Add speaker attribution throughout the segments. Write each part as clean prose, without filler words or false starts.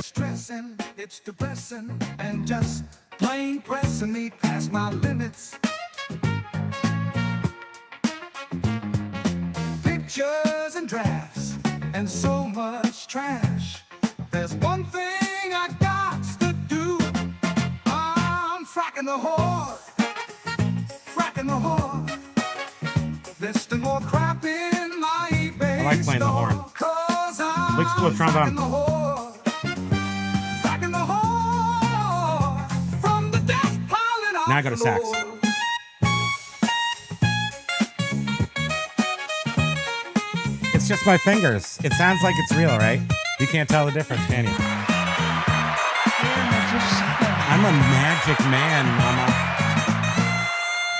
Speaker 1: stressing, it's depressing, and just plain pressing me past my limits. Pictures and drafts, and so much trash. There's one thing I got to do. I'm fracking the whore, fracking the whore. There's still more crap in my eBay.
Speaker 2: I like playing the horn. Let's do a trombone.
Speaker 1: Fracking the whore from the death piling off.
Speaker 2: Now I go to sax. It's just my fingers. It sounds like it's real, right? You can't tell the difference, can you? I'm a magic man, mama.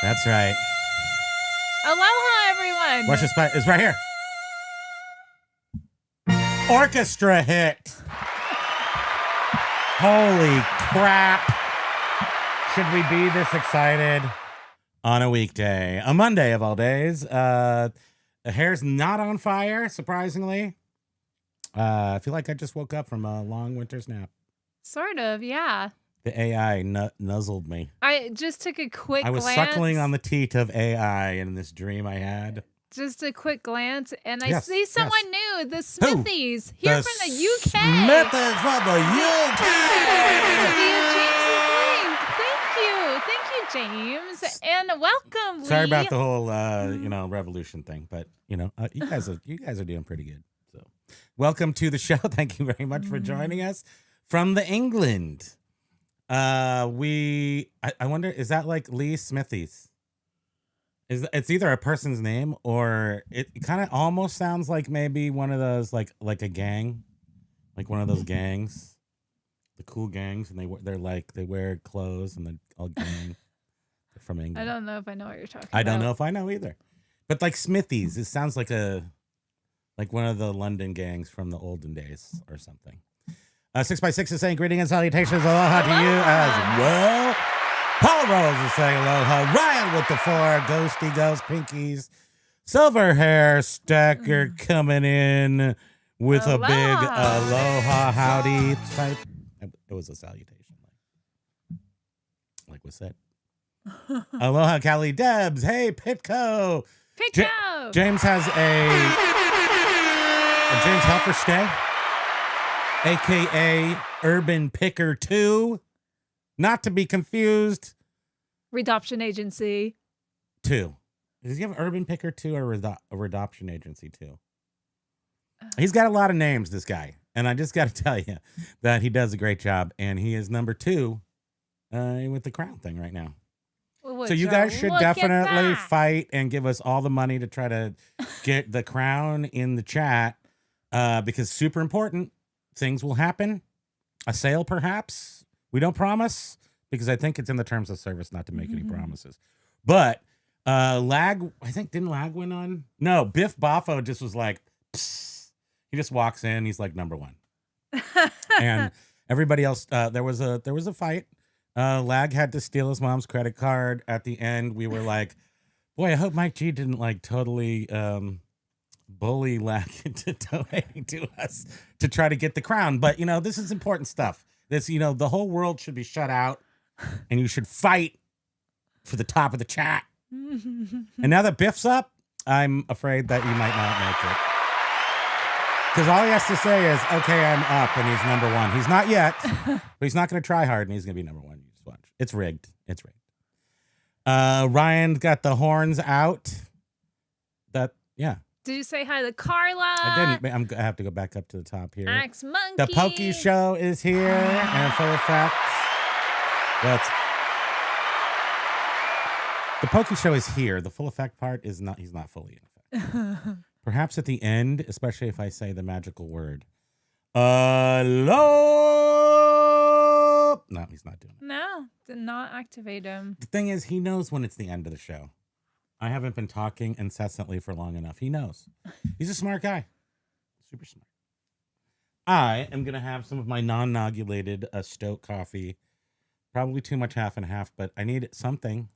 Speaker 2: That's right.
Speaker 3: Aloha, everyone.
Speaker 2: Watch this. It's right here. Orchestra hit. Holy crap. Should we be this excited on a weekday? A Monday of all days. The hair's not on fire, surprisingly. I feel like I just woke up from a long winter's nap.
Speaker 3: Sort of, yeah.
Speaker 2: The AI nuzzled me.
Speaker 3: I just took a quick glance.
Speaker 2: I was suckling on the teat of AI in this dream I had.
Speaker 3: Just a quick glance, and I see someone new, the Smithies,
Speaker 2: Who?
Speaker 3: here from the UK.
Speaker 2: Smithies from the UK.
Speaker 3: Thank you, James, and welcome.
Speaker 2: Sorry
Speaker 3: Lee.
Speaker 2: about the whole, revolution thing, but you guys are doing pretty good. So, welcome to the show. Thank you very much for joining us from the England. I wonder, is that like Lee Smithies? It's either a person's name or it kind of almost sounds like maybe one of those like a gang, like one of those gangs, the cool gangs, and they wear clothes and they're all gang. They're from England.
Speaker 3: I don't know if I know what you're talking about.
Speaker 2: I don't know if I know either, but like Smithies, it sounds like one of the London gangs from the olden days or something. 6x6 is saying greetings and salutations, aloha to you as well. Paul Rose is saying aloha. Ryan with the 4 ghosty ghost pinkies. Silver hair stacker coming in with a big aloha howdy type. It was a salutation, like was said. Aloha Callie Debs. Hey Pitco. James has a James Helferstay, aka Urban Picker 2. Not to be confused.
Speaker 3: Redoption Agency
Speaker 2: 2. Does he have Urban Picker 2 or a Redoption Agency 2? He's got a lot of names, this guy. And I just got to tell you that he does a great job. And he is number 2 with the crown thing right now. So you guys should definitely fight and give us all the money to try to get the crown in the chat. Because super important. Things will happen. A sale, perhaps. We don't promise because I think it's in the terms of service not to make any promises. But Lag, I think, didn't Lag win on? No, Biff Boffo just was like, psst. He just walks in. He's like number 1. And everybody else, there was a fight. Lag had to steal his mom's credit card. At the end, we were like, boy, I hope Mike G didn't like totally bully Lag into donating to us to try to get the crown. But, this is important stuff. This, the whole world should be shut out and you should fight for the top of the chat. And now that Biff's up, I'm afraid that you might not make it. Because all he has to say is, okay, I'm up, and he's number 1. He's not yet, but he's not going to try hard, and he's going to be number 1. You just watch. It's rigged. It's rigged. Ryan got the horns out.
Speaker 3: Did you say hi to Carla?
Speaker 2: I didn't. I have to go back up to the top here.
Speaker 3: Axe Monkey.
Speaker 2: The Pokey Show is here and full effect. The Pokey Show is here. The full effect part is not. He's not fully in effect. Perhaps at the end, especially if I say the magical word. Hello. No, he's not doing it.
Speaker 3: No, did not activate him.
Speaker 2: The thing is, he knows when it's the end of the show. I haven't been talking incessantly for long enough. He knows. He's a smart guy. Super smart. I am going to have some of my non-nogulated Stoke coffee. Probably too much half and half, but I need something.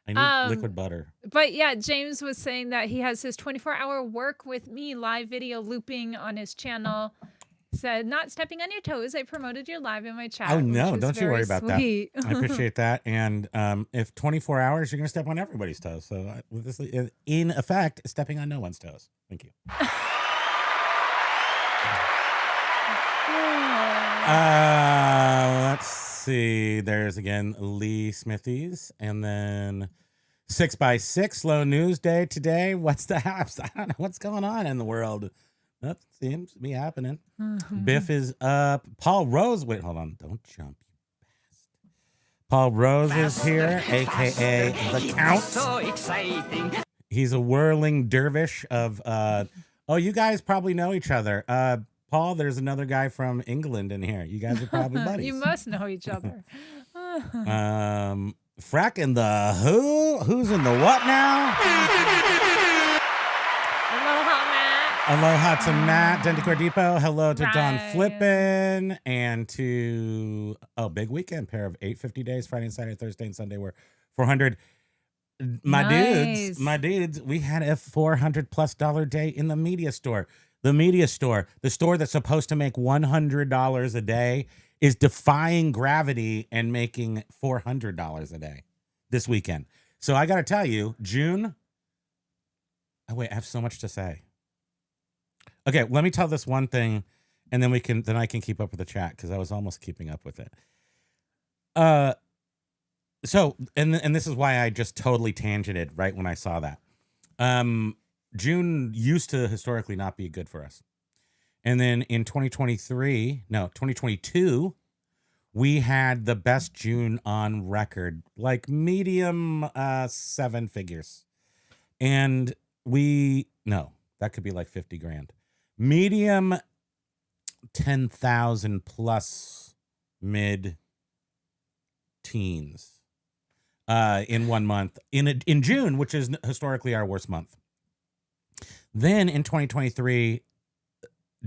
Speaker 2: I need liquid butter.
Speaker 3: But yeah, James was saying that he has his 24-hour work with me live video looping on his channel. said, not stepping on your toes. I promoted your live in my chat.
Speaker 2: Oh, no.
Speaker 3: Which was
Speaker 2: Don't you worry
Speaker 3: very
Speaker 2: about
Speaker 3: sweet.
Speaker 2: that. I appreciate that. And if 24 hours, you're going to step on everybody's toes. So this, in effect, stepping on no one's toes. Thank you. Let's see. There's again Lee Smithies, and then 6x6 slow news day today. What's the haps? I don't know what's going on in the world. That seems to be happening. Biff is up. Paul Rose. Wait, hold on. Don't jump, you bastard. Paul Rose is here, aka the Count.
Speaker 1: So exciting.
Speaker 2: He's a whirling dervish of. Oh, you guys probably know each other. Paul, there's another guy from England in here. You guys are probably buddies.
Speaker 3: You must know each other.
Speaker 2: Frack in the who? Who's in the what now?
Speaker 3: Aloha, Matt.
Speaker 2: Aloha to Matt, Dendicor Depot. Hello to Don
Speaker 3: Ryan.
Speaker 2: Flippin. And to, big weekend pair of 850 days, Friday and Saturday, Thursday and Sunday were 400.
Speaker 3: Nice.
Speaker 2: My dudes, we had a $400+ day in the media store. The media store, the store that's supposed to make $100 a day, is defying gravity and making $400 a day this weekend. So I got to tell you, June. Oh wait, I have so much to say. Okay, let me tell this one thing, and then I can keep up with the chat because I was almost keeping up with it. So and this is why I just totally tangented right when I saw that. June used to historically not be good for us. And then in 2022, we had the best June on record, like medium 7 figures. And that could be like 50 grand. Medium 10,000 plus mid teens in 1 month in June, which is historically our worst month. Then in 2023,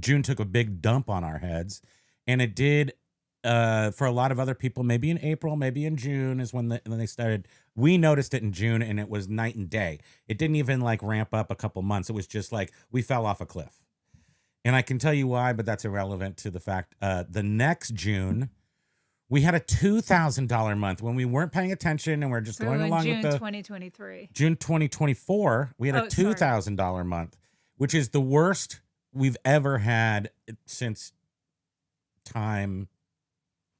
Speaker 2: June took a big dump on our heads, and it did for a lot of other people. Maybe in April, maybe in June is when they started. We noticed it in June, and it was night and day. It didn't even like ramp up a couple months. It was just like we fell off a cliff, and I can tell you why, but that's irrelevant to the fact. The next June, we had a $2,000 month when we weren't paying attention and we're just going along
Speaker 3: June
Speaker 2: with the
Speaker 3: 2023.
Speaker 2: June 2024, we had a $2,000 month, which is the worst we've ever had since time.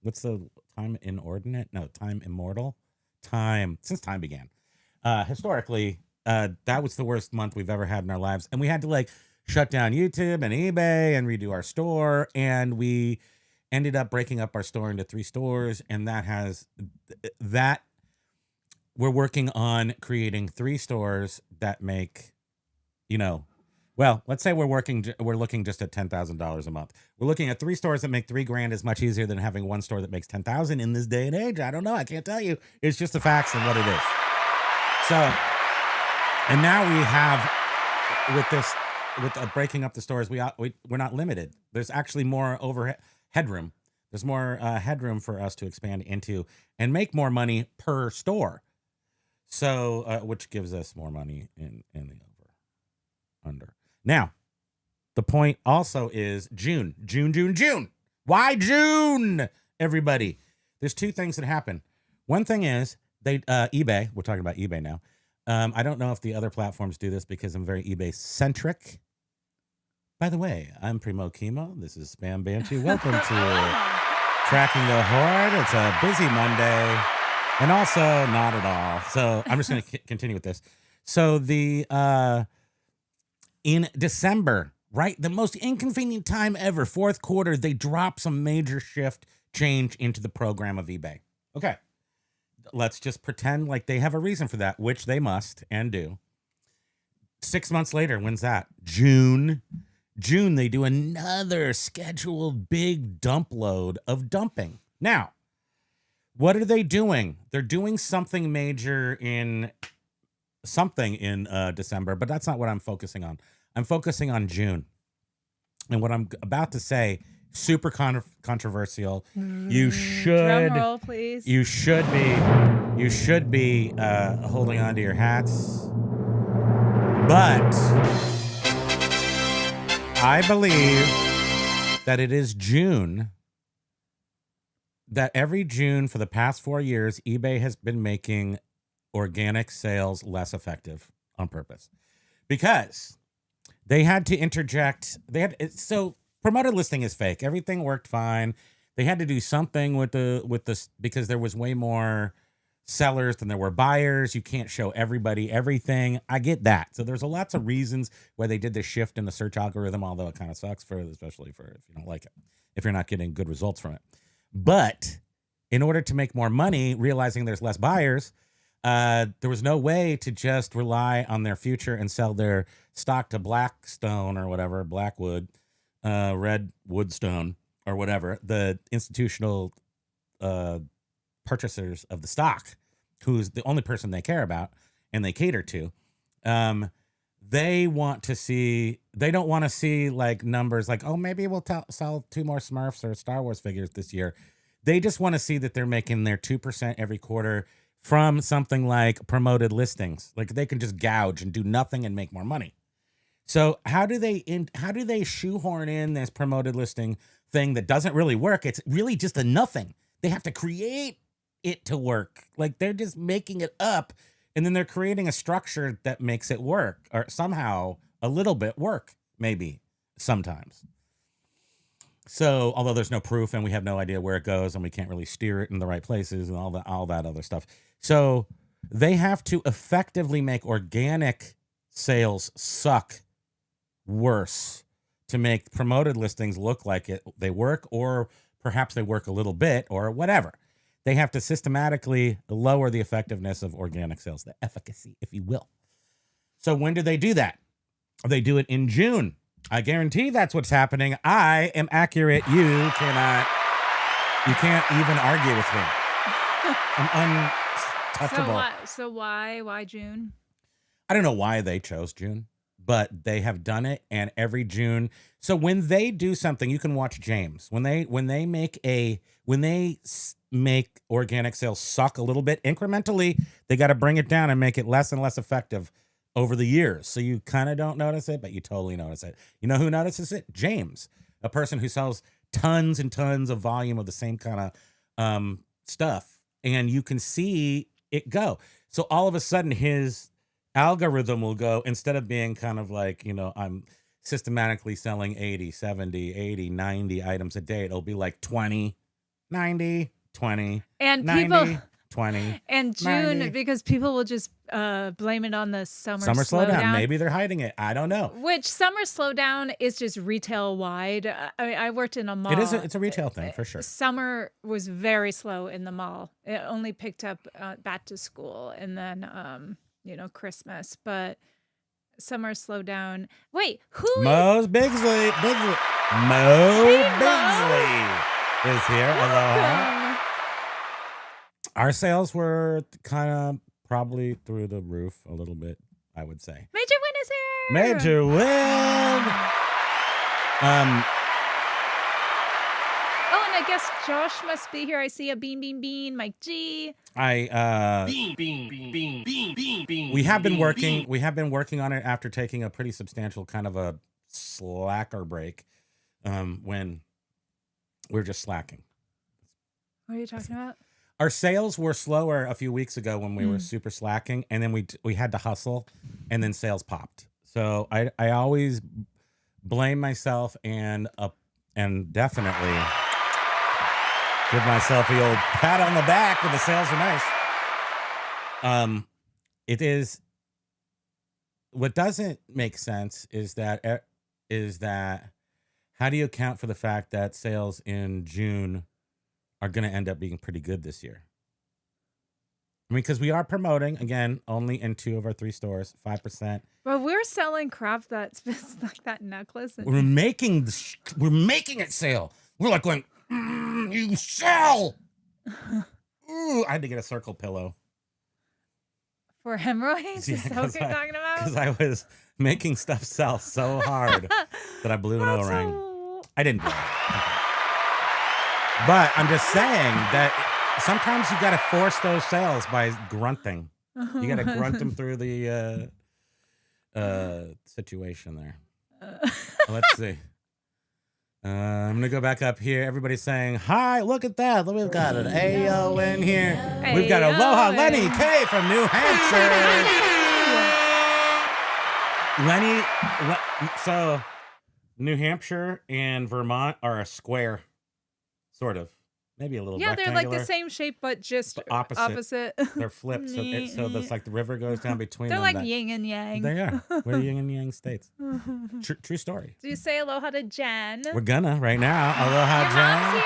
Speaker 2: What's the time inordinate? No, time immortal. Since time began. Historically, that was the worst month we've ever had in our lives, and we had to like shut down YouTube and eBay and redo our store, and we ended up breaking up our store into 3 stores, and that we're working on creating 3 stores that make, let's say we're looking just at $10,000 a month. We're looking at 3 stores that make $3,000 is much easier than having 1 store that makes 10,000 in this day and age. I don't know. I can't tell you. It's just the facts and what it is. So, and now we have with breaking up the stores, we're not limited. There's actually more headroom. There's more headroom for us to expand into and make more money per store. So, which gives us more money in the under. Now, the point also is June. Why June? Everybody, there's 2 things that happen. One thing is eBay. We're talking about eBay now. I don't know if the other platforms do this because I'm very eBay centric. By the way, I'm Primo Kimo. This is Spam Banshee. Welcome to Tracking the Horde. It's a busy Monday, and also not at all. So I'm just going to continue with this. So in December, right, the most inconvenient time ever, 4th quarter, they drop some major change into the program of eBay. Okay, let's just pretend like they have a reason for that, which they must and do. 6 months later, when's that? June, they do another scheduled big dump load of dumping. Now, what are they doing? They're doing something major in December, but that's not what I'm focusing on. I'm focusing on June. And what I'm about to say, super controversial. You should,
Speaker 3: drum roll, please.
Speaker 2: You should be holding on to your hats. But I believe that it is June, that every June for the past 4 years, eBay has been making organic sales less effective on purpose because they had to interject. So promoted listing is fake. Everything worked fine. They had to do something with this because there was way more sellers than there were buyers. You can't show everybody everything. I get that. So there's lots of reasons why they did this shift in the search algorithm, although it kind of sucks especially for if you don't like it, if you're not getting good results from it. But in order to make more money, realizing there's less buyers, there was no way to just rely on their future and sell their stock to Blackstone or whatever, Blackwood, Red Woodstone or whatever, the institutional purchasers of the stock, who's the only person they care about and they cater to. They don't want to see like numbers like, oh, maybe we'll sell 2 more Smurfs or Star Wars figures this year. They just want to see that they're making their 2% every quarter from something like promoted listings. Like they can just gouge and do nothing and make more money. So how do they shoehorn in this promoted listing thing that doesn't really work? It's really just a nothing. They have to create it to work. Like they're just making it up, and then they're creating a structure that makes it work, or somehow a little bit work, maybe sometimes. So although there's no proof and we have no idea where it goes and we can't really steer it in the right places and all that other stuff. So they have to effectively make organic sales suck worse to make promoted listings look like they work, or perhaps they work a little bit or whatever. They have to systematically lower the effectiveness of organic sales, the efficacy, if you will. So when do they do that? They do it in June. I guarantee that's what's happening. I am accurate. You can't even argue with me. I'm untouchable.
Speaker 3: So why June?
Speaker 2: I don't know why they chose June, but they have done it, and every June. So when they do something, you can watch James. When they make organic sales suck a little bit incrementally, they got to bring it down and make it less and less effective over the years. So you kind of don't notice it, but you totally notice it. You know who notices it? James, a person who sells tons and tons of volume of the same kind of stuff, and you can see it go. So all of a sudden his algorithm will go, instead of being kind of like, I'm systematically selling 80, 70, 80, 90 items a day, it'll be like 20, 90, 20,
Speaker 3: and
Speaker 2: 90,
Speaker 3: people
Speaker 2: 20.
Speaker 3: And June,
Speaker 2: 90.
Speaker 3: because people will just blame it on the summer
Speaker 2: slowdown. Maybe they're hiding it. I don't know.
Speaker 3: Which summer slowdown is just retail wide. I worked in a mall.
Speaker 2: It's a retail thing for sure.
Speaker 3: Summer was very slow in the mall. It only picked up back to school and then Christmas. But summer slowdown. Wait,
Speaker 2: Mo's Bigsley. Mo Bigsley is here. Aloha. Our sales were kind of probably through the roof a little bit, I would say.
Speaker 3: Major Win is here.
Speaker 2: Major Win.
Speaker 3: Oh, and I guess Josh must be here. I see a bean. Mike G.
Speaker 2: We have been working on it after taking a pretty substantial kind of a slacker break, when we're just slacking.
Speaker 3: What are you talking about?
Speaker 2: Our sales were slower a few weeks ago when we were super slacking, and then we had to hustle, and then sales popped. So I always blame myself and definitely give myself the old pat on the back when the sales are nice. It is what doesn't make sense is that how do you account for the fact that sales in June are going to end up being pretty good this year? I mean, because we are promoting, again, only in 2 of our 3 stores, 5%.
Speaker 3: Well, we're selling crap that's like that necklace.
Speaker 2: We're making it sale. We're like going, you sell. Ooh, I had to get a circle pillow.
Speaker 3: For hemorrhoids? Is that what you're talking about?
Speaker 2: Because I was making stuff sell so hard that I blew an O-ring. I didn't blow it. Okay. But I'm just saying that sometimes you got to force those sales by grunting. You got to grunt them through the situation there. Let's see. I'm gonna go back up here. Everybody's saying hi. Look at that. We've got an AO in here. We've got Aloha Lenny K from New Hampshire. So New Hampshire and Vermont are a square, sort of, maybe a little
Speaker 3: Yeah, they're like
Speaker 2: rectangular.
Speaker 3: the same shape, but just
Speaker 2: opposite. They're flipped, so that's like the river goes down between
Speaker 3: They're
Speaker 2: them.
Speaker 3: like yin and yang.
Speaker 2: They are. We're yin and yang states. True story.
Speaker 3: Do you say aloha to Jen?
Speaker 2: We're gonna right now. Aloha,
Speaker 3: Your
Speaker 2: Jen.
Speaker 3: mom's here.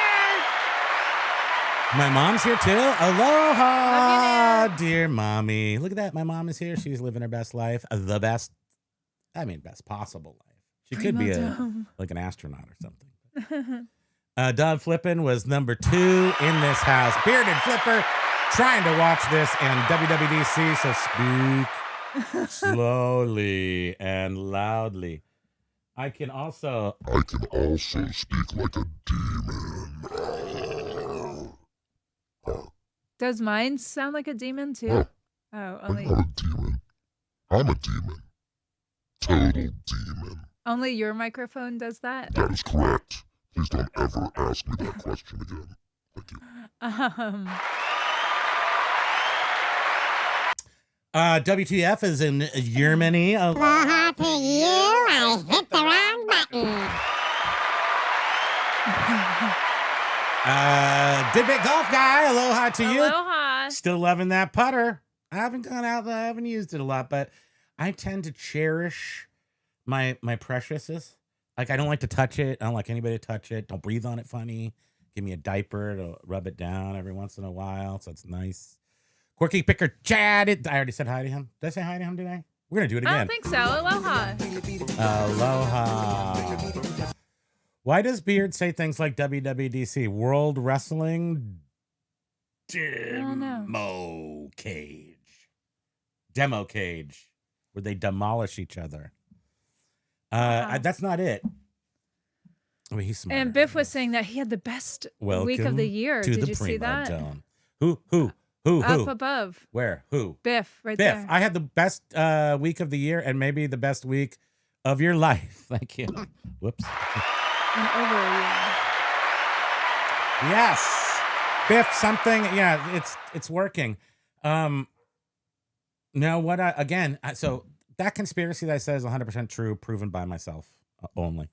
Speaker 2: My mom's here too. Aloha,
Speaker 3: Love you,
Speaker 2: dear mommy. Look at that. My mom is here. She's living her best life. The best, best possible life. She could be like an astronaut or something. Doug Flippin was number 2 in this house. Bearded Flipper trying to watch this and WWDC, so speak slowly and loudly. I can also
Speaker 4: speak like a demon.
Speaker 3: Does mine sound like a demon too?
Speaker 4: No,
Speaker 3: Oh,
Speaker 4: I'm
Speaker 3: only
Speaker 4: not a demon. I'm a demon. Total demon.
Speaker 3: only your microphone does that?
Speaker 4: That is correct. Please don't ever ask me that question again. Thank you.
Speaker 2: WTF is in Germany.
Speaker 5: Aloha to you. I hit the wrong button.
Speaker 2: Did Big Golf Guy, aloha to you.
Speaker 3: Aloha.
Speaker 2: Still loving that putter. I haven't gone out there, I haven't used it a lot, but I tend to cherish my preciouses. Like, I don't like to touch it. I don't like anybody to touch it. Don't breathe on it funny. Give me a diaper to rub it down every once in a while, so it's nice. Quirky Picker Chad. I already said hi to him. Did I say hi to him today? We're going to do it again.
Speaker 3: I don't think so. Aloha.
Speaker 2: Aloha. Why does Beard say things like WWDC? World Wrestling Demo Cage. Demo Cage. Where they demolish each other. That's not it. I mean, he's smart.
Speaker 3: And Biff was saying that he had the best week of the year.
Speaker 2: To
Speaker 3: Did
Speaker 2: the
Speaker 3: you see
Speaker 2: Primo
Speaker 3: that?
Speaker 2: Dome. Who?
Speaker 3: Up above.
Speaker 2: Where? Who?
Speaker 3: Biff, right
Speaker 2: Biff.
Speaker 3: there.
Speaker 2: I had the best week of the year and maybe the best week of your life. Thank you. Whoops.
Speaker 3: And over a year.
Speaker 2: Yes. Biff, something. Yeah, it's working. Now, so that conspiracy that I said is 100% true, proven by myself only.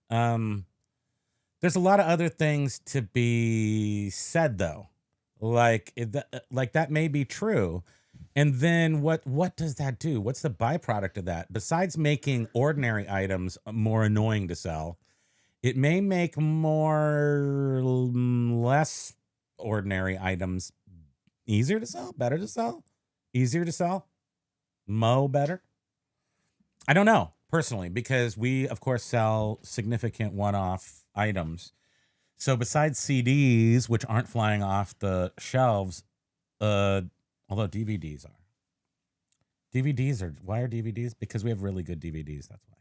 Speaker 2: There's a lot of other things to be said, though. Like that may be true. And then what does that do? What's the byproduct of that? Besides making ordinary items more annoying to sell, it may make less ordinary items easier to sell, better to sell, easier to sell, better. I don't know personally, because we of course sell significant one-off items. So besides CDs, which aren't flying off the shelves, although DVDs are. Why are DVDs? Because we have really good DVDs, that's why.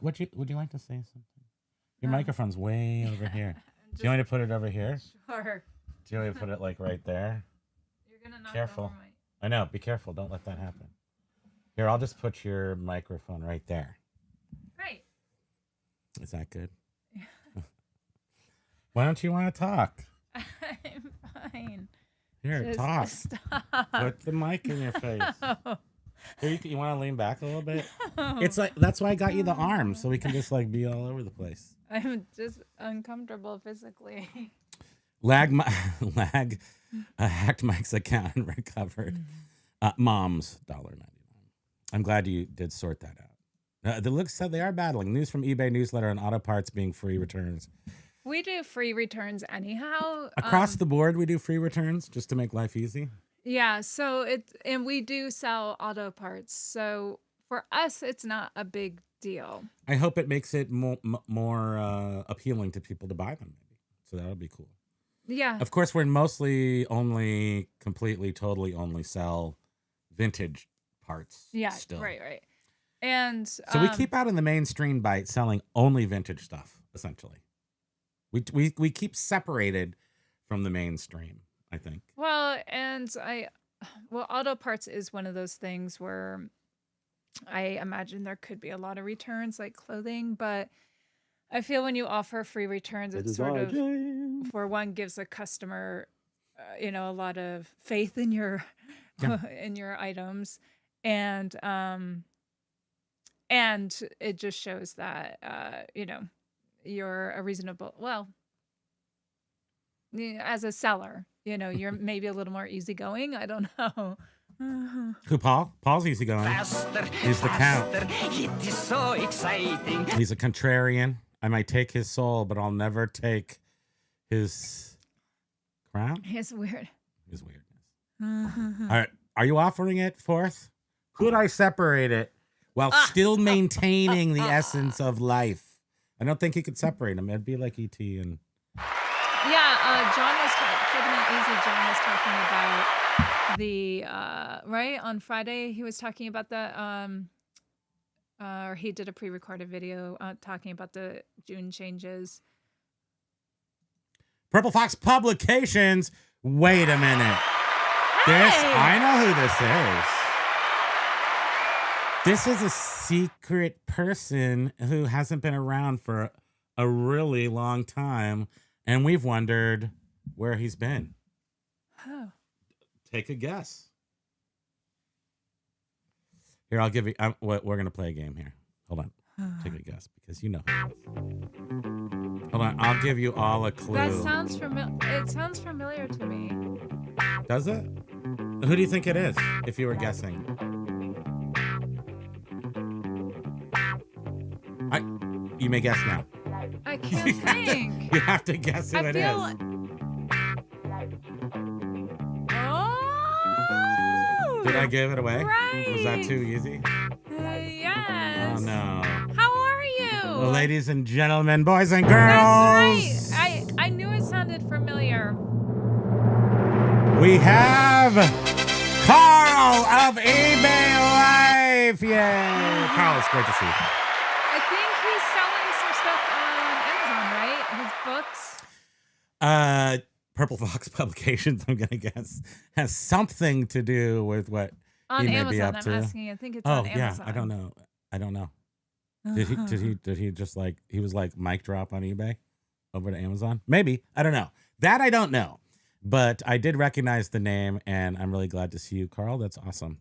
Speaker 2: Would you like to say something? Your microphone's way over here. Do you want me to put it over here?
Speaker 3: Sure.
Speaker 2: Do you want me to put it like right there?
Speaker 3: You're going to knock
Speaker 2: Careful.
Speaker 3: over my...
Speaker 2: I know, be careful, don't let that happen. Here, I'll just put your microphone right there.
Speaker 3: Right.
Speaker 2: Is that good? Why don't you want to talk?
Speaker 3: I'm fine.
Speaker 2: Here,
Speaker 3: Just
Speaker 2: talk.
Speaker 3: Stop.
Speaker 2: Put the mic in your face.
Speaker 3: No.
Speaker 2: Here, you want to lean back a little bit?
Speaker 3: No.
Speaker 2: It's like, that's why I got you the arm, so we can just like be all over the place.
Speaker 3: I'm just uncomfortable physically.
Speaker 2: Hacked Mike's account and recovered. Mom's $1.99. I'm glad you did sort that out. The looks said they are battling. News from eBay newsletter on auto parts being free returns.
Speaker 3: We do free returns anyhow.
Speaker 2: Across the board, we do free returns just to make life easy.
Speaker 3: Yeah, so and we do sell auto parts. So for us, it's not a big deal.
Speaker 2: I hope it makes it more appealing to people to buy them. Maybe. So that would be cool.
Speaker 3: Yeah.
Speaker 2: Of course, we're mostly totally only sell vintage parts.
Speaker 3: Yeah,
Speaker 2: still.
Speaker 3: right. And
Speaker 2: so we keep out in the mainstream by selling only vintage stuff, essentially. We keep separated from the mainstream, I think.
Speaker 3: Well, auto parts is one of those things where I imagine there could be a lot of returns like clothing, but I feel when you offer free returns,
Speaker 2: It
Speaker 3: it's
Speaker 2: is
Speaker 3: sort
Speaker 2: I,
Speaker 3: of,
Speaker 2: James.
Speaker 3: for one, gives a customer, a lot of faith in your
Speaker 2: Yeah.
Speaker 3: in your items, and it just shows that you're a reasonable, well, as a seller, you're maybe a little more easygoing. I don't know.
Speaker 2: Who, Paul? Paul's easygoing.
Speaker 1: Faster,
Speaker 2: He's the count.
Speaker 1: faster, it is so exciting.
Speaker 2: He's a contrarian. I might take his soul, but I'll never take his crown.
Speaker 3: It's weird.
Speaker 2: His weirdness. All right. Are you offering it forth? Could I separate it while still maintaining the essence of life? I don't think you could separate them. It'd be like E.T. and...
Speaker 3: Yeah, John was Flipping It Easy. John was talking about the right on Friday. He was talking about the or he did a pre-recorded video talking about the June changes.
Speaker 2: Purple Fox Publications. Wait a minute. This,
Speaker 3: Hey!
Speaker 2: I know who this is. This is a secret person who hasn't been around for a really long time, and we've wondered where he's been.
Speaker 3: Oh.
Speaker 2: Take a guess. Here, I'll give you. We're going to play a game here. Hold on. Take a guess because you know. Hold on. I'll give you all a clue.
Speaker 3: That sounds familiar. It sounds familiar to me.
Speaker 2: Does it? Who do you think it is, if you were guessing? You may guess now.
Speaker 3: I can't think.
Speaker 2: You have to guess who
Speaker 3: I
Speaker 2: it
Speaker 3: feel.
Speaker 2: is.
Speaker 3: Oh.
Speaker 2: Did I give it away?
Speaker 3: Right.
Speaker 2: Was that too easy?
Speaker 3: Yes.
Speaker 2: Oh, no.
Speaker 3: How are you?
Speaker 2: Well, ladies and gentlemen, boys and
Speaker 3: That's
Speaker 2: girls.
Speaker 3: right. I knew it sounded familiar.
Speaker 2: We have Carl of eBay Life. Yay. Carl, it's great to see you.
Speaker 3: I think he's selling some stuff on Amazon, right? His books.
Speaker 2: Purple Fox Publications, I'm going to guess, has something to do with what
Speaker 3: On
Speaker 2: he may
Speaker 3: Amazon,
Speaker 2: be up
Speaker 3: I'm
Speaker 2: to.
Speaker 3: asking. I think it's
Speaker 2: Oh,
Speaker 3: on
Speaker 2: yeah.
Speaker 3: Amazon.
Speaker 2: I don't know. Did he just like, he was like mic drop on eBay over to Amazon? Maybe. I don't know. That I don't know. But I did recognize the name, and I'm really glad to see you, Carl. That's awesome.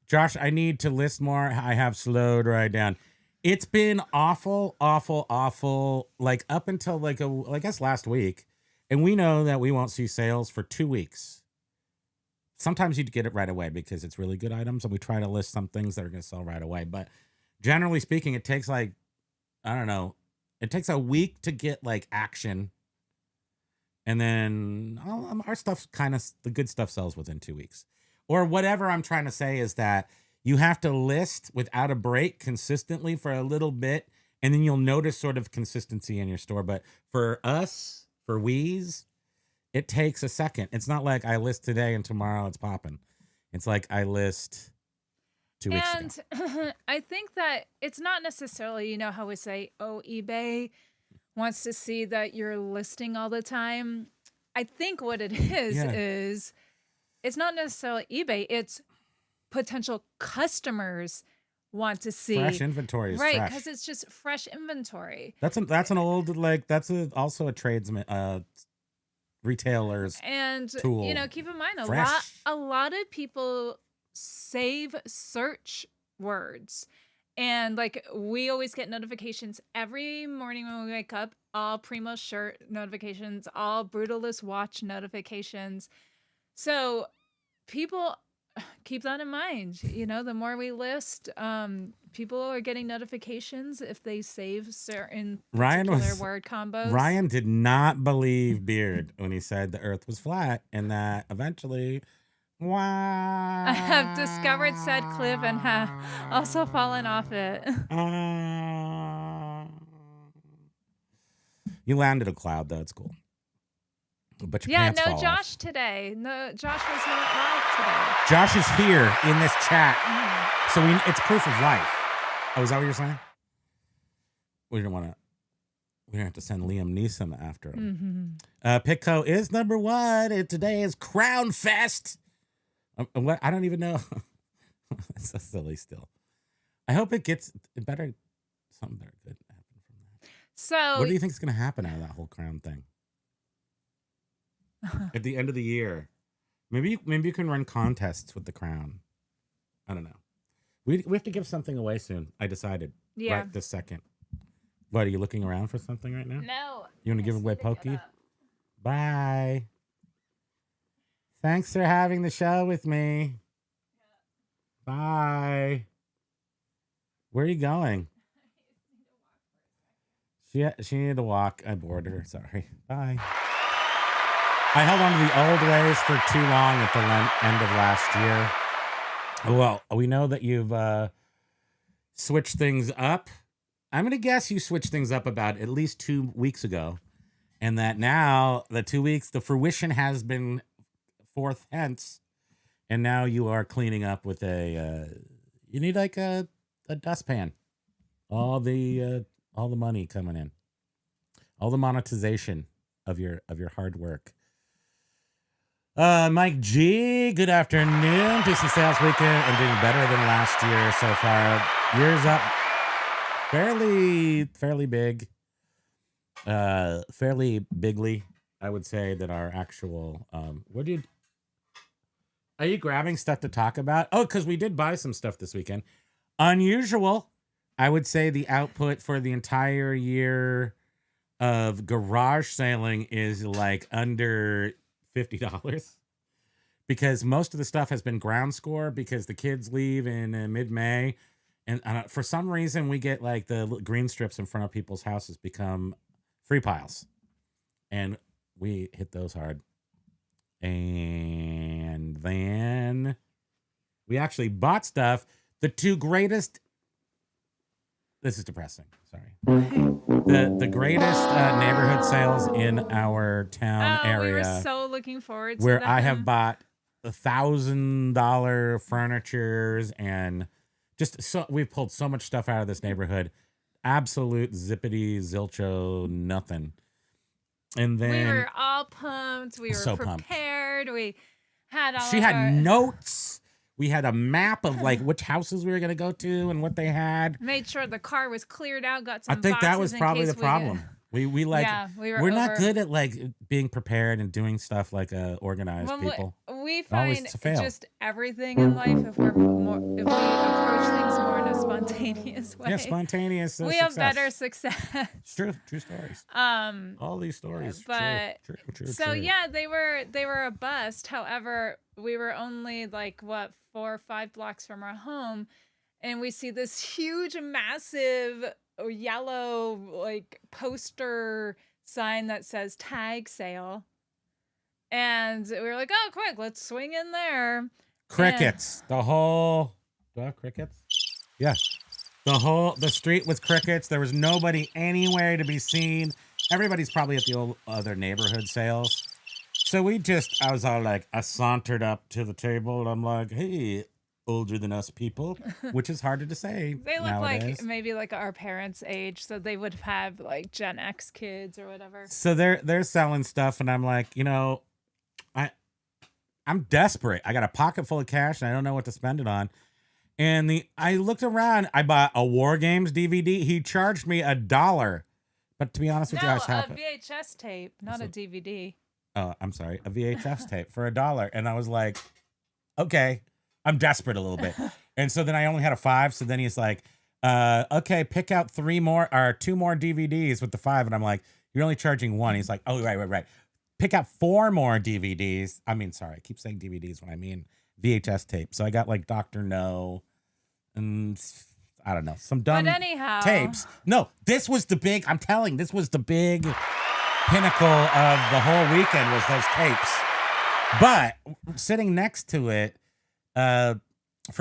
Speaker 2: Josh, I need to list more. I have slowed right down. It's been awful, like up until like I guess last week. And we know that we won't see sales for 2 weeks. Sometimes you get it right away because it's really good items, and we try to list some things that are going to sell right away. But generally speaking, it takes like, I don't know, it takes a week to get like action. And then our stuff the good stuff sells within 2 weeks. Or whatever I'm trying to say is that you have to list without a break consistently for a little bit, and then you'll notice sort of consistency in your store. But for us, for Weeze, it takes a second. It's not like I list today and tomorrow it's popping. It's like I list 2 weeks ago.
Speaker 3: And I think that it's not necessarily, how we say, oh, eBay wants to see that you're listing all the time. I think what it is it's not necessarily eBay. It's potential customers want to see
Speaker 2: Fresh inventory is
Speaker 3: right,
Speaker 2: fresh.
Speaker 3: because it's just fresh inventory.
Speaker 2: That's an old also a tradesman retailer's
Speaker 3: And
Speaker 2: tool.
Speaker 3: keep in mind
Speaker 2: Fresh.
Speaker 3: a lot of people save search words. And like we always get notifications every morning when we wake up, all Primo shirt notifications, all Brutalist watch notifications. So people keep that in mind. The more we list, people are getting notifications if they save certain particular word combos.
Speaker 2: Ryan did not believe Beard when he said the earth was flat, and that eventually, wow.
Speaker 3: I have discovered said clip and have also fallen off it.
Speaker 2: You landed a cloud, though. It's cool. But your
Speaker 3: Yeah,
Speaker 2: pants
Speaker 3: no
Speaker 2: fall
Speaker 3: Josh
Speaker 2: off.
Speaker 3: today. No, Josh was not live today.
Speaker 2: Josh is here in this chat.
Speaker 3: Mhm.
Speaker 2: So it's proof of life. Oh, is that what you're saying? We don't have to send Liam Neeson after him.
Speaker 3: Mhm.
Speaker 2: Pitco is number 1. And today is Crown Fest. What? I don't even know. It's so silly still. I hope it gets better. Something better could happen from that.
Speaker 3: So
Speaker 2: What do you think is going to happen out of that whole crown thing at the end of the year? Maybe you can run contests with the crown. I don't know. We have to give something away soon. I decided.
Speaker 3: yeah.
Speaker 2: Right this second. What, are you looking around for something right now?
Speaker 3: No.
Speaker 2: You want to give away Pokey? Bye. Thanks for having the show with me. Bye. Where are you going? She needed to walk. I bored her. Sorry. Bye. I held on to the old ways for too long at the end of last year. Well, we know that you've switched things up. I'm going to guess you switched things up about at least 2 weeks ago. And that now, the 2 weeks, the fruition has been forth hence. And now you are cleaning up with you need like a dustpan. All the money coming in. All the monetization of your hard work. Mike G, good afternoon. Decent sales weekend and doing better than last year so far. Years up fairly big. Fairly bigly, I would say, that our actual are you grabbing stuff to talk about? Oh, because we did buy some stuff this weekend. Unusual. I would say the output for the entire year of garage sailing is like under $50 because most of the stuff has been ground score because the kids leave in mid-May. And for some reason, we get like the green strips in front of people's houses become free piles. And we hit those hard. And then we actually bought stuff. The two greatest. This is depressing. Sorry. The greatest neighborhood sales in our town area.
Speaker 3: We were so looking forward to
Speaker 2: where
Speaker 3: them.
Speaker 2: I have bought $1,000 furnitures and just so we've pulled so much stuff out of this neighborhood. Absolute zippity zilcho nothing. And then
Speaker 3: we were all pumped. We were
Speaker 2: so pumped.
Speaker 3: prepared. We had all.
Speaker 2: She had notes. We had a map of like which houses we were going to go to and what they had.
Speaker 3: Made sure the car was cleared out. Got some.
Speaker 2: I think that was
Speaker 3: boxes in
Speaker 2: probably
Speaker 3: case
Speaker 2: the problem. We like we're not good at like being prepared and doing stuff like organized people.
Speaker 3: We
Speaker 2: always
Speaker 3: find
Speaker 2: fail.
Speaker 3: just everything in life if we approach things more in a spontaneous way.
Speaker 2: Yeah, spontaneous.
Speaker 3: We have better success.
Speaker 2: It's true stories. All these stories.
Speaker 3: But
Speaker 2: true.
Speaker 3: So yeah, they were a bust. However, we were only like 4 or 5 blocks from our home, and we see this huge, massive yellow like poster sign that says tag sale. And we were like, oh, quick, let's swing in there.
Speaker 2: Crickets. Do I have crickets? Yeah. The street was crickets. There was nobody anywhere to be seen. Everybody's probably at the other neighborhood sales. So I was all like, I sauntered up to the table and I'm like, hey, older than us people, which is harder to say.
Speaker 3: They look
Speaker 2: nowadays.
Speaker 3: like maybe like our parents' age, so they would have like Gen X kids or whatever.
Speaker 2: So they're selling stuff, and I'm like, I'm desperate. I got a pocket full of cash, and I don't know what to spend it on. And I looked around. I bought a War Games DVD. He charged me $1. But to be honest with you, I was happy.
Speaker 3: A VHS tape, not a DVD.
Speaker 2: Oh, I'm sorry, a VHS tape for $1, and I was like, okay. I'm desperate a little bit. And so then I only had a 5. So then he's like, okay, pick out 2 more DVDs with the 5. And I'm like, you're only charging 1. He's like, oh, right. Pick out 4 more DVDs. I mean, sorry, I keep saying DVDs when I mean VHS tape. So I got like Dr. No and I don't know, some dumb tapes. No, this was the big pinnacle of the whole weekend was those tapes. But sitting next to it, for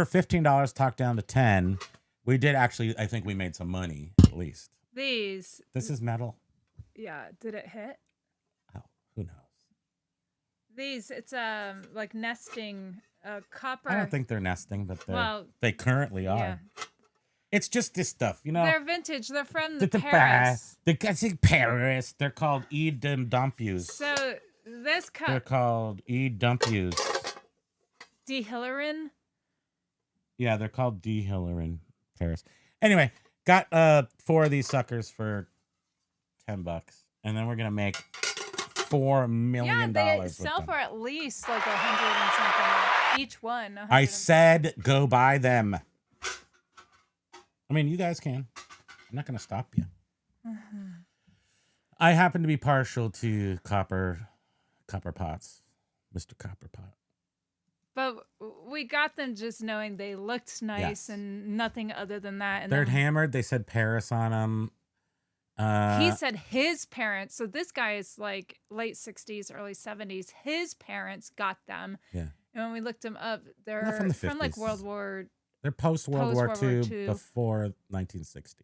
Speaker 2: $15 talked down to 10. We did actually, I think we made some money at least. This is metal.
Speaker 3: Yeah, did it hit?
Speaker 2: Oh, who knows?
Speaker 3: It's like nesting copper.
Speaker 2: I don't think they're nesting, but they currently are. Yeah. It's just this stuff,
Speaker 3: They're vintage. They're from Paris.
Speaker 2: Paris. They're called E-Dumpus.
Speaker 3: So this cup.
Speaker 2: They're called E-Dumpus.
Speaker 3: Dehillerin?
Speaker 2: Yeah, they're called Dehillerin Paris. Anyway, got 4 of these suckers for $10, and then we're gonna make $4 million.
Speaker 3: they
Speaker 2: with
Speaker 3: sell
Speaker 2: them.
Speaker 3: for at least like 100 and something each one.
Speaker 2: I said go buy them. I mean, you guys can. I'm not gonna stop you. I happen to be partial to copper pots, Mr. Copper Pot.
Speaker 3: But we got them just knowing they looked nice
Speaker 2: Yes.
Speaker 3: and nothing other than that. And
Speaker 2: They're
Speaker 3: then
Speaker 2: hammered. They said Paris on them.
Speaker 3: he said his parents, so this guy is like late 60s, early 70s. His parents got them.
Speaker 2: Yeah.
Speaker 3: And when we looked them up, they're
Speaker 2: Not from the
Speaker 3: from like
Speaker 2: 50s.
Speaker 3: World War.
Speaker 2: They're post World War
Speaker 3: Post-World War
Speaker 2: II,
Speaker 3: II.
Speaker 2: before 1960.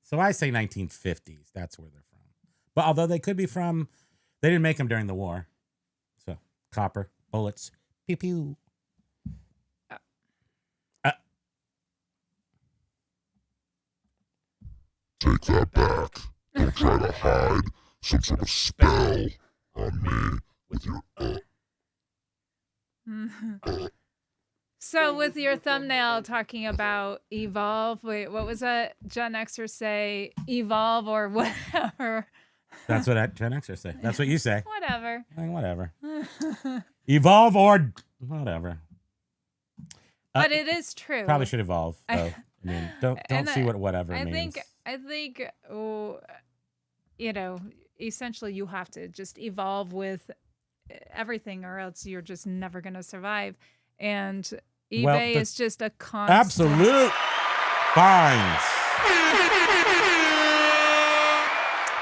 Speaker 2: So I say 1950s. That's where they're from. But although they could be from, they didn't make them during the war. So copper, bullets, pew pew.
Speaker 4: Take that back. Don't try to hide some sort of spell on me with your
Speaker 3: So with your thumbnail talking about evolve, wait, what was that? Gen Xers say evolve or whatever.
Speaker 2: That's what Gen Xers say. That's what you say.
Speaker 3: Whatever.
Speaker 2: I mean, whatever. Evolve or whatever.
Speaker 3: But it is true.
Speaker 2: Probably should evolve. Though. I mean, don't
Speaker 3: And
Speaker 2: see what whatever
Speaker 3: I
Speaker 2: means.
Speaker 3: think you know, essentially you have to just evolve with everything or else you're just never going to survive. And eBay is just a constant.
Speaker 2: Absolute fines.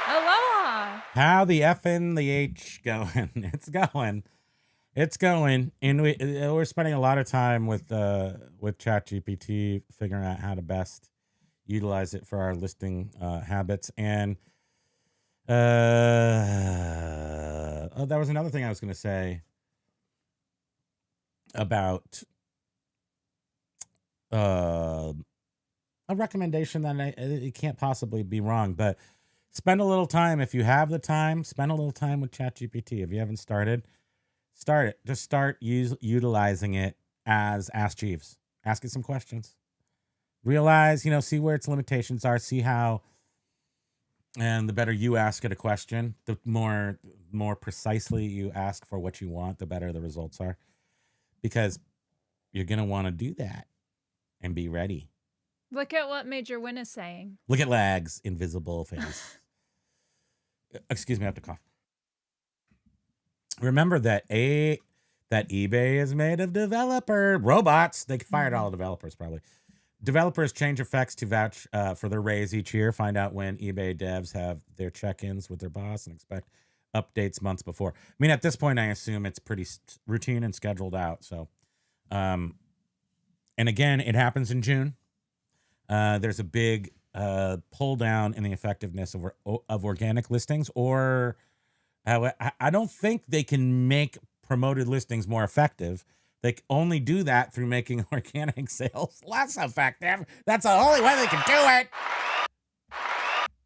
Speaker 3: Aloha.
Speaker 2: How the F and the H going? It's going. It's going. And we're spending a lot of time with ChatGPT figuring out how to best utilize it for our listing habits. And that was another thing I was going to say about a recommendation that it can't possibly be wrong, but spend a little time. If you have the time, spend a little time with ChatGPT. If you haven't started, start it. Just start utilizing it as Ask Jeeves. Ask it some questions. Realize, see where its limitations are. See how, and the better you ask it a question, the more precisely you ask for what you want, the better the results are. Because you're going to want to do that and be ready.
Speaker 3: Look at what Major Win is saying.
Speaker 2: Look at Lag's invisible face. Excuse me, I have to cough. Remember that eBay is made of robots. They fired all the developers probably. Developers change effects to vouch for their raise each year. Find out when eBay devs have their check-ins with their boss and expect updates months before. I mean, at this point, I assume it's pretty routine and scheduled out. So, and again, it happens in June. There's a big pull down in the effectiveness of organic listings, or I don't think they can make promoted listings more effective. They only do that through making organic sales less effective. That's the only way they can do it.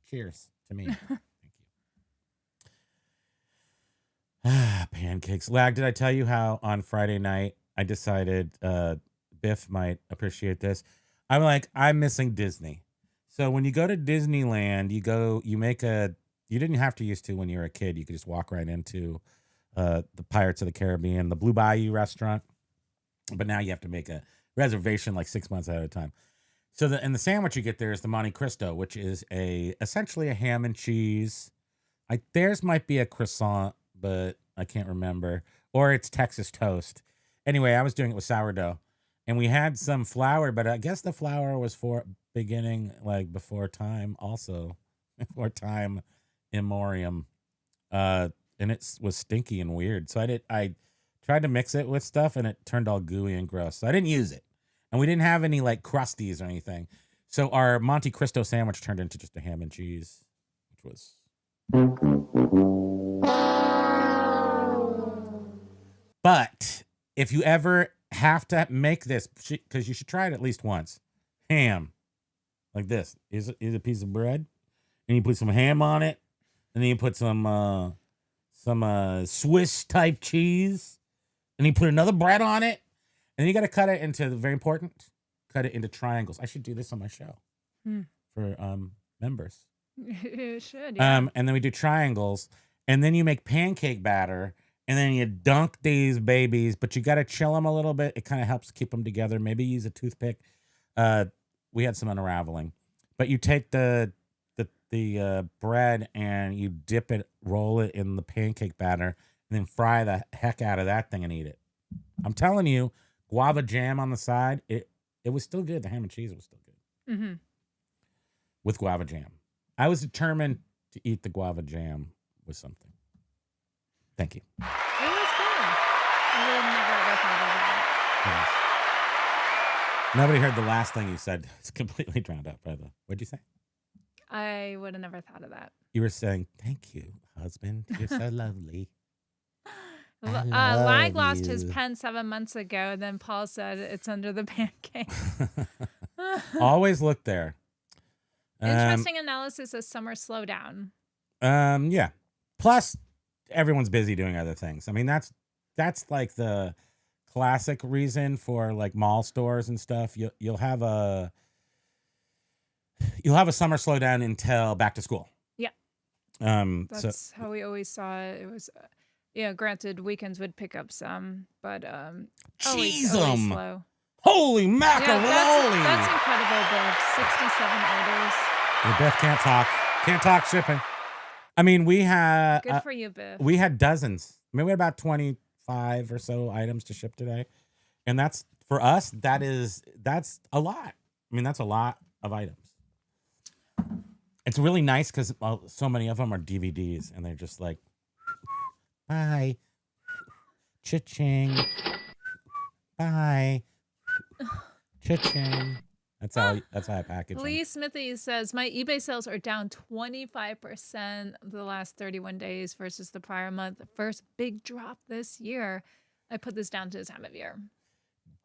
Speaker 2: Cheers to me. Thank you. Pancakes. Lag, did I tell you how on Friday night I decided Biff might appreciate this? I'm missing Disney. So when you go to Disneyland, you didn't have to used to when you were a kid. You could just walk right into the Pirates of the Caribbean, the Blue Bayou restaurant. But now you have to make a reservation like 6 months ahead of time. So the sandwich you get there is the Monte Cristo, which is essentially a ham and cheese. Theirs might be a croissant, but I can't remember. Or it's Texas toast. Anyway, I was doing it with sourdough. And we had some flour, but I guess the flour was for beginning like before time also. Before time immemorium. And it was stinky and weird. So I tried to mix it with stuff and it turned all gooey and gross. So I didn't use it. And we didn't have any like crusties or anything. So our Monte Cristo sandwich turned into just a ham and cheese, which was... But if you ever have to make this, because you should try it at least once, ham, like this, is a piece of bread, and you put some ham on it, and then you put some Swiss type cheese, and you put another bread on it, and you got to cut it into, very important, cut it into triangles. I should do this on my show for members.
Speaker 3: You should, yeah.
Speaker 2: And then we do triangles, and then you make pancake batter, and then you dunk these babies, but you got to chill them a little bit. It kind of helps keep them together. Maybe use a toothpick. We had some unraveling, but you take the bread and you dip it, roll it in the pancake batter, and then fry the heck out of that thing and eat it. I'm telling you, guava jam on the side, it was still good. The ham and cheese was still good
Speaker 3: Mm-hmm.
Speaker 2: with guava jam. I was determined to eat the guava jam with something. Thank you.
Speaker 3: It was good. I would have never ever thought of that.
Speaker 2: Yes. Nobody heard the last thing you said. It's completely drowned out by the. What'd you say?
Speaker 3: I would have never thought of that.
Speaker 2: You were saying, "Thank you, husband. You're so lovely."
Speaker 3: Lag lost his
Speaker 2: you.
Speaker 3: pen 7 months ago, and then Paul said it's under the pancake.
Speaker 2: Always look there.
Speaker 3: Interesting analysis of summer slowdown.
Speaker 2: Yeah. Plus, everyone's busy doing other things. I mean, that's like the classic reason for like mall stores and stuff. You'll have a summer slowdown until back to school.
Speaker 3: Yeah. That's how we always saw it. It was, granted, weekends would pick up some, but always slow.
Speaker 2: Holy macaroni!
Speaker 3: Yeah, that's incredible, Biff. 67 orders.
Speaker 2: The Biff can't talk. Can't talk shipping. I mean, we had
Speaker 3: Good for you, Biff.
Speaker 2: we had dozens. I mean, we had about 25 or so items to ship today, and that's for us. That's a lot. I mean, that's a lot of items. It's really nice because so many of them are DVDs, and they're just like, bye, cha-ching, bye, cha-ching. That's how I package them.
Speaker 3: Lee Smithy says, my eBay sales are down 25% the last 31 days versus the prior month. The first big drop this year. I put this down to the time of year.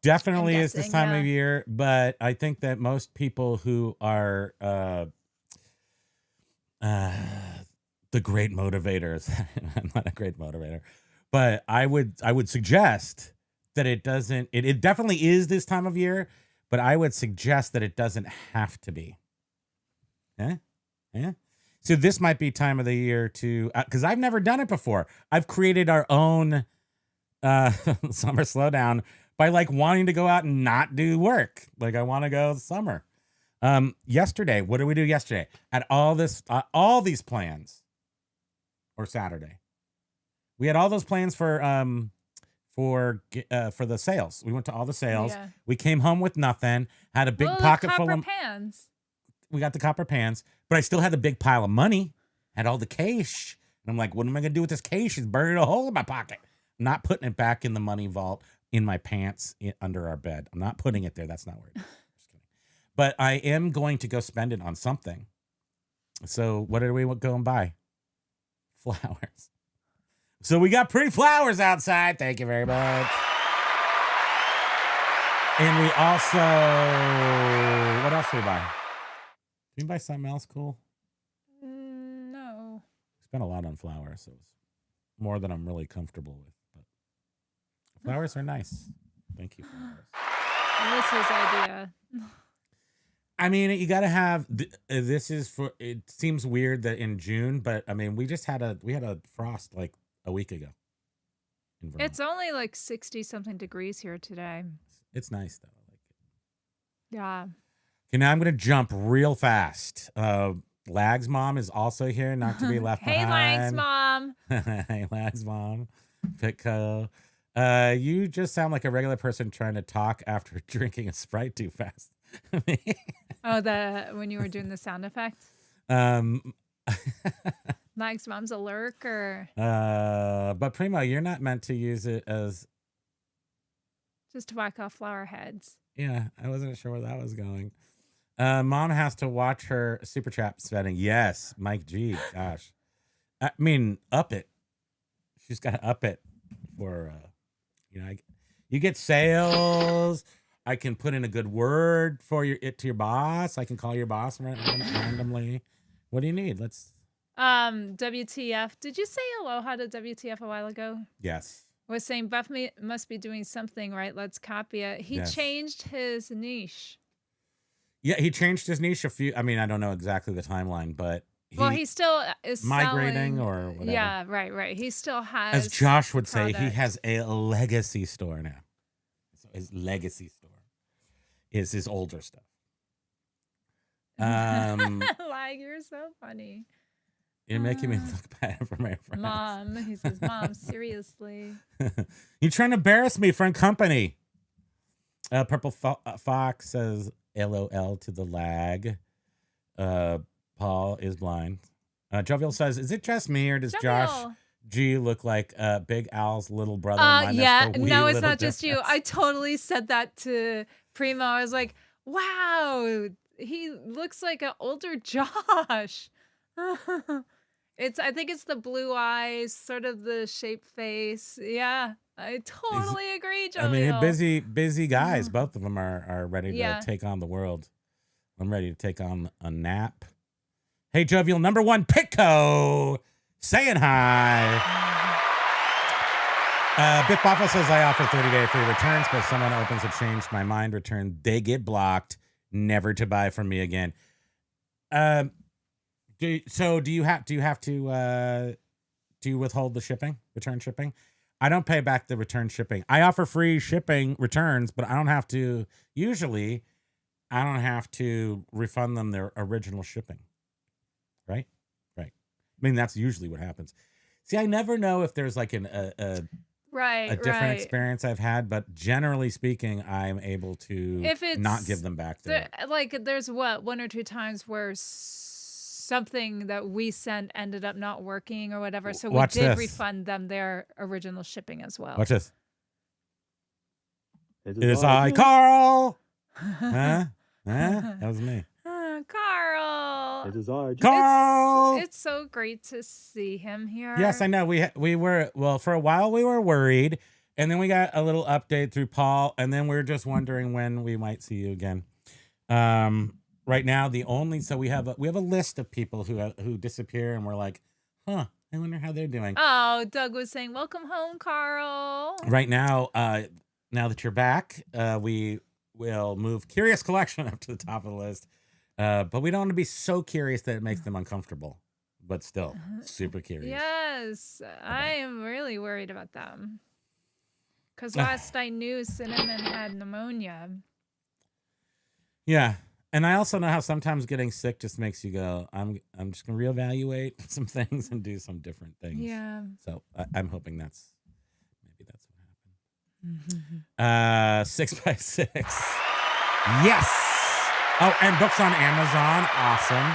Speaker 2: Definitely is this time
Speaker 3: yeah.
Speaker 2: of year, but I think that most people who are the great motivators, I'm not a great motivator, but I would suggest that it definitely is this time of year, but I would suggest that it doesn't have to be. Yeah. So this might be time of the year to, because I've never done it before. I've created our own summer slowdown by like wanting to go out and not do work. Like I want to go summer. Yesterday, what did we do yesterday? At all these plans, or Saturday, we had all those plans for the sales. We went to all the sales.
Speaker 3: Yeah.
Speaker 2: We came home with nothing. Had a big pocket full of
Speaker 3: pans.
Speaker 2: We got the copper pans, but I still had the big pile of money. Had all the cash, and I'm like, what am I gonna do with this cash? It's burning a hole in my pocket. I'm not putting it back in the money vault in my pants under our bed. I'm not putting it there. That's not weird. Just kidding. But I am going to go spend it on something. So what did we go and buy? Flowers. So we got pretty flowers outside. Thank you very much. And we also, what else did we buy? Did we buy something else cool?
Speaker 3: No.
Speaker 2: Spent a lot on flowers, so it's more than I'm really comfortable with. But flowers are nice. Thank you, flowers.
Speaker 3: It was his idea.
Speaker 2: I mean, you got to have. This is for. It seems weird that in June, but I mean, we had a frost like a week ago. In Vermont.
Speaker 3: It's only like 60 something degrees here today.
Speaker 2: It's nice though. I like it.
Speaker 3: Yeah.
Speaker 2: Okay, now I'm gonna jump real fast. Lag's mom is also here, not to be left
Speaker 3: Hey,
Speaker 2: behind.
Speaker 3: Lag's mom.
Speaker 2: Hey, Lag's mom. Pitco. You just sound like a regular person trying to talk after drinking a Sprite too fast.
Speaker 3: Oh, when you were doing the sound effect? Lag's mom's a lurker.
Speaker 2: But Primo, you're not meant to use it as...
Speaker 3: Just to whack off flower heads.
Speaker 2: Yeah, I wasn't sure where that was going. Mom has to watch her super chat spending. Yes, Mike G. Gosh. I mean, up it. She's got to up it for, you get sales. I can put in a good word for to your boss. I can call your boss randomly. What do you need?
Speaker 3: WTF. Did you say aloha to WTF a while ago?
Speaker 2: Yes.
Speaker 3: Was saying Buff must be doing something right. Let's copy it. He changed his niche.
Speaker 2: Yeah, he changed his niche I don't know exactly the timeline, but
Speaker 3: Well, he still is
Speaker 2: migrating
Speaker 3: selling,
Speaker 2: or whatever.
Speaker 3: Yeah, right. He still has.
Speaker 2: As Josh would say, he
Speaker 3: product.
Speaker 2: has a legacy store now. So his legacy store is his older stuff.
Speaker 3: Like, you're so funny.
Speaker 2: You're making me look bad for my friends.
Speaker 3: Mom, he says, Mom, seriously.
Speaker 2: You're trying to embarrass me for company. Purple Fox says LOL to the lag. Paul is blind. Jovial says, is it just me or does Josh
Speaker 3: Jovial.
Speaker 2: G look like Big Al's little brother? minus
Speaker 3: Yeah,
Speaker 2: the wee
Speaker 3: no, it's
Speaker 2: little
Speaker 3: not just you.
Speaker 2: difference?
Speaker 3: I totally said that to Primo. I was like, wow, he looks like an older Josh. I think it's the blue eyes, sort of the shaped face. Yeah, I totally agree, Jovial.
Speaker 2: I mean, busy guys. Both of them are ready to take on the world. I'm ready to take on a nap. Hey, Jovial, number one, Pico, saying hi. Biff Boffa says, I offer 30-day free returns, but if someone opens a change my mind return, they get blocked, never to buy from me again. Do you have to do you withhold the shipping, return shipping? I don't pay back the return shipping. I offer free shipping returns, but I don't have to refund them their original shipping. Right. I mean, that's usually what happens. See, I never know if there's like a different experience I've had, but generally speaking, I'm able to not give them back.
Speaker 3: There's one or two times where something that we sent ended up not working or whatever, so we did refund them their original shipping as well.
Speaker 2: Watch this. It is I, Carl. Huh? That was me.
Speaker 3: Carl.
Speaker 6: It is I,
Speaker 2: Carl.
Speaker 3: It's so great to see him here.
Speaker 2: Yes, I know. We were, well, for a while we were worried, and then we got a little update through Paul, and then we are just wondering when we might see you again. Right now, we have a list of people who disappear, and we're like, I wonder how they're doing.
Speaker 3: Oh, Doug was saying, welcome home, Carl.
Speaker 2: Right now, now that you're back, we will move Curious Collection up to the top of the list. But we don't want to be so curious that it makes them uncomfortable, but still super curious.
Speaker 3: Yes, I am really worried about them. Because last I knew, Cinnamon had pneumonia.
Speaker 2: Yeah. And I also know how sometimes getting sick just makes you go, I'm just going to reevaluate some things and do some different things.
Speaker 3: Yeah.
Speaker 2: So I'm hoping that's what happened. 6x6. Yes. Oh, and books on Amazon. Awesome.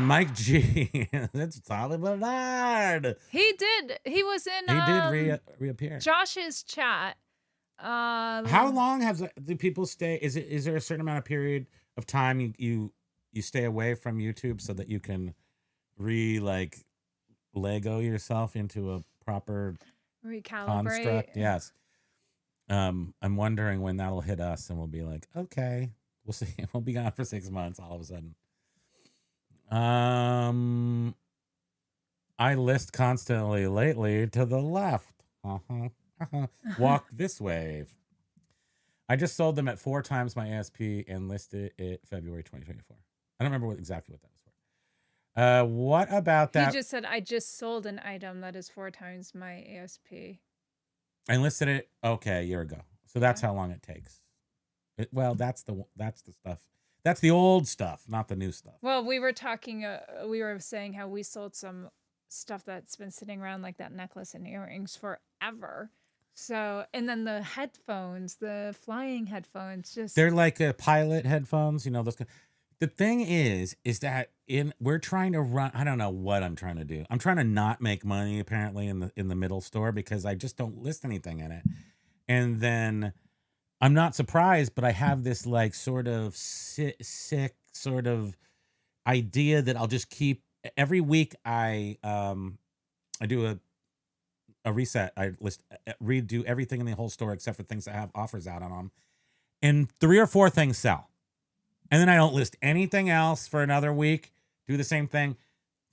Speaker 2: Mike G. That's Solid Bernard.
Speaker 3: He did. He was in.
Speaker 2: He did reappear.
Speaker 3: Josh's chat.
Speaker 2: How long do people stay? Is there a certain amount of period of time you stay away from YouTube so that you can Lego yourself into a proper
Speaker 3: recalibrate
Speaker 2: construct? Yes. I'm wondering when that'll hit us, and we'll be like, okay, we'll see. We'll be gone for 6 months all of a sudden. I list constantly lately to the left. Walk this way. I just sold them at 4 times my ASP and listed it February 2024. I don't remember exactly what that was for. What about that?
Speaker 3: He just said, I just sold an item that is 4 times my ASP.
Speaker 2: I listed it a year ago. So that's how long it takes. That's the stuff. That's the old stuff, not the new stuff.
Speaker 3: Well, we were talking. We were saying how we sold some stuff that's been sitting around, like that necklace and earrings, forever. So, and then the headphones, the flying headphones, they're
Speaker 2: like pilot headphones. You know those. The thing is that we're trying to run. I don't know what I'm trying to do. I'm trying to not make money apparently in the middle store because I just don't list anything in it. And then I'm not surprised, but I have this sort of sick sort of idea that I'll just keep every week. I do a reset. I redo everything in the whole store except for things that have offers out on them, and 3 or 4 things sell. And then I don't list anything else for another week. Do the same thing.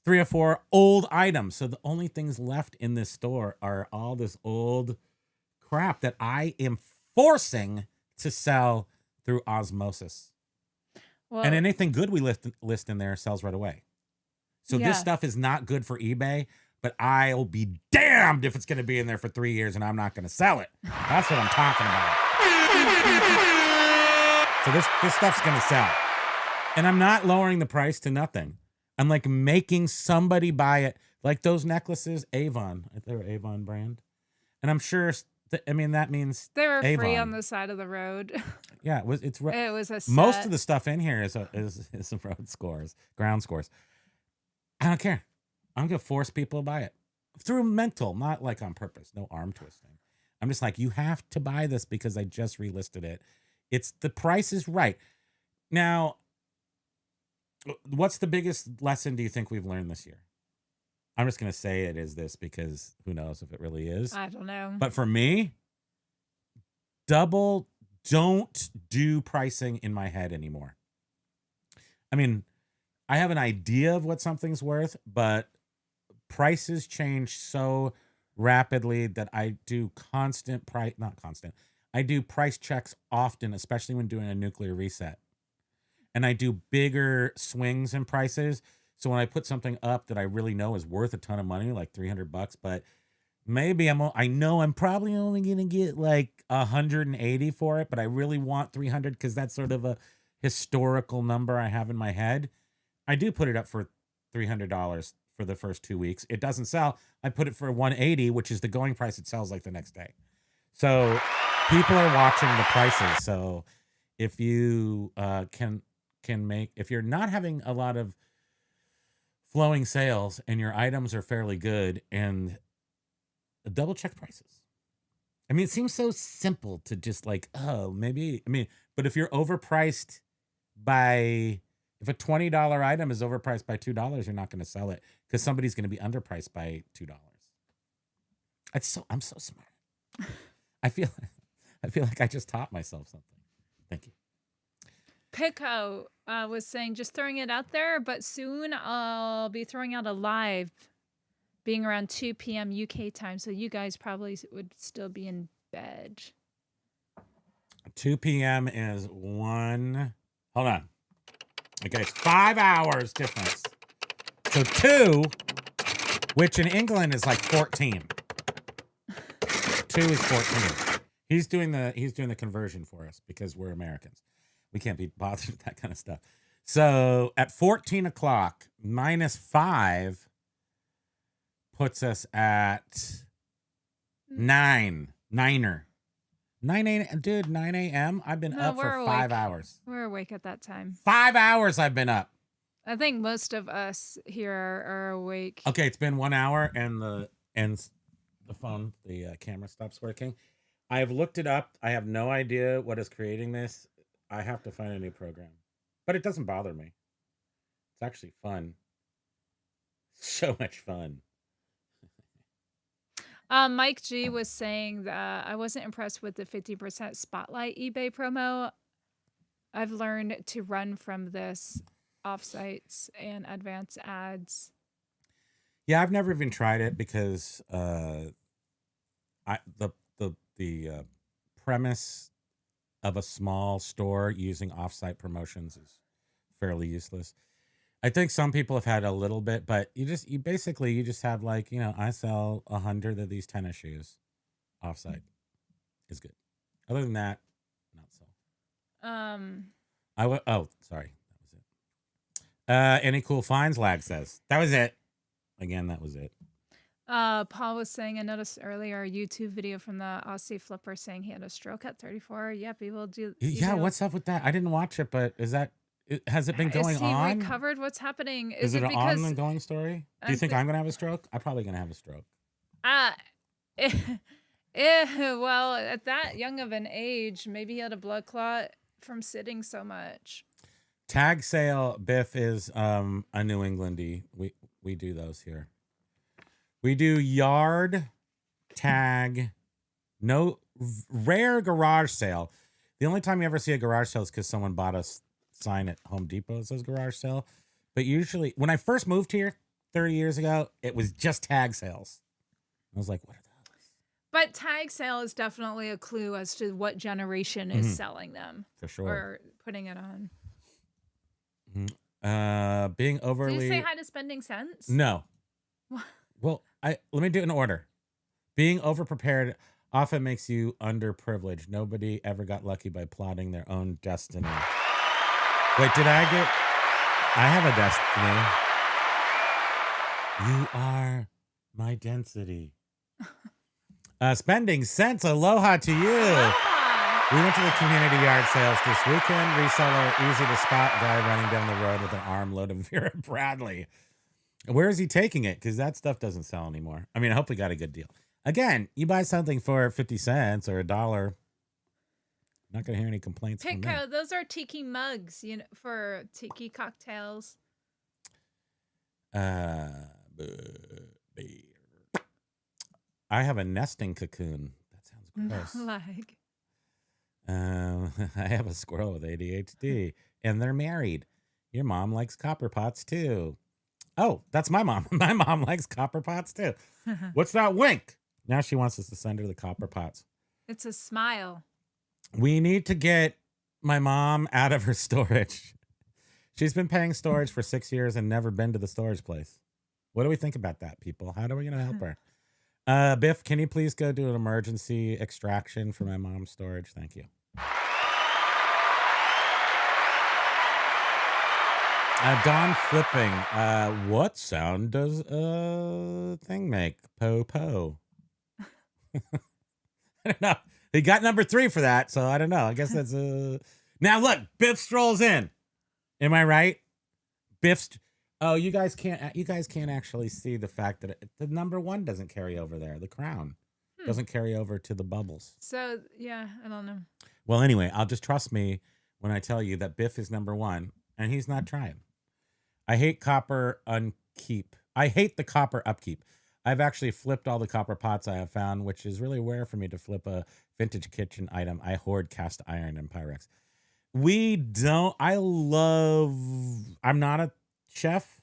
Speaker 2: 3 or 4 old items. So the only things left in this store are all this old crap that I am forcing to sell through osmosis.
Speaker 3: Well,
Speaker 2: And anything good we list in there sells right away. So
Speaker 3: Yeah.
Speaker 2: this stuff is not good for eBay, but I'll be damned if it's going to be in there for 3 years and I'm not going to sell it. That's what I'm talking about. So this stuff's going to sell. And I'm not lowering the price to nothing. I'm like making somebody buy it. Like those necklaces, Avon. They're Avon brand. And I'm sure, that means
Speaker 3: they were free
Speaker 2: Avon.
Speaker 3: on the side of the road.
Speaker 2: Yeah, it was
Speaker 3: a set.
Speaker 2: most of the stuff in here is road scores, ground scores. I don't care. I'm gonna force people to buy it through mental, not like on purpose. No arm twisting. I'm just like, you have to buy this because I just relisted it. It's the price is right. Now, what's the biggest lesson do you think we've learned this year? I'm just gonna say it is this because who knows if it really is.
Speaker 3: I don't know.
Speaker 2: But for me, don't do pricing in my head anymore. I mean, I have an idea of what something's worth, but prices change so rapidly that I do I do price checks often, especially when doing a nuclear reset. And I do bigger swings in prices. So when I put something up that I really know is worth a ton of money, like $300, but maybe I know I'm probably only going to get like 180 for it, but I really want 300 because that's sort of a historical number I have in my head. I do put it up for $300 for the first 2 weeks. It doesn't sell. I put it for 180, which is the going price. It sells like the next day. So people are watching the prices. So if you can make, if you're not having a lot of flowing sales and your items are fairly good, and double check prices. I mean, it seems so simple to just like, oh, maybe, but if you're overpriced if a $20 item is overpriced by $2, you're not going to sell it because somebody's going to be underpriced by $2. I'm so smart. I feel like I just taught myself something. Thank you.
Speaker 3: Pico was saying, just throwing it out there, but soon I'll be throwing out a live being around 2 p.m. UK time. So you guys probably would still be in bed.
Speaker 2: 2 p.m. is one. Hold on. Okay, it's 5 hours difference. So 2, which in England is like 14. 2 is 14. He's doing the conversion for us because we're Americans. We can't be bothered with that kind of stuff. So at 14 o'clock, minus 5 puts us at 9 a.m. Dude, 9 a.m. I've been up for 5 hours.
Speaker 3: We're awake at that time.
Speaker 2: 5 hours I've been up.
Speaker 3: I think most of us here are awake.
Speaker 2: Okay, it's been 1 hour and the phone, the camera stops working. I have looked it up. I have no idea what is creating this. I have to find a new program. But it doesn't bother me. It's actually fun. So much fun.
Speaker 3: Mike G was saying that I wasn't impressed with the 50% spotlight eBay promo. I've learned to run from this offsites and advanced ads.
Speaker 2: Yeah, I've never even tried it because the premise of a small store using offsite promotions is fairly useless. I think some people have had a little bit, but you just have like, I sell 100 of these tennis shoes offsite is good. Other than that, not so. Sorry. That was it. Any cool finds, Lag says. That was it. Again, that was it.
Speaker 3: Paul was saying, I noticed earlier a YouTube video from the Aussie flipper saying he had a stroke at 34. Yeah, people do.
Speaker 2: Yeah, what's up with that? I didn't watch it, but has it been going on?
Speaker 3: Is he recovered? What's happening?
Speaker 2: Is it an ongoing story? Do you think I'm going to have a stroke? I'm probably going to have a stroke.
Speaker 3: Well, at that young of an age, maybe he had a blood clot from sitting so much.
Speaker 2: Tag sale, Biff, is a New Englandy. We do those here. We do yard, tag, no rare garage sale. The only time you ever see a garage sale is because someone bought a sign at Home Depot that says garage sale. But usually, when I first moved here 30 years ago, it was just tag sales. I was like, what are those?
Speaker 3: But tag sale is definitely a clue as to what generation is selling them.
Speaker 2: For sure.
Speaker 3: Or putting it on.
Speaker 2: Being
Speaker 3: Did you
Speaker 2: overly
Speaker 3: say hi to Spending Sense?
Speaker 2: no.
Speaker 3: What?
Speaker 2: Well, let me do it in order. Being overprepared often makes you underprivileged. Nobody ever got lucky by plotting their own destiny. Wait, I have a destiny. You are my density. Spending Sense, aloha to you.
Speaker 3: Aloha.
Speaker 2: We went to the community yard sales this weekend. Reseller, easy to spot, guy running down the road with an armload of Vera Bradley. Where is he taking it? Because that stuff doesn't sell anymore. I mean, I hope we got a good deal. Again, you buy something for 50 cents or $1. Not going to hear any complaints from me.
Speaker 3: Pico, those are tiki mugs, for tiki cocktails.
Speaker 2: I have a nesting cocoon. That sounds gross.
Speaker 3: Like.
Speaker 2: I have a squirrel with ADHD, and they're married. Your mom likes copper pots too. Oh, that's my mom. My mom likes copper pots too. What's that wink? Now she wants us to send her the copper pots.
Speaker 3: It's a smile.
Speaker 2: We need to get my mom out of her storage. She's been paying storage for 6 years and never been to the storage place. What do we think about that, people? How are we going to help her? Biff, can you please go do an emergency extraction for my mom's storage? Thank you. Don Flipping. What sound does a thing make? Po. I don't know. He got number 3 for that, so I don't know. I guess that's Now look, Biff strolls in. Am I right? Oh, you guys can't actually see the fact that the number 1 doesn't carry over there. The crown doesn't carry over to the bubbles.
Speaker 3: So, yeah, I don't know.
Speaker 2: Well, anyway, I'll just trust me when I tell you that Biff is number 1 and he's not trying. I hate copper upkeep. I've actually flipped all the copper pots I have found, which is really rare for me to flip a vintage kitchen item. I hoard cast iron and Pyrex. I'm not a chef.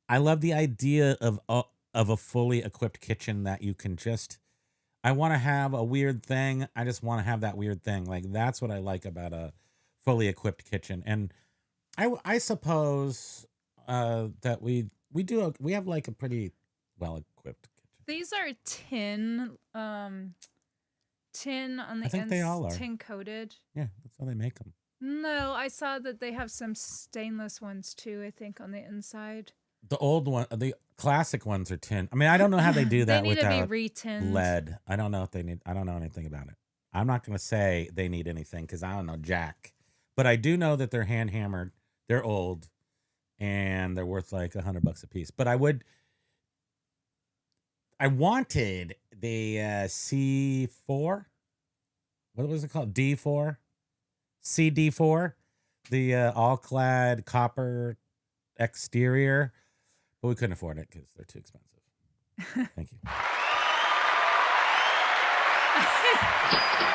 Speaker 2: I love the idea of a fully equipped kitchen that you can I want to have a weird thing. I just want to have that weird thing. Like, that's what I like about a fully equipped kitchen. And I suppose that we have like a pretty well equipped kitchen.
Speaker 3: These are tin on the
Speaker 2: I think they all are.
Speaker 3: tin coated.
Speaker 2: Yeah, that's how they make them.
Speaker 3: No, I saw that they have some stainless ones too, I think, on the inside.
Speaker 2: The old one, the classic ones are tin. I mean, I don't know how they do that
Speaker 3: They need to
Speaker 2: without
Speaker 3: be re-tinned.
Speaker 2: lead. I don't know if they need. I don't know anything about it. I'm not going to say they need anything because I don't know jack. But I do know that they're hand hammered. They're old, and they're worth like $100 a piece. But I wanted the C4. What was it called? D4, CD4, the all-clad copper exterior, but we couldn't afford it because they're too expensive. Thank you.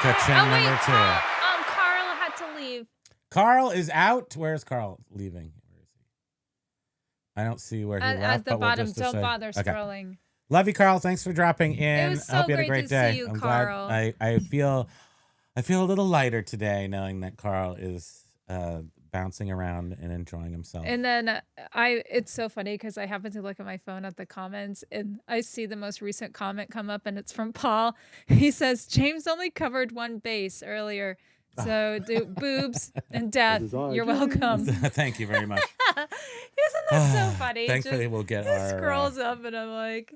Speaker 2: Kitchen number 2.
Speaker 3: Carl had to leave.
Speaker 2: Carl is out. Where's Carl leaving? Where is he? I don't see where he left.
Speaker 3: At the
Speaker 2: but
Speaker 3: bottom.
Speaker 2: We'll
Speaker 3: Don't bother scrolling.
Speaker 2: Love you, Carl. Thanks for dropping in.
Speaker 3: It was so
Speaker 2: I hope you had a
Speaker 3: great
Speaker 2: great
Speaker 3: to
Speaker 2: day.
Speaker 3: see you,
Speaker 2: I'm
Speaker 3: Carl.
Speaker 2: glad. I feel a little lighter today knowing that Carl is bouncing around and enjoying himself.
Speaker 3: And then it's so funny because I happen to look at my phone at the comments and I see the most recent comment come up and it's from Paul. He says, James only covered 1 base earlier. So do boobs and death. You're welcome.
Speaker 2: Thank you very much.
Speaker 3: Isn't that so funny?
Speaker 2: Thankfully, we'll get our...
Speaker 3: scrolls up and I'm like...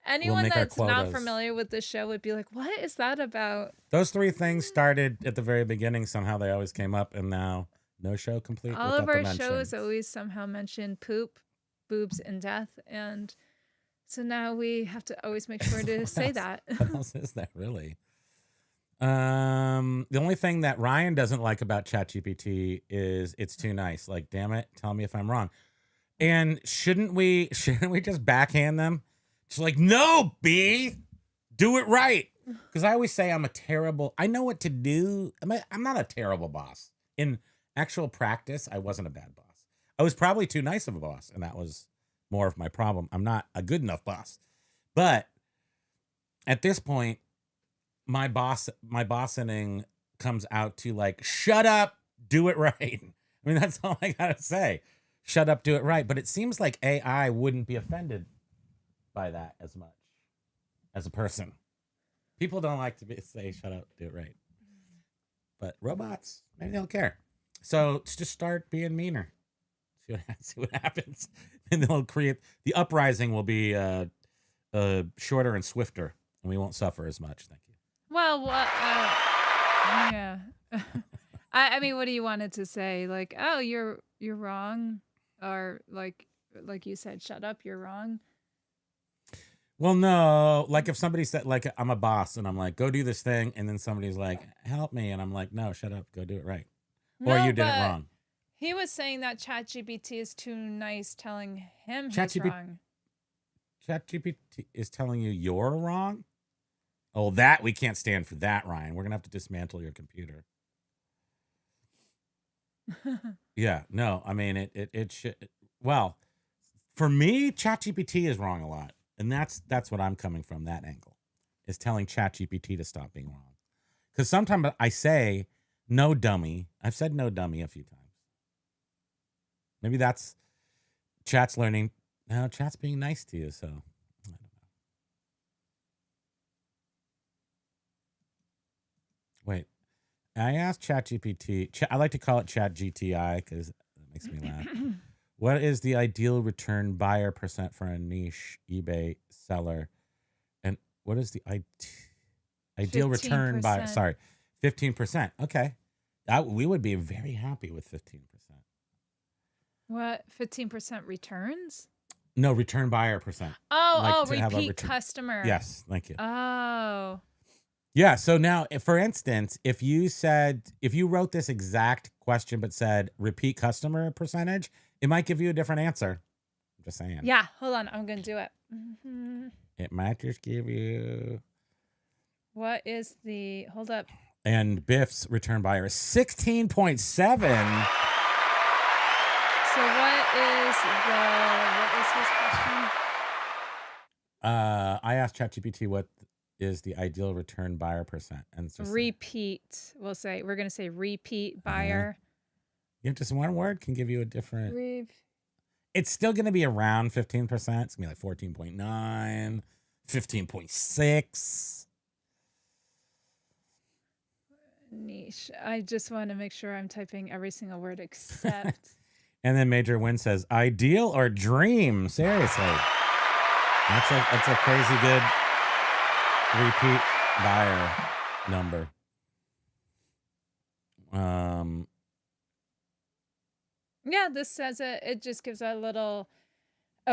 Speaker 3: Anyone
Speaker 2: make our
Speaker 3: that's not
Speaker 2: quotas.
Speaker 3: familiar with the show would be like, what is that about?
Speaker 2: Those 3 things started at the very beginning. Somehow they always came up, and now no show complete.
Speaker 3: All
Speaker 2: without
Speaker 3: of
Speaker 2: the
Speaker 3: our
Speaker 2: mention.
Speaker 3: shows always somehow mention poop, boobs, and death. And so now we have to always make sure to say that.
Speaker 2: What else is that, really? The only thing that Ryan doesn't like about ChatGPT is it's too nice. Like, damn it, tell me if I'm wrong. And shouldn't we just backhand them? She's like, no, B, do it right. Because I always say I know what to do. I'm not a terrible boss. In actual practice, I wasn't a bad boss. I was probably too nice of a boss, and that was more of my problem. I'm not a good enough boss. But at this point, my bossening comes out to like, shut up, do it right. I mean, that's all I gotta say. Shut up, do it right. But it seems like AI wouldn't be offended by that as much as a person. People don't like to say shut up, do it right. But robots, maybe they don't care. So just start being meaner. See what happens. And they'll create the uprising will be shorter and swifter, and we won't suffer as much. Thank you.
Speaker 3: Well, yeah. I mean, what do you want it to say? Like, oh, you're wrong, or like you said, shut up, you're wrong.
Speaker 2: Well, no, like if somebody said, like, I'm a boss and I'm like, go do this thing, and then somebody's like, help me, and I'm like, no, shut up, go do it right, or
Speaker 3: No,
Speaker 2: you did it
Speaker 3: but
Speaker 2: wrong.
Speaker 3: He was saying that ChatGPT is too nice, telling him he's
Speaker 2: ChatGPT
Speaker 3: wrong.
Speaker 2: ChatGPT is telling you you're wrong. Oh, that we can't stand for that, Ryan. We're gonna have to dismantle your computer. Yeah, no, I mean it should. Well, for me, ChatGPT is wrong a lot, and that's what I'm coming from. That angle is telling ChatGPT to stop being wrong, because sometimes I say no dummy. I've said no dummy a few times. Maybe that's Chat's learning. No, Chat's being nice to you, so I don't know. Wait, I asked ChatGPT. I like to call it ChatGTI because it makes me laugh. What is the ideal return buyer percent for a niche eBay seller? And what is the ideal return buyer?
Speaker 3: 15%.
Speaker 2: Sorry, 15%. Okay, we would be very happy with 15%.
Speaker 3: What, 15% returns?
Speaker 2: No, return buyer percent.
Speaker 3: Oh,
Speaker 2: Like to have a
Speaker 3: repeat
Speaker 2: return.
Speaker 3: customer.
Speaker 2: Yes, thank you.
Speaker 3: Oh,
Speaker 2: Yeah. So now, for instance, if you wrote this exact question but said repeat customer percentage, it might give you a different answer. I'm just saying.
Speaker 3: yeah. Hold on, I'm gonna do it. Mhm.
Speaker 2: It might just give you.
Speaker 3: What is the? Hold up.
Speaker 2: And Biff's return buyer is 16.7.
Speaker 3: So what is his question?
Speaker 2: I asked ChatGPT what is the ideal return buyer percent, and it's just
Speaker 3: Repeat. We're gonna say repeat buyer.
Speaker 2: just one word can give you a different.
Speaker 3: Re-
Speaker 2: It's still going to be around 15%. It's going to be like 14.9, 15.6.
Speaker 3: niche. I just want to make sure I'm typing every single word except.
Speaker 2: And then Major Win says, ideal or dream? Seriously. That's a crazy good repeat buyer number.
Speaker 3: Yeah, this says it just gives a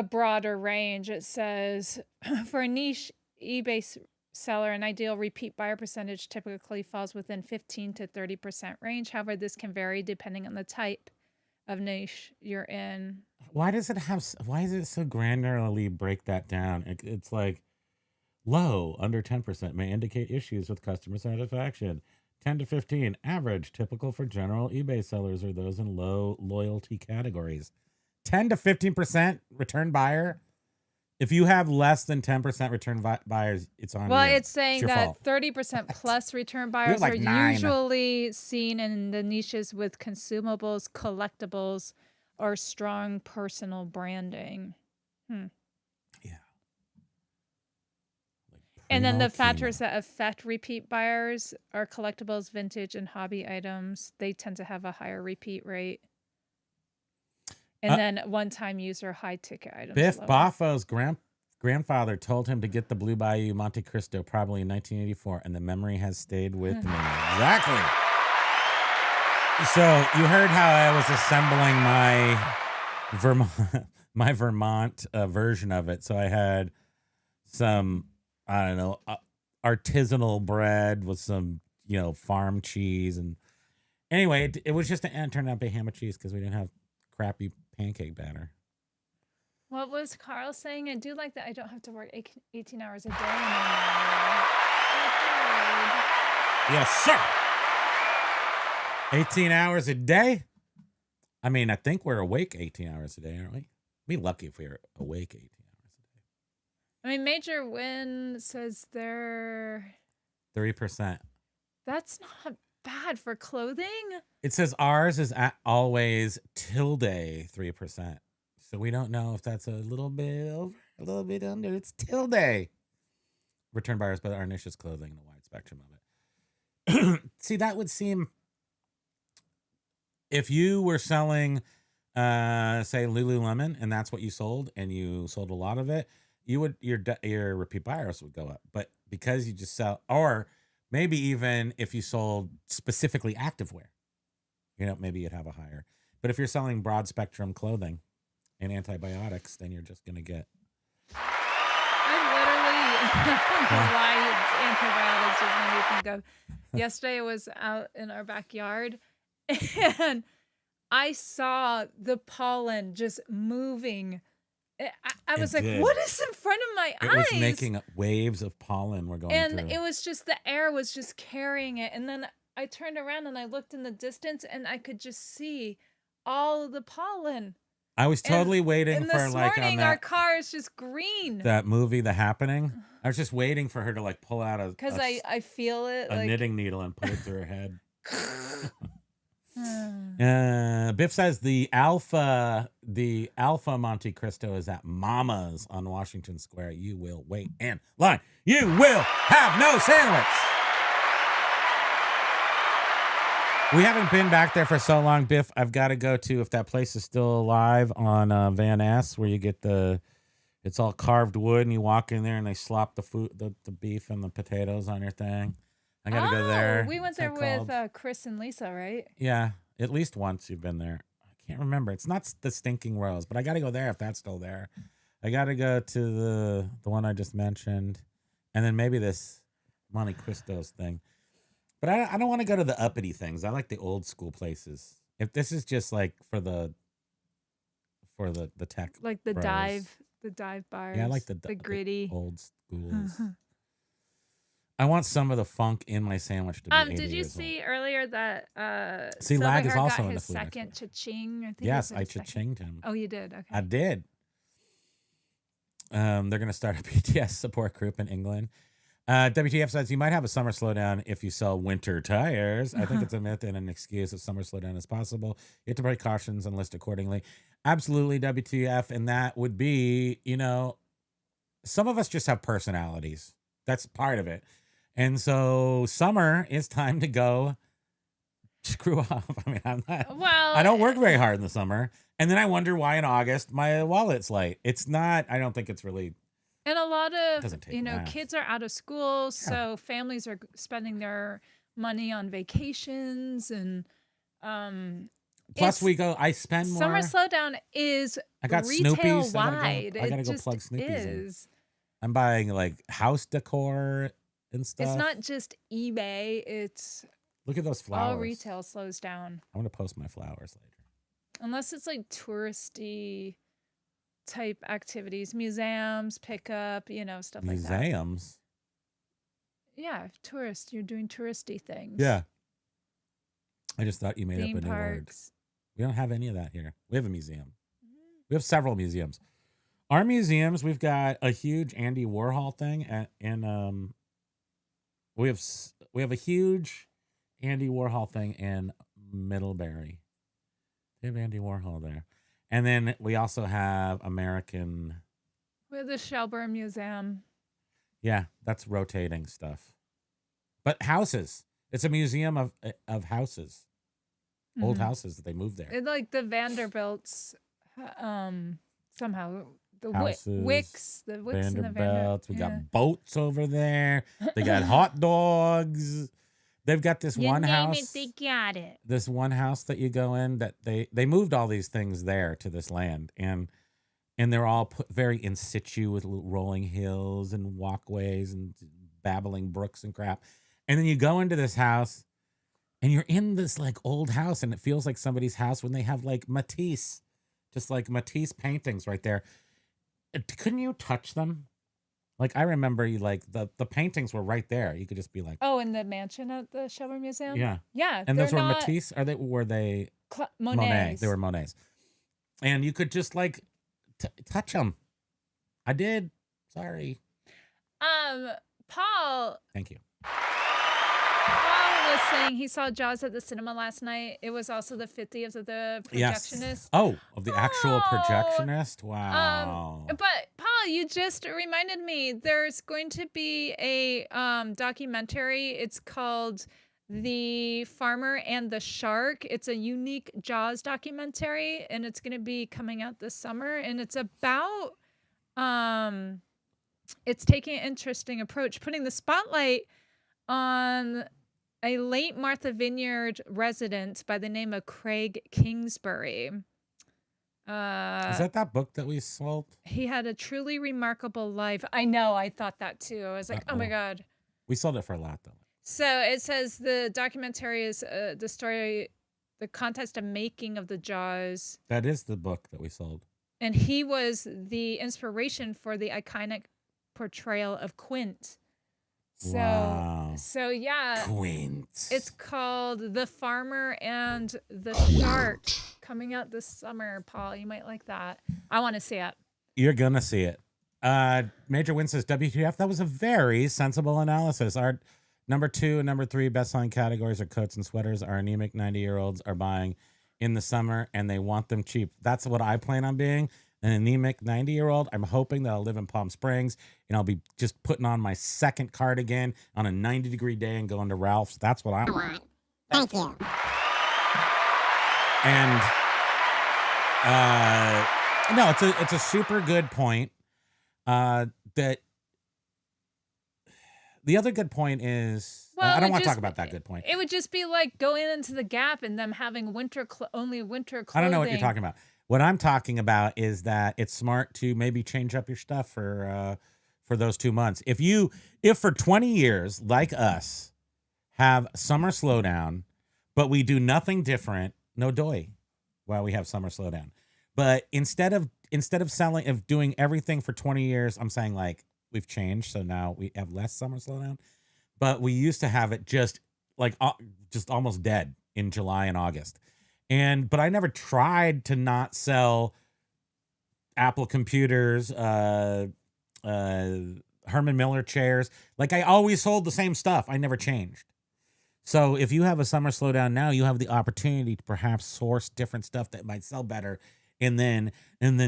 Speaker 3: broader range. It says for a niche eBay seller, an ideal repeat buyer percentage typically falls within 15 to 30% range. However, this can vary depending on the type of niche you're in.
Speaker 2: Why does it so granularly break that down? It's like low, under 10% may indicate issues with customer satisfaction. 10 to 15, average, typical for general eBay sellers or those in low loyalty categories. 10 to 15% return buyer. If you have less than 10% return buyers, it's on
Speaker 3: Well,
Speaker 2: you.
Speaker 3: it's saying
Speaker 2: your
Speaker 3: that
Speaker 2: fault.
Speaker 3: 30% plus return buyers
Speaker 2: like
Speaker 3: are
Speaker 2: 9.
Speaker 3: usually seen in the niches with consumables, collectibles, or strong personal branding.
Speaker 2: Yeah.
Speaker 3: And then the
Speaker 2: Primo,
Speaker 3: factors
Speaker 2: Kimo.
Speaker 3: that affect repeat buyers are collectibles, vintage, and hobby items. They tend to have a higher repeat rate. And then one-time user, high-ticket items.
Speaker 2: Biff
Speaker 3: lower.
Speaker 2: Boffo's grandfather told him to get the Blue Bayou Monte Cristo probably in 1984, and the memory has stayed with me. Exactly. So you heard how I was assembling my Vermont version of it. So I had some, I don't know, artisanal bread with some, farm cheese. And anyway, it was just it turned out to be ham and cheese because we didn't have crappy pancake batter.
Speaker 3: What was Carl saying? I do like that I don't have to work 18 hours a day anymore.
Speaker 2: Yes, sir. 18 hours a day? I mean, I think we're awake 18 hours a day, aren't we? Be lucky if we were awake 18 hours a day.
Speaker 3: I mean, Major Win says they're...
Speaker 2: 3%.
Speaker 3: That's not bad for clothing.
Speaker 2: It says ours is at always tilde 3%. So we don't know if that's a little bit over, a little bit under. It's tilde. Return buyers, but our niche is clothing and the wide spectrum of it. See, that would seem, if you were selling, say Lululemon, and that's what you sold, and you sold a lot of it, you would your repeat buyers would go up. But because you just sell, or maybe even if you sold specifically activewear, maybe you'd have a higher. But if you're selling broad spectrum clothing and antibiotics, then you're just gonna get.
Speaker 3: I don't know why antibiotics just made me think of. Yesterday I was out in our backyard and I saw the pollen just moving. I was like,
Speaker 2: did.
Speaker 3: what is in front of my
Speaker 2: It
Speaker 3: eyes?
Speaker 2: was making waves of pollen we're going
Speaker 3: and
Speaker 2: through.
Speaker 3: it was just the air was just carrying it. And then I turned around and I looked in the distance and I could just see all of the pollen.
Speaker 2: I was totally waiting
Speaker 3: And
Speaker 2: for
Speaker 3: this
Speaker 2: like
Speaker 3: morning,
Speaker 2: on
Speaker 3: our car is just green.
Speaker 2: that movie, The Happening. I was just waiting for her to like pull out
Speaker 3: Because I feel it.
Speaker 2: a
Speaker 3: like,
Speaker 2: knitting needle and put it through her head. Biff says the Alpha Monte Cristo is at Mama's on Washington Square. You will wait in line. You will have no sandwich. We haven't been back there for so long, Biff. I've got to go to, if that place is still alive, on Van Ness, where you get it's all carved wood, and you walk in there and they slop the food, the beef and the potatoes on your thing. I got to go there.
Speaker 3: We went
Speaker 2: What's that
Speaker 3: there with
Speaker 2: called?
Speaker 3: Chris and Lisa, right?
Speaker 2: Yeah, at least once you've been there. I can't remember. It's not the Stinking Rose, but I got to go there if that's still there. I got to go to the one I just mentioned, and then maybe this Monte Cristo's thing. But I don't want to go to the uppity things. I like the old school places. If this is just like for the tech,
Speaker 3: Like the
Speaker 2: bros.
Speaker 3: dive bars.
Speaker 2: Yeah, I like
Speaker 3: the
Speaker 2: the
Speaker 3: gritty.
Speaker 2: old schools. I want some of the funk in my sandwich to be 80
Speaker 3: Did you
Speaker 2: years
Speaker 3: see earlier that
Speaker 2: See, Lag is
Speaker 3: Silverhair
Speaker 2: also
Speaker 3: got
Speaker 2: in the
Speaker 3: his
Speaker 2: food
Speaker 3: second
Speaker 2: expert.
Speaker 3: cha-ching? I think it
Speaker 2: Yes,
Speaker 3: was
Speaker 2: I
Speaker 3: his second.
Speaker 2: cha-chinged him.
Speaker 3: Oh, you did? Okay.
Speaker 2: I did. They're going to start a BTS support group in England. WTF says you might have a summer slowdown if you sell winter tires. I think it's a myth and an excuse if summer slowdown is possible. You have to break cautions and list accordingly. Absolutely, WTF. And that would be, some of us just have personalities. That's part of it. And so summer is time to go screw off. I mean, I don't work very hard in the summer. And then I wonder why in August my wallet's light. It's not, I don't think it's really.
Speaker 3: And a lot
Speaker 2: Doesn't
Speaker 3: of,
Speaker 2: take math.
Speaker 3: kids are out of school, so families are spending their money on vacations and
Speaker 2: Plus we go, I spend more.
Speaker 3: Summer slowdown is
Speaker 2: I got
Speaker 3: retail
Speaker 2: Snoopies.
Speaker 3: wide.
Speaker 2: I gotta
Speaker 3: It
Speaker 2: go
Speaker 3: just
Speaker 2: plug Snoopies in.
Speaker 3: is.
Speaker 2: I'm buying like house decor and stuff.
Speaker 3: It's not just eBay, it's
Speaker 2: Look at those flowers.
Speaker 3: all retail slows down.
Speaker 2: I'm going to post my flowers later.
Speaker 3: Unless it's like touristy type activities, museums, pickup, stuff like that.
Speaker 2: Museums?
Speaker 3: Yeah, tourist. You're doing touristy things.
Speaker 2: Yeah. I just thought you made
Speaker 3: Theme
Speaker 2: up a new word.
Speaker 3: parks.
Speaker 2: We don't have any of that here. We have a museum. We have several museums. Our museums, we've got a huge Andy Warhol thing, and we have a huge Andy Warhol thing in Middlebury. They have Andy Warhol there. And then we also have American.
Speaker 3: We have the Shelburne Museum.
Speaker 2: Yeah, that's rotating stuff. But houses. It's a museum of houses. Old houses that they moved there.
Speaker 3: It's like the Vanderbilts, somehow. The
Speaker 2: Houses,
Speaker 3: Wicks, the Wicks and the
Speaker 2: Vanderbilts. We
Speaker 3: yeah.
Speaker 2: got boats over there. They got hot dogs. They've got this one house.
Speaker 5: They got it.
Speaker 2: This one house that you go in that they moved all these things there to this land, and they're all put very in situ with rolling hills and walkways and babbling brooks and crap. And then you go into this house and you're in this like old house, and it feels like somebody's house when they have like Matisse, just like Matisse paintings right there. Couldn't you touch them? Like I remember you like the paintings were right there. You could just be like,
Speaker 3: Oh, in the mansion at the Shelburne Museum?
Speaker 2: yeah.
Speaker 3: Yeah.
Speaker 2: And those were
Speaker 3: not
Speaker 2: Matisse? Were they
Speaker 3: Monets.
Speaker 2: Monet? They were Monets. And you could just like touch them. I did. Sorry.
Speaker 3: Paul.
Speaker 2: Thank you.
Speaker 3: Paul was saying he saw Jaws at the cinema last night. It was also the 50th of the projectionist.
Speaker 2: Yes. Oh, of the actual
Speaker 3: Oh,
Speaker 2: projectionist? Wow.
Speaker 3: But Paul, you just reminded me there's going to be a documentary. It's called The Farmer and the Shark. It's a unique Jaws documentary, and it's going to be coming out this summer. And it's about it's taking an interesting approach, putting the spotlight on a late Martha Vineyard resident by the name of Craig Kingsbury.
Speaker 2: Is that book that we sold?
Speaker 3: He had a truly remarkable life. I know. I thought that too. I was like, oh my God.
Speaker 2: We sold it for a lot, though.
Speaker 3: So it says the documentary is the story, the contest of making of the Jaws.
Speaker 2: That is the book that we sold.
Speaker 3: And he was the inspiration for the iconic portrayal of Quint. So,
Speaker 2: wow.
Speaker 3: So yeah,
Speaker 2: Quint.
Speaker 3: It's called The Farmer and the Shark, coming out this summer. Paul, you might like that. I want to see it.
Speaker 2: You're gonna see it. Major Win says WTF. That was a very sensible analysis. Our number 2 and number 3 best-selling categories are coats and sweaters. Our anemic 90-year-olds are buying in the summer, and they want them cheap. That's what I plan on being. An anemic 90-year-old. I'm hoping that I'll live in Palm Springs and I'll be just putting on my second cardigan on a 90-degree day and going to Ralph's. That's what I want.
Speaker 5: Thank you.
Speaker 2: And no, it's a super good point. That the other good point is I don't want to talk about that good point.
Speaker 3: It would just be like going into the Gap and them having only winter clothing.
Speaker 2: I don't know what you're talking about. What I'm talking about is that it's smart to maybe change up your stuff for those 2 months. If for 20 years, like us, have summer slowdown, but we do nothing different, no doy, while we have summer slowdown. But instead of doing everything for 20 years, I'm saying like we've changed, so now we have less summer slowdown. But we used to have it just almost dead in July and August. But I never tried to not sell Apple computers, Herman Miller chairs. Like I always sold the same stuff. I never changed. So if you have a summer slowdown now, you have the opportunity to perhaps source different stuff that might sell better. And then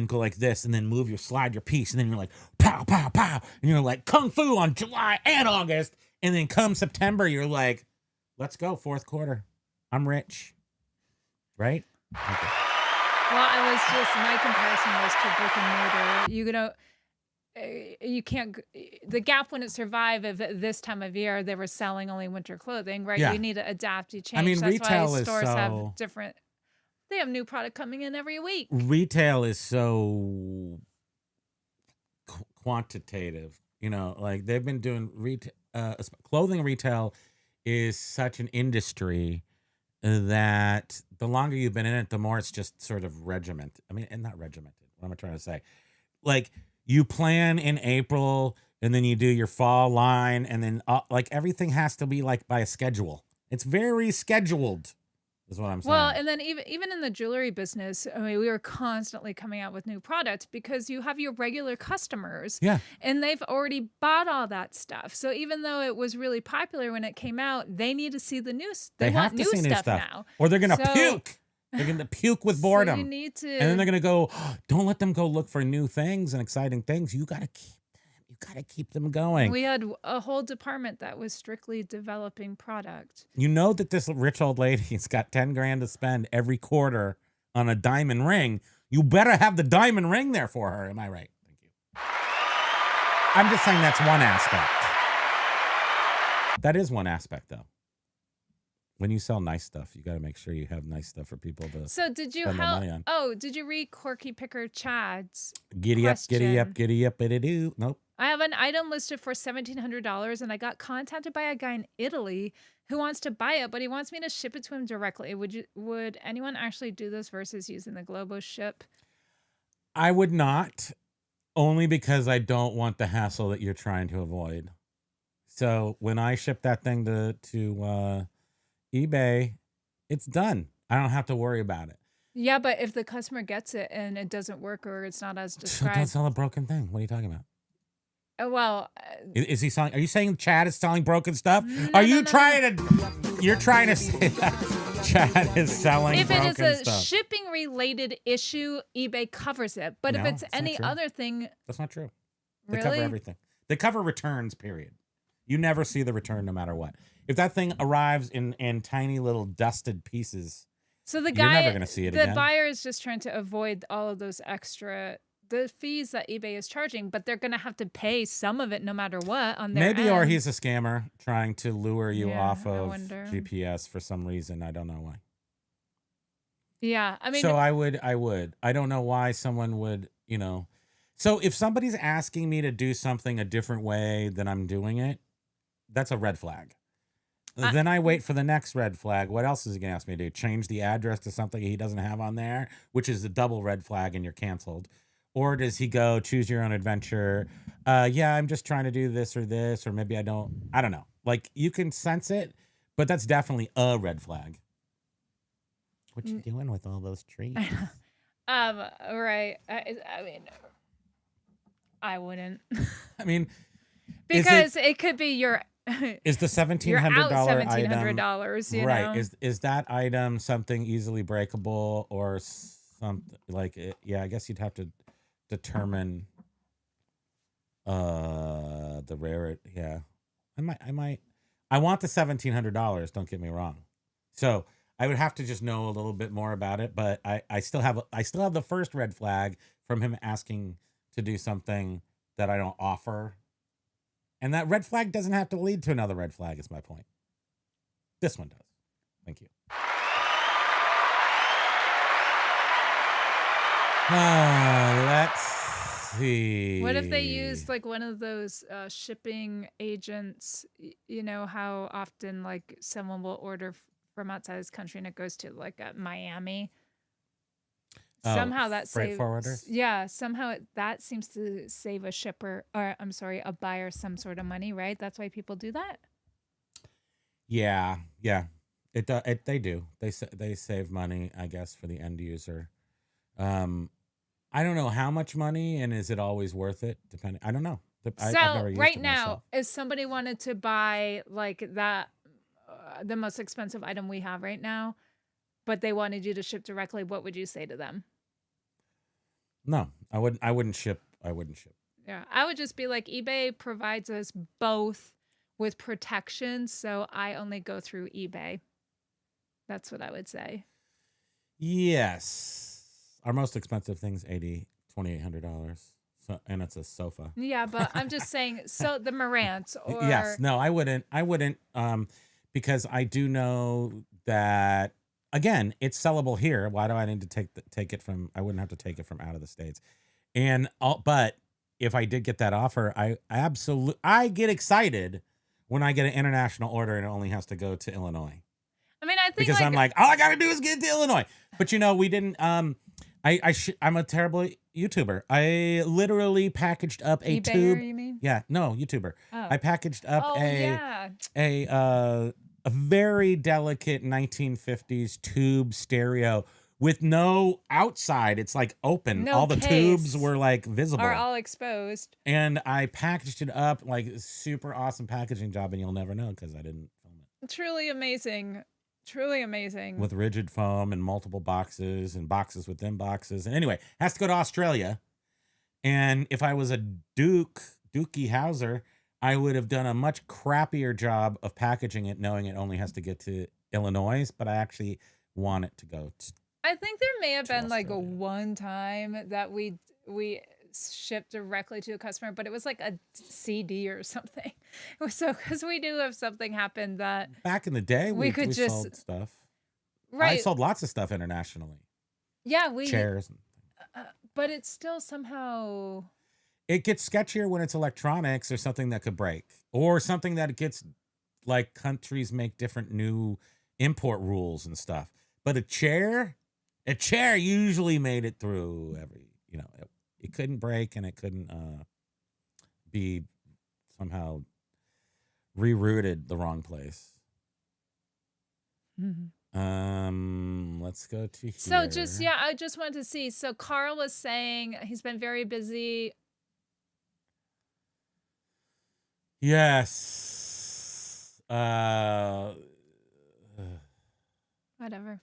Speaker 2: go like this, and then slide your piece, and then you're like pow pow pow, and you're like kung fu on July and August, and then come September, you're like, let's go fourth quarter, I'm rich, right? Okay.
Speaker 3: Well, my comparison was to brick and mortar. You can't. The Gap wouldn't survive if at this time of year they were selling only winter clothing, right?
Speaker 2: Yeah.
Speaker 3: You need to adapt, you change.
Speaker 2: I mean,
Speaker 3: That's
Speaker 2: retail
Speaker 3: why
Speaker 2: is
Speaker 3: stores
Speaker 2: so...
Speaker 3: have different. They have new product coming in every week.
Speaker 2: Retail is so quantitative, like they've been doing clothing retail is such an industry that the longer you've been in it, the more it's just sort of regimented. I mean, and not regimented. What am I trying to say? Like you plan in April and then you do your fall line, and then like everything has to be like by a schedule. It's very scheduled. Is what I'm saying.
Speaker 3: Well, and then even in the jewelry business, I mean, we were constantly coming out with new products because you have your regular customers,
Speaker 2: yeah,
Speaker 3: and they've already bought all that stuff. So even though it was really popular when it came out, they need to see the news. They want
Speaker 2: have to see new stuff
Speaker 3: now,
Speaker 2: or they're gonna puke. They're gonna puke with boredom.
Speaker 3: So you need to,
Speaker 2: and then they're gonna go. Oh, don't let them go look for new things and exciting things. You gotta keep them going.
Speaker 3: We had a whole department that was strictly developing product.
Speaker 2: You know that this rich old lady's got 10 grand to spend every quarter on a diamond ring. You better have the diamond ring there for her. Am I right? Thank you. I'm just saying that's one aspect. That is one aspect, though. When you sell nice stuff, you got to make sure you have nice stuff for people to spend their money on.
Speaker 3: Oh, did you read Corky Picker Chad's
Speaker 2: Giddy
Speaker 3: question?
Speaker 2: up, it-do. Nope.
Speaker 3: I have an item listed for $1,700, and I got contacted by a guy in Italy who wants to buy it, but he wants me to ship it to him directly. Would anyone actually do this versus using the Globo ship?
Speaker 2: I would not, only because I don't want the hassle that you're trying to avoid. So when I ship that thing to eBay, it's done. I don't have to worry about it.
Speaker 3: Yeah, but if the customer gets it and it doesn't work or it's not as described.
Speaker 2: Don't sell a broken thing. What are you talking about?
Speaker 3: Well,
Speaker 2: is he selling? Are you saying Chad is selling broken stuff?
Speaker 3: No,
Speaker 2: are you
Speaker 3: no.
Speaker 2: trying to? You're trying to say that Chad is selling
Speaker 3: If it is
Speaker 2: broken
Speaker 3: a
Speaker 2: stuff.
Speaker 3: shipping related issue, eBay covers it. But if
Speaker 2: No,
Speaker 3: it's
Speaker 2: it's not
Speaker 3: any
Speaker 2: true.
Speaker 3: other thing,
Speaker 2: That's not true. They cover
Speaker 3: really?
Speaker 2: everything. They cover returns, period. You never see the return no matter what. If that thing arrives in tiny little dusted pieces,
Speaker 3: So the
Speaker 2: you're never
Speaker 3: guy,
Speaker 2: going to see it
Speaker 3: the
Speaker 2: again.
Speaker 3: buyer is just trying to avoid all of those the fees that eBay is charging, but they're going to have to pay some of it no matter what on their
Speaker 2: Maybe, or
Speaker 3: end.
Speaker 2: he's a scammer trying to lure you
Speaker 3: Yeah,
Speaker 2: off
Speaker 3: I
Speaker 2: of
Speaker 3: wonder.
Speaker 2: GPS for some reason. I don't know why.
Speaker 3: Yeah, I mean,
Speaker 2: So I would. I don't know why someone would, So if somebody's asking me to do something a different way than I'm doing it, that's a red flag. Then I wait for the next red flag. What else is he going to ask me to do? Change the address to something he doesn't have on there, which is a double red flag and you're canceled. Or does he go choose your own adventure? Yeah, I'm just trying to do this, or maybe I don't know. Like you can sense it, but that's definitely a red flag. What you doing with all those trees?
Speaker 3: right. I mean, I wouldn't.
Speaker 2: I mean,
Speaker 3: Because it could be your
Speaker 2: is the
Speaker 3: you're out
Speaker 2: $1,700
Speaker 3: $1,700,
Speaker 2: item
Speaker 3: you
Speaker 2: right?
Speaker 3: know?
Speaker 2: Is that item something easily breakable or something like it? Yeah, I guess you'd have to determine the rarity. Yeah, I want the $1,700. Don't get me wrong. So I would have to just know a little bit more about it. But I still have the first red flag from him asking to do something that I don't offer. And that red flag doesn't have to lead to another red flag, is my point. This one does. Thank you. Let's see.
Speaker 3: What if they used like one of those shipping agents? You know how often like someone will order from outside this country and it goes to like Miami. Somehow that
Speaker 2: freight
Speaker 3: saves.
Speaker 2: forwarders?
Speaker 3: Yeah, somehow that seems to save a shipper, or I'm sorry, a buyer some sort of money, right? That's why people do that.
Speaker 2: Yeah. They do. They save money, I guess, for the end user. I don't know how much money, and is it always worth it? Depending, I don't know. I've
Speaker 3: So
Speaker 2: never used
Speaker 3: right
Speaker 2: it
Speaker 3: now,
Speaker 2: myself.
Speaker 3: if somebody wanted to buy like that, the most expensive item we have right now, but they wanted you to ship directly, what would you say to them?
Speaker 2: No, I wouldn't ship.
Speaker 3: Yeah, I would just be like, eBay provides us both with protection, so I only go through eBay. That's what I would say.
Speaker 2: Yes, our most expensive thing's $2,800. So, and it's a sofa.
Speaker 3: Yeah, but I'm just saying, so the Marantz or
Speaker 2: Yes, no, I wouldn't, because I do know that, again, it's sellable here. Why do I need to take it from? I wouldn't have to take it from out of the States, but if I did get that offer, I get excited when I get an international order and it only has to go to Illinois.
Speaker 3: I mean, I think
Speaker 2: Because I'm like, all I gotta do is get to Illinois. But we didn't. I'm a terrible YouTuber. I literally packaged up a
Speaker 3: eBayer,
Speaker 2: tube.
Speaker 3: you mean?
Speaker 2: Yeah, no, YouTuber.
Speaker 3: Oh.
Speaker 2: I packaged up
Speaker 3: yeah.
Speaker 2: a very delicate 1950s tube stereo with no outside. It's like open.
Speaker 3: No
Speaker 2: all the
Speaker 3: case.
Speaker 2: tubes were like visible.
Speaker 3: Are all exposed.
Speaker 2: And I packaged it up like super awesome packaging job, and you'll never know because I didn't film it.
Speaker 3: Truly amazing. Truly amazing.
Speaker 2: With rigid foam and multiple boxes and boxes within boxes. And anyway, has to go to Australia. And if I was a Dookie Howser, I would have done a much crappier job of packaging it, knowing it only has to get to Illinois. But I actually want it to go to.
Speaker 3: I think there may have been like a
Speaker 2: Australia.
Speaker 3: one time that we shipped directly to a customer, but it was like a CD or something. So because we do have something happen that
Speaker 2: Back in the day,
Speaker 3: we could just
Speaker 2: sold stuff.
Speaker 3: right.
Speaker 2: I sold lots of stuff internationally.
Speaker 3: Yeah, we
Speaker 2: Chairs.
Speaker 3: but it's still somehow
Speaker 2: It gets sketchier when it's electronics or something that could break, or something that gets like countries make different new import rules and stuff. But a chair usually made it through it couldn't break, and it couldn't be somehow rerouted the wrong place. Let's go to here.
Speaker 3: So I just wanted to see. So Carl was saying he's been very busy.
Speaker 2: Yes.
Speaker 3: Whatever.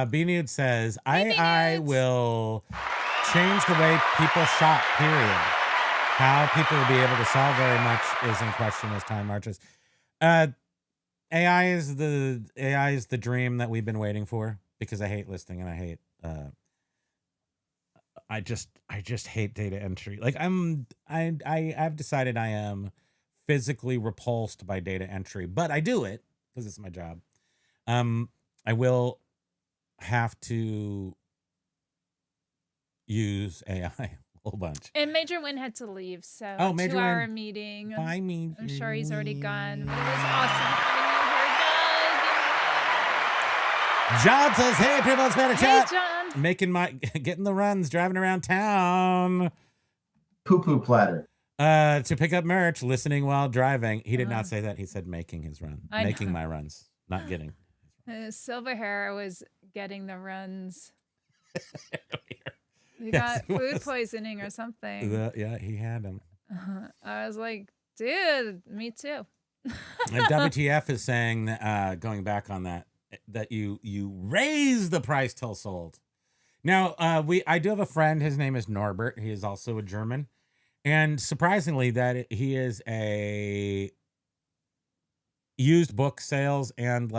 Speaker 2: B Nude says, I
Speaker 3: Nudes.
Speaker 2: will change the way people shop, period. How people will be able to sell very much is in question as time marches. AI is the dream that we've been waiting for, because I hate listing and I hate I just hate data entry. Like I've decided I am physically repulsed by data entry, but I do it because it's my job. I will have to use AI a whole bunch.
Speaker 3: And Major Win had to leave, so
Speaker 2: Oh, Major
Speaker 3: 2-hour
Speaker 2: Win.
Speaker 3: meeting.
Speaker 2: I mean,
Speaker 3: I'm sure he's already gone, but it was awesome having you here, Doug.
Speaker 2: John says, "Hey, Primo, Spanish
Speaker 3: Hey,
Speaker 2: chat.
Speaker 3: John.
Speaker 2: Getting the runs, driving around town
Speaker 6: Poo-poo platter.
Speaker 2: to pick up merch, listening while driving." He did not say that. He said making his run,
Speaker 3: I
Speaker 2: making
Speaker 3: know.
Speaker 2: my runs, not getting.
Speaker 3: Silver hair was getting the runs. You
Speaker 2: Yes,
Speaker 3: got
Speaker 2: he
Speaker 3: food
Speaker 2: was.
Speaker 3: poisoning or something.
Speaker 2: Yeah, he had them.
Speaker 3: I was like, dude, me too.
Speaker 2: And WTF is saying that, going back on that you raise the price till sold. Now, I do have a friend. His name is Norbert. He is also a German, and surprisingly, that he is a used book sales and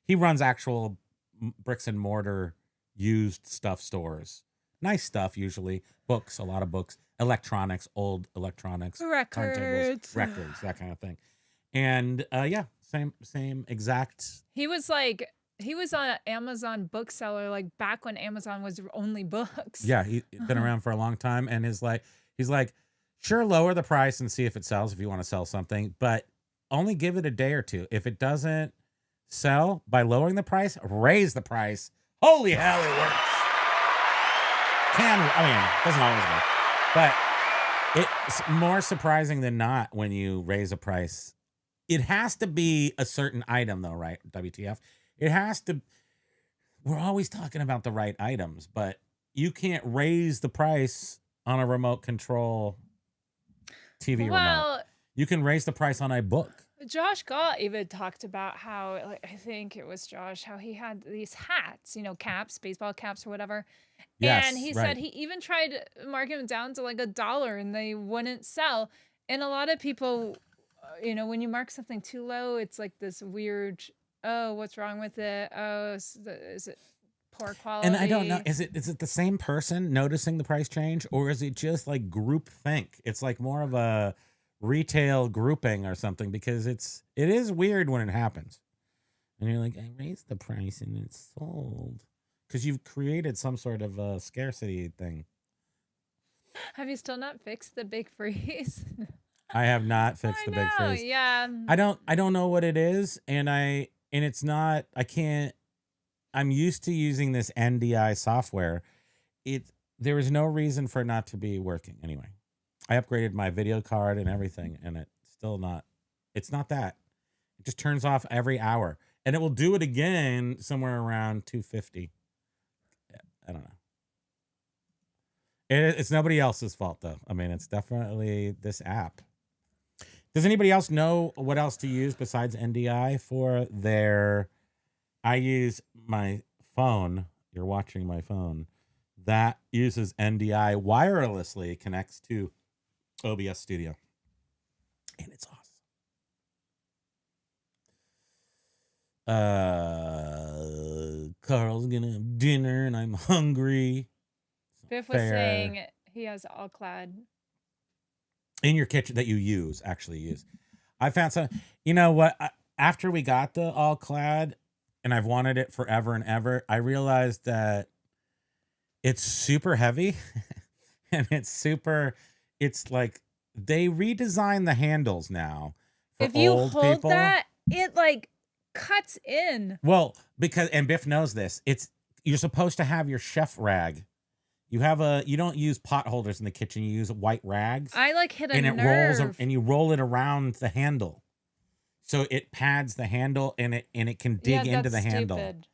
Speaker 2: he runs actual bricks and mortar used stuff stores. Nice stuff, usually books, a lot of books, electronics, old electronics, turntables, records, that kind of thing. And yeah, same exact.
Speaker 3: He was on Amazon bookseller, like back when Amazon was only books.
Speaker 2: Yeah, he's been around for a long time, and he's like, sure, lower the price and see if it sells if you want to sell something, but only give it a day or two. If it doesn't sell, by lowering the price, raise the price. Holy hell, it works. It doesn't always work, but it's more surprising than not when you raise a price. It has to be a certain item, though, right? WTF? It has to. We're always talking about the right items, but you can't raise the price on a remote control TV remote.
Speaker 3: Well,
Speaker 2: You can raise the price on a book.
Speaker 3: Josh Gott even talked about how, like, I think it was Josh, how he had these hats, caps, baseball caps or whatever.
Speaker 2: Yes,
Speaker 3: And he
Speaker 2: right.
Speaker 3: said he even tried marking them down to like $1 and they wouldn't sell. And a lot of people, when you mark something too low, it's like this weird, oh, what's wrong with it? Oh, is it poor quality?
Speaker 2: And I don't know, is it the same person noticing the price change, or is it just like group think? It's like more of a retail grouping or something, because it is weird when it happens. And you're like, I raised the price and it's sold. Because you've created some sort of a scarcity thing.
Speaker 3: Have you still not fixed the big freeze?
Speaker 2: I have not fixed the big freeze.
Speaker 3: Yeah.
Speaker 2: I don't know what it is, and it's not. I can't. I'm used to using this NDI software. There is no reason for it not to be working anyway. I upgraded my video card and everything, and it's still not. It's not that. It just turns off every hour, and it will do it again somewhere around 250. I don't know. It's nobody else's fault, though. I mean, it's definitely this app. Does anybody else know what else to use besides NDI for their? I use my phone. You're watching my phone. That uses NDI wirelessly, connects to OBS Studio, and it's awesome. Carl's gonna have dinner, and I'm hungry.
Speaker 3: Biff was
Speaker 2: Fair.
Speaker 3: saying he has all clad.
Speaker 2: In your kitchen that you actually use. I found some, you know what? After we got the all clad, and I've wanted it forever and ever, I realized that it's super heavy and it's like they redesigned the handles now. For
Speaker 3: If you
Speaker 2: old
Speaker 3: hold
Speaker 2: people.
Speaker 3: that, it like cuts in.
Speaker 2: Well, and Biff knows this, you're supposed to have your chef rag. You don't use pot holders in the kitchen. You use white rags.
Speaker 3: I like hit a
Speaker 2: and it
Speaker 3: nerve.
Speaker 2: rolls, and you roll it around the handle, so it pads the handle, and it can dig into the handle.
Speaker 3: Stupid.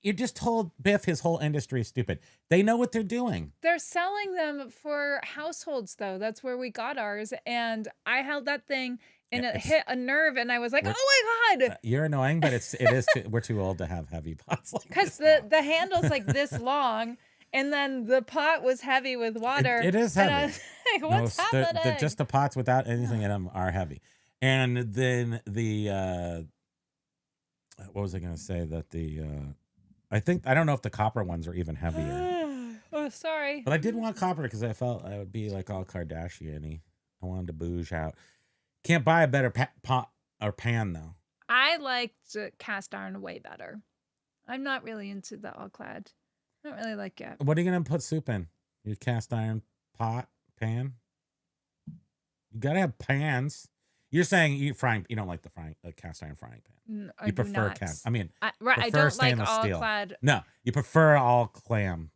Speaker 2: You just told Biff his whole industry is stupid. They know what they're doing.
Speaker 3: They're selling them for households, though. That's where we got ours. And I held that thing, and
Speaker 2: Yeah,
Speaker 3: it
Speaker 2: it's-
Speaker 3: hit a nerve, and I was like,
Speaker 2: We're-
Speaker 3: "Oh my god!"
Speaker 2: You're annoying, but we're too old to have heavy pots like
Speaker 3: Because
Speaker 2: this
Speaker 3: the handle's like this long, and then the pot was heavy with water.
Speaker 2: it is
Speaker 3: And I
Speaker 2: heavy.
Speaker 3: was like,
Speaker 2: No,
Speaker 3: "What's happening?"
Speaker 2: just the pots without anything in them are heavy. And then the what was I going to say? That I don't know if the copper ones are even heavier.
Speaker 3: Oh, sorry.
Speaker 2: But I did want copper because I felt I would be like all Kardashian-y. I wanted to bouge out. Can't buy a better pot or pan though.
Speaker 3: I liked cast iron way better. I'm not really into the all clad. I don't really like it.
Speaker 2: What are you going to put soup in? Your cast iron pot, pan? You got to have pans. You're saying you don't like the cast iron frying pan.
Speaker 3: I
Speaker 2: You
Speaker 3: do
Speaker 2: prefer
Speaker 3: not.
Speaker 2: cast. I mean,
Speaker 3: I
Speaker 2: prefer
Speaker 3: don't like
Speaker 2: stainless
Speaker 3: all
Speaker 2: steel.
Speaker 3: clad.
Speaker 2: No, you prefer all clam.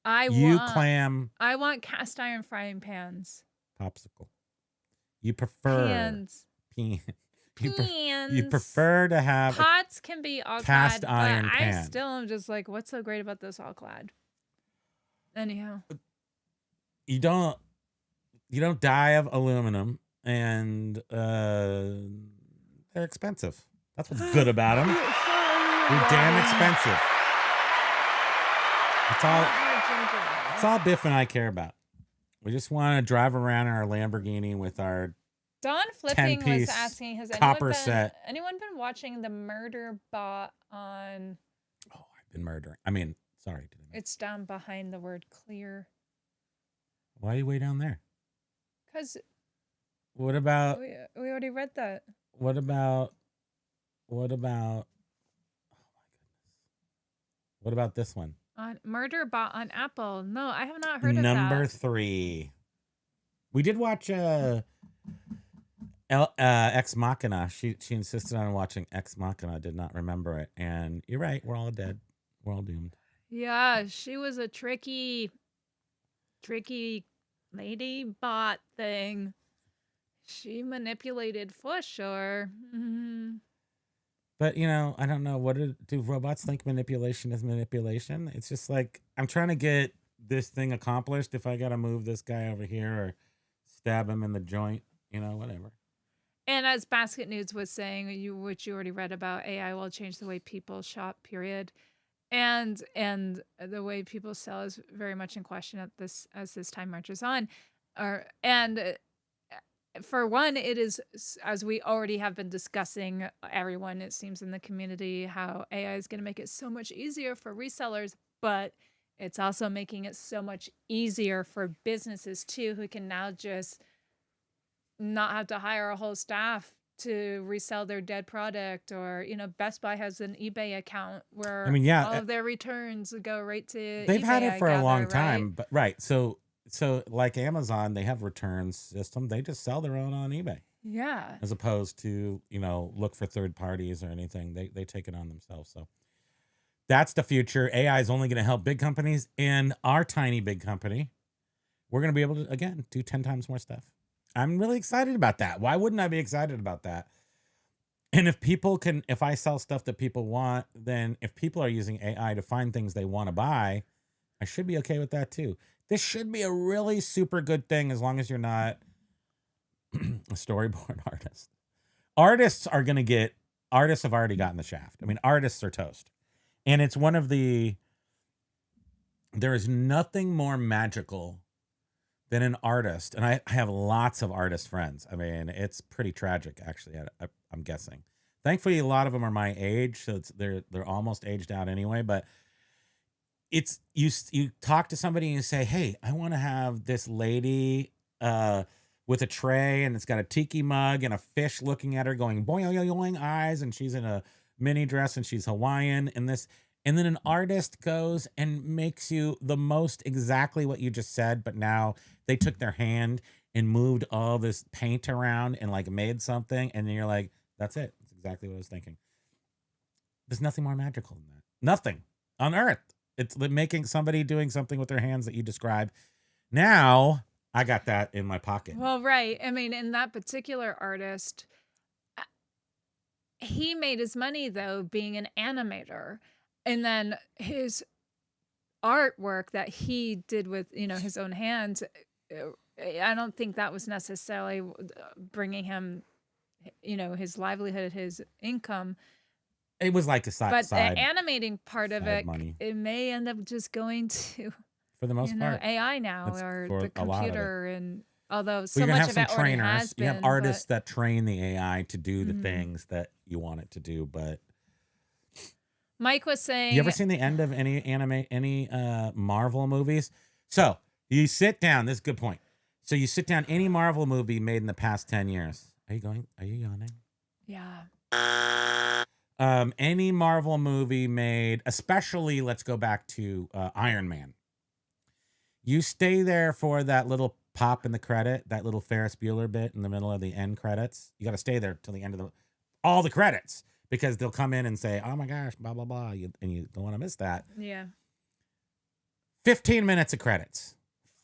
Speaker 3: I want cast iron frying pans.
Speaker 2: Popsicle. You prefer
Speaker 3: Pans.
Speaker 2: pan.
Speaker 3: Pans.
Speaker 2: You prefer to have
Speaker 3: Pots can be all
Speaker 2: cast
Speaker 3: clad,
Speaker 2: iron
Speaker 3: but I
Speaker 2: pan.
Speaker 3: still am just like, what's so great about this all clad? Anyhow.
Speaker 2: you don't die of aluminum, and they're expensive. That's what's good about them. They're damn expensive. That's all Biff and I care about. We just want to drive around in our Lamborghini with our
Speaker 3: Don Flipping was
Speaker 2: 10-piece
Speaker 3: asking, has
Speaker 2: copper set.
Speaker 3: anyone been watching the Murder Bot on?
Speaker 2: Oh, I've been murdering. I mean, sorry.
Speaker 3: It's down behind the word clear.
Speaker 2: Why are you way down there?
Speaker 3: Because
Speaker 2: What about
Speaker 3: we already read that.
Speaker 2: what about oh my goodness. What about this one?
Speaker 3: On Murder Bot on Apple. No, I have not heard of
Speaker 2: Number
Speaker 3: that.
Speaker 2: 3. We did watch Ex Machina. She insisted on watching Ex Machina. Did not remember it. And you're right. We're all dead. We're all doomed.
Speaker 3: Yeah, she was a tricky lady bot thing. She manipulated for sure. Mhm.
Speaker 2: But I don't know. Do robots think manipulation is manipulation? It's just like I'm trying to get this thing accomplished. If I got to move this guy over here or stab him in the joint, whatever.
Speaker 3: And as Basket News was saying, which you already read about, AI will change the way people shop. Period. And the way people sell is very much in question as this time marches on. For one, it is, as we already have been discussing, everyone, it seems, in the community, how AI is going to make it so much easier for resellers, but it's also making it so much easier for businesses too, who can now just not have to hire a whole staff to resell their dead product. Or Best Buy has an eBay account where all of their returns go right to
Speaker 2: they've
Speaker 3: eBay,
Speaker 2: had it for a long time,
Speaker 3: right?
Speaker 2: but right. So like Amazon, they have returns system. They just sell their own on eBay.
Speaker 3: Yeah.
Speaker 2: As opposed to, look for third parties or anything. They take it on themselves. So that's the future. AI is only going to help big companies. And our tiny big company, we're going to be able to, again, do 10 times more stuff. I'm really excited about that. Why wouldn't I be excited about that? And if I sell stuff that people want, then if people are using AI to find things they want to buy, I should be okay with that too. This should be a really super good thing as long as you're not a storyboard artist. Artists have already gotten the shaft. I mean, artists are toast. And it's there is nothing more magical than an artist. And I have lots of artist friends. I mean, it's pretty tragic, actually, I'm guessing. Thankfully, a lot of them are my age, so they're almost aged out anyway, but it's you talk to somebody and you say, hey, I want to have this lady with a tray, and it's got a tiki mug and a fish looking at her going boing, boing, boing, eyes, and she's in a mini dress and she's Hawaiian, and then an artist goes and makes you the most exactly what you just said, but now they took their hand and moved all this paint around and like made something, and then you're like, that's it. That's exactly what I was thinking. There's nothing more magical than that. Nothing on earth. It's making somebody doing something with their hands that you describe. Now I got that in my pocket.
Speaker 3: Well, right. I mean, in that particular artist, he made his money though being an animator, and then his artwork that he did with his own hands, I don't think that was necessarily bringing him his livelihood, his income.
Speaker 2: It was like a side,
Speaker 3: But the animating part of
Speaker 2: side
Speaker 3: it,
Speaker 2: money.
Speaker 3: it may end up just going to
Speaker 2: for the most part.
Speaker 3: AI now,
Speaker 2: That's
Speaker 3: or
Speaker 2: for
Speaker 3: the
Speaker 2: a lot of it.
Speaker 3: computer, and although
Speaker 2: Well,
Speaker 3: so
Speaker 2: you're gonna
Speaker 3: much
Speaker 2: have
Speaker 3: of
Speaker 2: some
Speaker 3: it already
Speaker 2: trainers.
Speaker 3: has
Speaker 2: You
Speaker 3: been.
Speaker 2: have artists that train the AI to do the
Speaker 3: Mhm.
Speaker 2: things that you want it to do. But
Speaker 3: Mike was saying,
Speaker 2: you ever seen the end of any Marvel movies? So you sit down. This is a good point. So you sit down, any Marvel movie made in the past 10 years. Are you yawning?
Speaker 3: yeah,
Speaker 2: Any Marvel movie made, especially let's go back to Iron Man. You stay there for that little pop in the credit, that little Ferris Bueller bit in the middle of the end credits. You got to stay there till the end of all the credits, because they'll come in and say, "Oh my gosh, blah blah blah," and you don't want to miss that.
Speaker 3: yeah.
Speaker 2: 15 minutes of credits.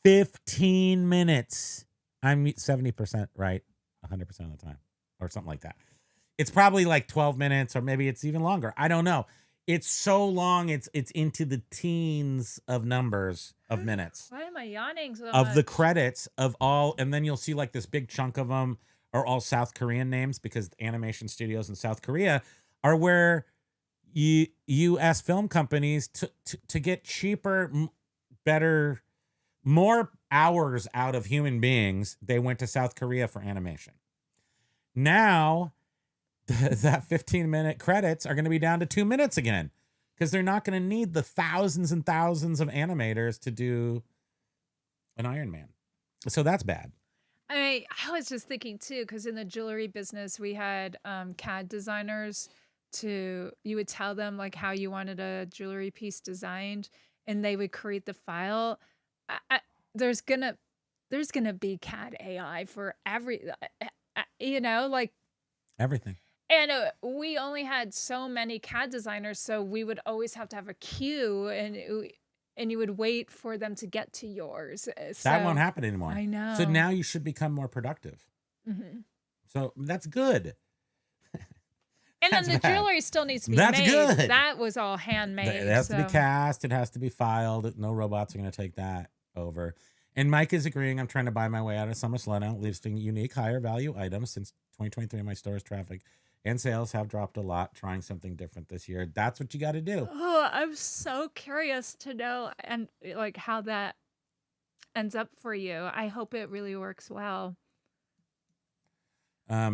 Speaker 2: 15 minutes. I'm 70% right 100% of the time, or something like that. It's probably like 12 minutes, or maybe it's even longer. I don't know. It's so long. It's into the teens of numbers of minutes
Speaker 3: Why am I yawning so
Speaker 2: of
Speaker 3: much?
Speaker 2: the credits of all, and then you'll see like this big chunk of them are all South Korean names, because animation studios in South Korea are where U.S. film companies to get cheaper, better, more hours out of human beings, they went to South Korea for animation. Now, that 15-minute credits are going to be down to 2 minutes again, because they're not going to need the thousands and thousands of animators to do an Iron Man. So that's bad.
Speaker 3: I was just thinking too, because in the jewelry business, we had CAD designers. You would tell them like how you wanted a jewelry piece designed, and they would create the file. There's gonna be CAD AI for like
Speaker 2: Everything.
Speaker 3: And we only had so many CAD designers, so we would always have to have a queue, and you would wait for them to get to yours.
Speaker 2: That won't happen anymore.
Speaker 3: I know.
Speaker 2: So now you should become more productive.
Speaker 3: Mhm.
Speaker 2: So that's good.
Speaker 3: And then
Speaker 2: That's
Speaker 3: the
Speaker 2: bad.
Speaker 3: jewelry still needs to be
Speaker 2: That's
Speaker 3: made.
Speaker 2: good.
Speaker 3: That was all handmade.
Speaker 2: It has to be
Speaker 3: so-
Speaker 2: cast. It has to be filed. No robots are going to take that over. And Mike is agreeing. I'm trying to buy my way out of summer slowdown, listing unique, higher value items. Since 2023, my store's traffic and sales have dropped a lot. Trying something different this year. That's what you got to do.
Speaker 3: Oh, I'm so curious to know and like how that ends up for you. I hope it really works well.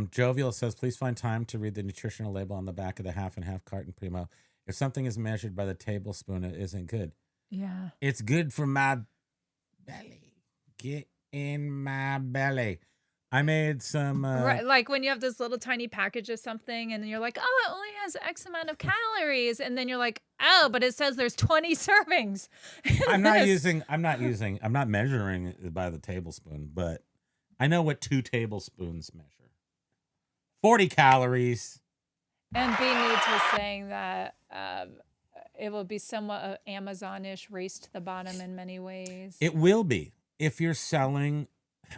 Speaker 2: Jovial says, please find time to read the nutritional label on the back of the half and half carton Primo. If something is measured by the tablespoon, it isn't good.
Speaker 3: Yeah.
Speaker 2: It's good for my belly. Get in my belly. I made some.
Speaker 3: Right, like when you have this little tiny package of something, and you're like, oh, it only has X amount of calories, and then you're like, oh, but it says there's 20 servings.
Speaker 2: I'm not measuring it by the tablespoon, but I know what 2 tablespoons measure. 40 calories.
Speaker 3: And being Needs was saying that it will be somewhat of Amazon-ish race to the bottom in many ways.
Speaker 2: It will be if you're selling.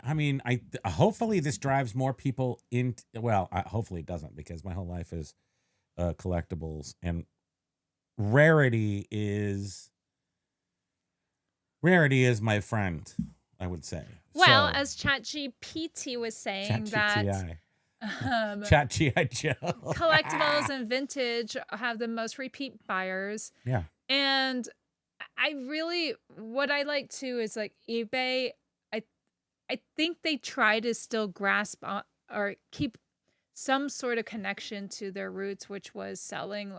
Speaker 2: I mean, hopefully this drives more people in. Well, hopefully it doesn't, because my whole life is collectibles, and rarity is my friend, I would say.
Speaker 3: Well,
Speaker 2: So,
Speaker 3: as ChatGPT was saying that
Speaker 2: ChatGPT. Chat G.I. Joe.
Speaker 3: collectibles and vintage have the most repeat buyers.
Speaker 2: Yeah.
Speaker 3: And what I like too is like eBay. I think they try to still grasp on or keep some sort of connection to their roots, which was selling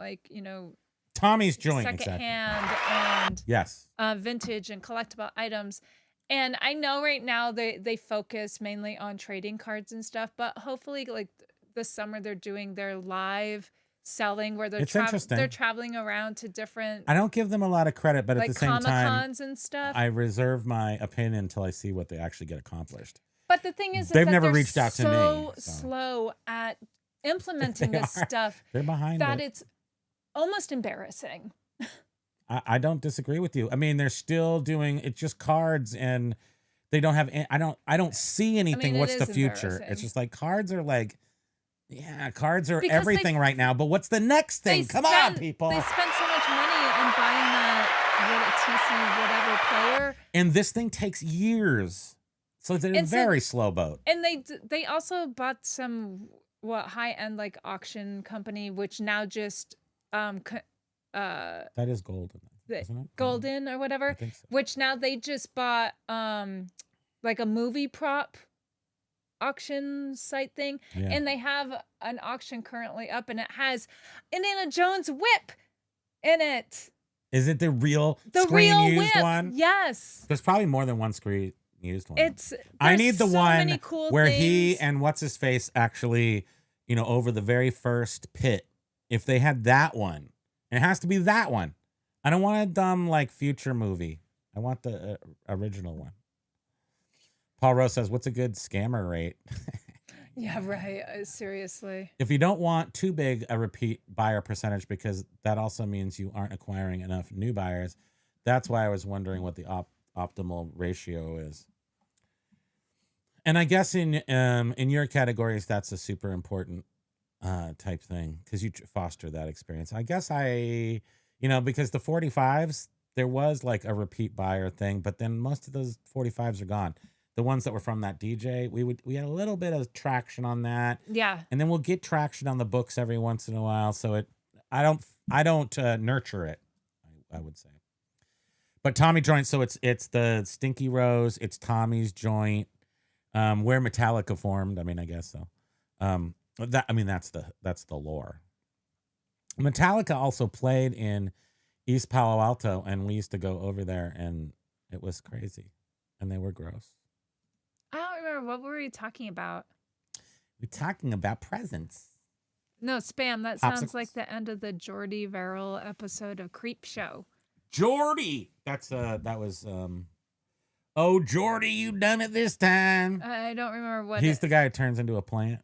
Speaker 2: Tommy's joint.
Speaker 3: secondhand and
Speaker 2: Yes.
Speaker 3: vintage and collectible items. And I know right now they focus mainly on trading cards and stuff, but hopefully like this summer they're doing their live selling where they're
Speaker 2: It's interesting.
Speaker 3: they're traveling around to different
Speaker 2: I don't give them a lot of credit, but
Speaker 3: like
Speaker 2: at the same time,
Speaker 3: Comic-Cons and stuff.
Speaker 2: I reserve my opinion until I see what they actually get accomplished.
Speaker 3: But the thing is
Speaker 2: They've
Speaker 3: that
Speaker 2: never
Speaker 3: they're
Speaker 2: reached out to me,
Speaker 3: so
Speaker 2: so.
Speaker 3: slow at implementing
Speaker 2: They
Speaker 3: this
Speaker 2: are.
Speaker 3: stuff
Speaker 2: They're behind
Speaker 3: that
Speaker 2: it.
Speaker 3: it's almost embarrassing.
Speaker 2: I don't disagree with you. I mean, they're still doing it's just cards, and they don't have. I don't see anything.
Speaker 3: it
Speaker 2: What's the
Speaker 3: is
Speaker 2: future?
Speaker 3: embarrassing.
Speaker 2: It's just like cards are like, yeah, cards are
Speaker 3: Because
Speaker 2: everything right now. But what's the next thing? Come on, people!
Speaker 3: They spend so much money on buying that TC whatever player.
Speaker 2: And this thing takes years, so they're a
Speaker 3: And so-
Speaker 2: very slow boat.
Speaker 3: And they also bought some high-end like auction company, which now just
Speaker 2: That is golden,
Speaker 3: the
Speaker 2: isn't it?
Speaker 3: Golden or
Speaker 2: I
Speaker 3: whatever,
Speaker 2: think so.
Speaker 3: which now they just bought like a movie prop auction site thing,
Speaker 2: Yeah.
Speaker 3: and they have an auction currently up, and it has Indiana Jones whip in it.
Speaker 2: Is it the real
Speaker 3: The
Speaker 2: screen
Speaker 3: real
Speaker 2: used
Speaker 3: whip.
Speaker 2: one?
Speaker 3: Yes.
Speaker 2: There's probably more than one screen used one. I
Speaker 3: There's
Speaker 2: need the
Speaker 3: so
Speaker 2: one
Speaker 3: many cool
Speaker 2: where
Speaker 3: things.
Speaker 2: he and what's his face actually, over the very first pit. If they had that one, it has to be that one. I don't want a dumb like future movie. I want the original one. Paul Rose says, "What's a good scammer rate?"
Speaker 3: Yeah, right. Seriously.
Speaker 2: If you don't want too big a repeat buyer percentage, because that also means you aren't acquiring enough new buyers. That's why I was wondering what the optimal ratio is. And I guess in your categories, that's a super important type thing because you foster that experience. I guess because the 45s, there was like a repeat buyer thing, but then most of those 45s are gone. The ones that were from that DJ, we had a little bit of traction on that.
Speaker 3: Yeah.
Speaker 2: And then we'll get traction on the books every once in a while. So I don't nurture it, I would say. But Tommy joint, so it's the Stinky Rose, it's Tommy's joint, where Metallica formed. I mean, I guess so. That's the lore. Metallica also played in East Palo Alto, and we used to go over there, and it was crazy, and they were gross.
Speaker 3: I don't remember. What were we talking about?
Speaker 2: We're talking about presents.
Speaker 3: No, Spam. That sounds
Speaker 2: Popsicles.
Speaker 3: like the end of the Jordy Verrill episode of Creep Show.
Speaker 2: Jordy. That was oh, Jordy, you done it this time.
Speaker 3: I don't remember what.
Speaker 2: He's the guy who turns into a plant.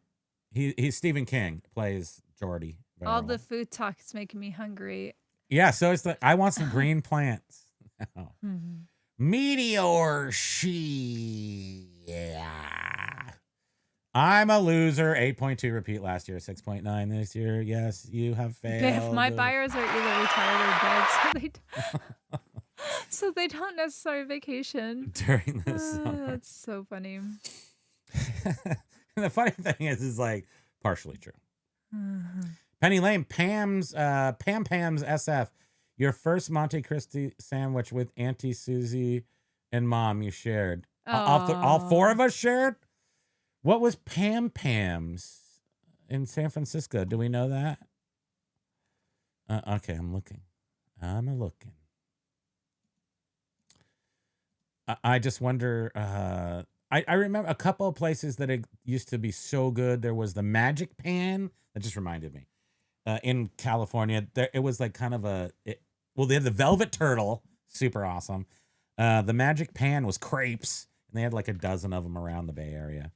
Speaker 2: He's Stephen King plays Jordy.
Speaker 3: All the food talk is making me hungry.
Speaker 2: Yeah, so it's I want some green plants. Oh.
Speaker 3: Mm-hmm.
Speaker 2: Meteor she. Yeah. I'm a loser. 8.2 repeat last year. 6.9 this year. Yes, you have failed.
Speaker 3: If my buyers are either retired or dead, so they don't necessarily vacation
Speaker 2: during the summer.
Speaker 3: That's so funny.
Speaker 2: And the funny thing is like partially true.
Speaker 3: Mm-hmm.
Speaker 2: Penny Lane, Pam's SF. Your first Monte Cristi sandwich with Auntie Susie and Mom you shared. All four of us shared? What was Pam's in San Francisco? Do we know that? Okay, I'm looking. I just wonder. I remember a couple of places that it used to be so good. There was the Magic Pan. That just reminded me. In California, it was like kind of they had the Velvet Turtle, super awesome. The Magic Pan was crepes, and they had like a dozen of them around the Bay Area.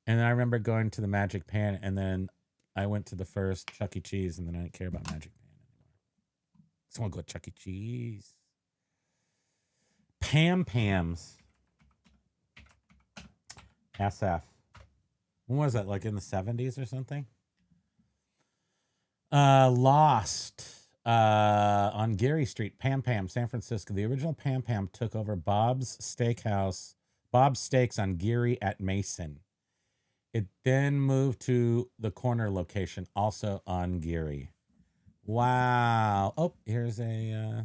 Speaker 2: And I remember going to the Magic Pan, and then I went to the first Chuck E. Cheese, and then I didn't care about Magic Pan anymore. I just want to go to Chuck E. Cheese. Pam's. SF. When was that? Like in the 70s or something? Lost on Geary Street, Pam, San Francisco. The original Pam took over Bob's Steakhouse, Bob's Steaks on Geary at Mason. It then moved to the corner location, also on Geary. Wow. Oh, here's a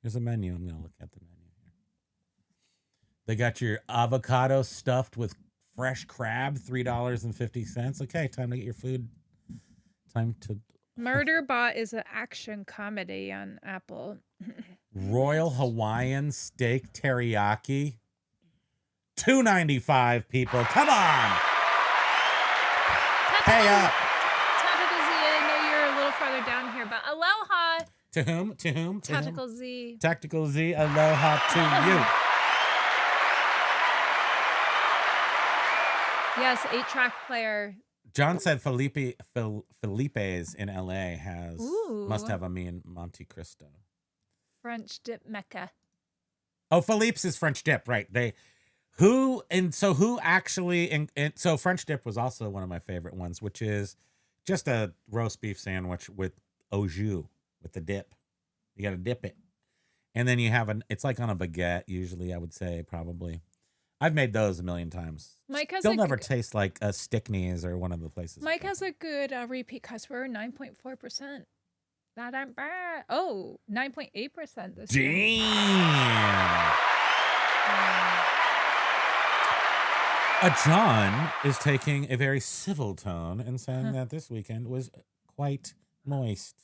Speaker 2: menu. I'm gonna look at the menu here. They got your avocado stuffed with fresh crab, $3.50. Okay, time to get your food. Time to.
Speaker 3: Murderbot is an action comedy on Apple.
Speaker 2: Royal Hawaiian steak teriyaki. $2.95, people. Come on. Pay up.
Speaker 3: Tactical Z, I know you're a little farther down here, but aloha.
Speaker 2: To whom?
Speaker 3: Tactical Z.
Speaker 2: Tactical Z, aloha to you.
Speaker 3: Yes, 8-track player.
Speaker 2: John said Felipe's in LA must
Speaker 3: Ooh.
Speaker 2: have a mean Monte Cristo.
Speaker 3: French dip mecca.
Speaker 2: Oh, Philippe's is French dip, right? So French dip was also one of my favorite ones, which is just a roast beef sandwich with au jus, with the dip. You got to dip it. And then you have it's like on a baguette, usually, I would say, probably. I've made those a million times.
Speaker 3: Mike has
Speaker 2: They'll
Speaker 3: a
Speaker 2: never
Speaker 3: g-
Speaker 2: taste like a Stickney's or one of the places.
Speaker 3: Mike has a good repeat customer, 9.4%. That ain't bad. Oh, 9.8% this year.
Speaker 2: Damn. John is taking a very civil tone and saying that this weekend was quite moist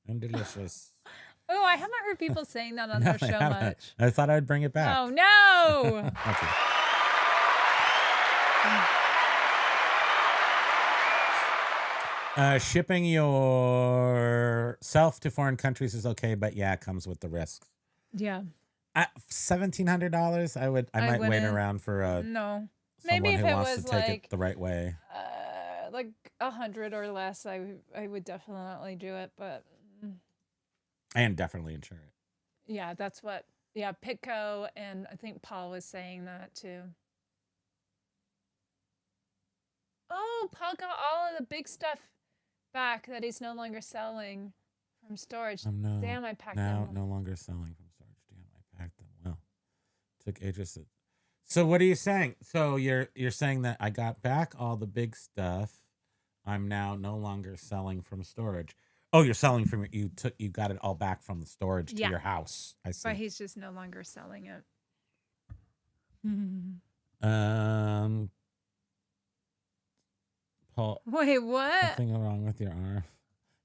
Speaker 2: and delicious.
Speaker 3: Oh, I haven't heard people saying that on
Speaker 2: No,
Speaker 3: their
Speaker 2: I
Speaker 3: show
Speaker 2: haven't.
Speaker 3: much.
Speaker 2: I thought I'd bring it back.
Speaker 3: Oh, no.
Speaker 2: Okay. Shipping yourself to foreign countries is okay, but yeah, it comes with the risks.
Speaker 3: Yeah.
Speaker 2: $1,700. I might wait
Speaker 3: wouldn't.
Speaker 2: around for
Speaker 3: No.
Speaker 2: someone
Speaker 3: Maybe if
Speaker 2: who
Speaker 3: it
Speaker 2: wants
Speaker 3: was
Speaker 2: to take
Speaker 3: like
Speaker 2: it the right way.
Speaker 3: like 100 or less, I would definitely do it. But
Speaker 2: And definitely insure it.
Speaker 3: yeah, that's what. Yeah, Pitco and I think Paul was saying that too. Oh, Paul got all of the big stuff back that he's no longer selling from storage.
Speaker 2: No,
Speaker 3: Damn, I packed
Speaker 2: now
Speaker 3: them.
Speaker 2: no longer selling from storage. Damn, I packed them. Well, took ages. So what are you saying? So you're saying that I got back all the big stuff. I'm now no longer selling from storage. Oh, you're selling from you got it all back from the storage to
Speaker 3: Yeah.
Speaker 2: your house. I see.
Speaker 3: But he's just no longer selling it.
Speaker 2: Paul,
Speaker 3: Wait, what?
Speaker 2: something wrong with your arm.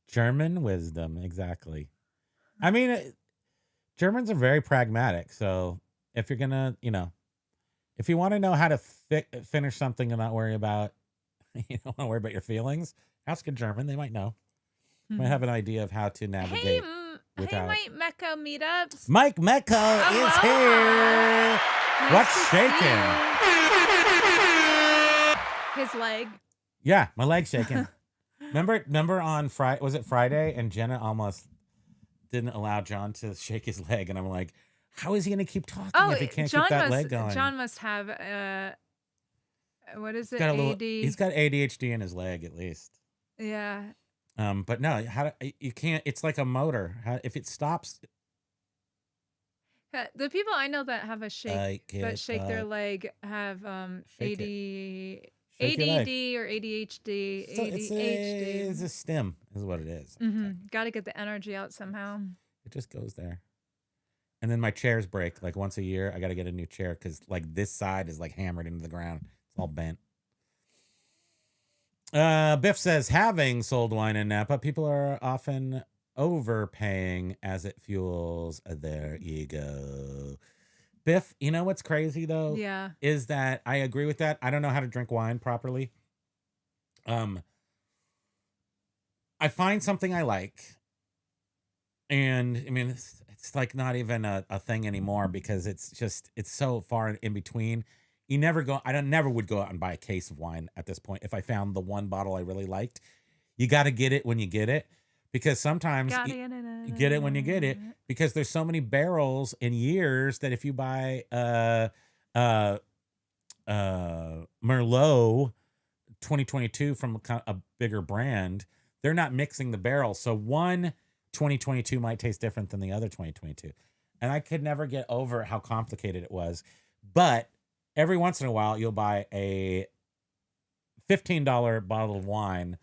Speaker 2: German wisdom, exactly. I mean, Germans are very pragmatic. So if you're gonna, if you want to know how to finish something and not worry about, you don't want to worry about your feelings, ask a German. They might know. Might have an idea of how to navigate. without-
Speaker 3: Mike Mecco meetups.
Speaker 2: Mike Mecco is here.
Speaker 3: Nice
Speaker 2: What's
Speaker 3: to see
Speaker 2: shaking?
Speaker 3: you. His leg.
Speaker 2: Yeah, my leg's shaking. Remember on Friday, was it Friday? And Jenna almost didn't allow John to shake his leg. And I'm like, how is he going to keep talking if he can't keep that leg going?
Speaker 3: John must have what is it?
Speaker 2: He's got ADHD in his leg at least.
Speaker 3: Yeah.
Speaker 2: But no, you can't. It's like a motor. If it stops,
Speaker 3: The people I know that have a shake their
Speaker 2: up.
Speaker 3: leg have
Speaker 2: Shake
Speaker 3: ADD
Speaker 2: your leg.
Speaker 3: or ADHD.
Speaker 2: So
Speaker 3: ADHD.
Speaker 2: it's a stim, is what it is.
Speaker 3: Got to get the energy out somehow.
Speaker 2: It just goes there. And then my chairs break like once a year. I got to get a new chair because like this side is like hammered into the ground. It's all bent. Biff says, having sold wine in Napa, people are often overpaying as it fuels their ego. Biff, you know what's crazy though?
Speaker 3: Yeah.
Speaker 2: Is that I agree with that. I don't know how to drink wine properly. I find something I like. And I mean, it's like not even a thing anymore because it's so far in between. You never go. Never would go out and buy a case of wine at this point. If I found the one bottle I really liked, you got to get it when you get it, because sometimes you get it when you get it, because there's so many barrels in years that if you buy Merlot 2022 from a bigger brand, they're not mixing the barrels. So one 2022 might taste different than the other 2022, and I could never get over how complicated it was, but. Every once in a while, you'll buy a $15 bottle of wine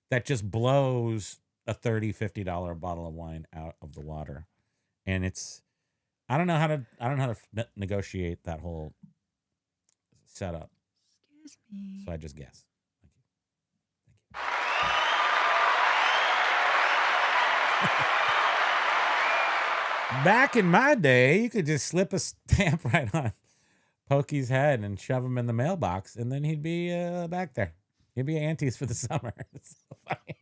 Speaker 2: that just blows a $30, $50 bottle of wine out of the water. And I don't know how to negotiate that whole setup.
Speaker 3: Excuse me.
Speaker 2: So I just guess. Thank you. Back in my day, you could just slip a stamp right on Pokey's head and shove him in the mailbox, and then he'd be back there. He'd be Auntie's for the summer. It's so funny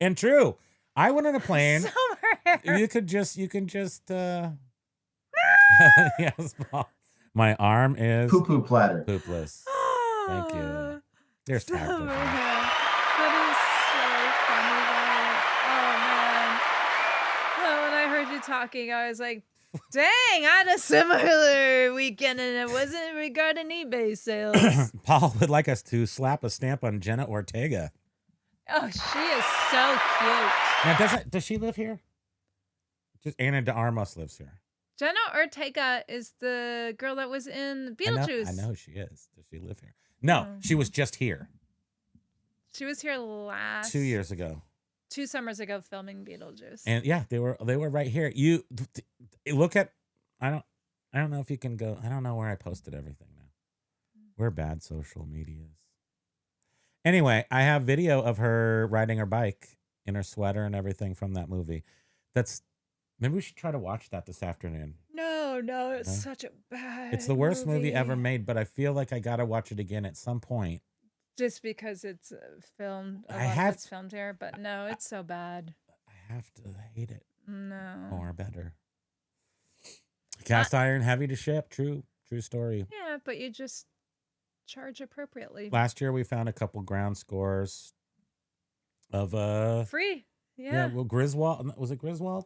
Speaker 2: and true. I went on a plane.
Speaker 3: Summer.
Speaker 2: You can just yes, Paul. My arm is
Speaker 6: Poo-poo platter.
Speaker 2: poopless. Thank you. There's
Speaker 3: Summer
Speaker 2: tactical.
Speaker 3: hair. That is so funny, though. Oh, man. When I heard you talking, I was like, dang, I had a similar weekend, and it wasn't regarding eBay sales.
Speaker 2: Paul would like us to slap a stamp on Jenna Ortega.
Speaker 3: Oh, she is so cute.
Speaker 2: Now, does she live here? Just Anna de Armas lives here.
Speaker 3: Jenna Ortega is the girl that was in Beetlejuice.
Speaker 2: I know who she is. Does she live here? No, she was just here
Speaker 3: She was here
Speaker 2: 2 years ago.
Speaker 3: 2 summers ago filming Beetlejuice.
Speaker 2: And yeah, they were right here. You look at I don't know if you can go. I don't know where I posted everything now. We're bad social medias. Anyway, I have video of her riding her bike in her sweater and everything from that movie. Maybe we should try to watch that this afternoon.
Speaker 3: No, it's such a bad
Speaker 2: It's the worst movie ever made, but I feel like I gotta watch it again at some point.
Speaker 3: Just because it's filmed, it's filmed here, but no, it's so bad.
Speaker 2: I have to hate it.
Speaker 3: No.
Speaker 2: Or better. Cast iron, heavy to ship. True story.
Speaker 3: Yeah, but you just charge appropriately.
Speaker 2: Last year we found a couple ground scores of
Speaker 3: free.
Speaker 2: Yeah, well, Griswold. Was it Griswold?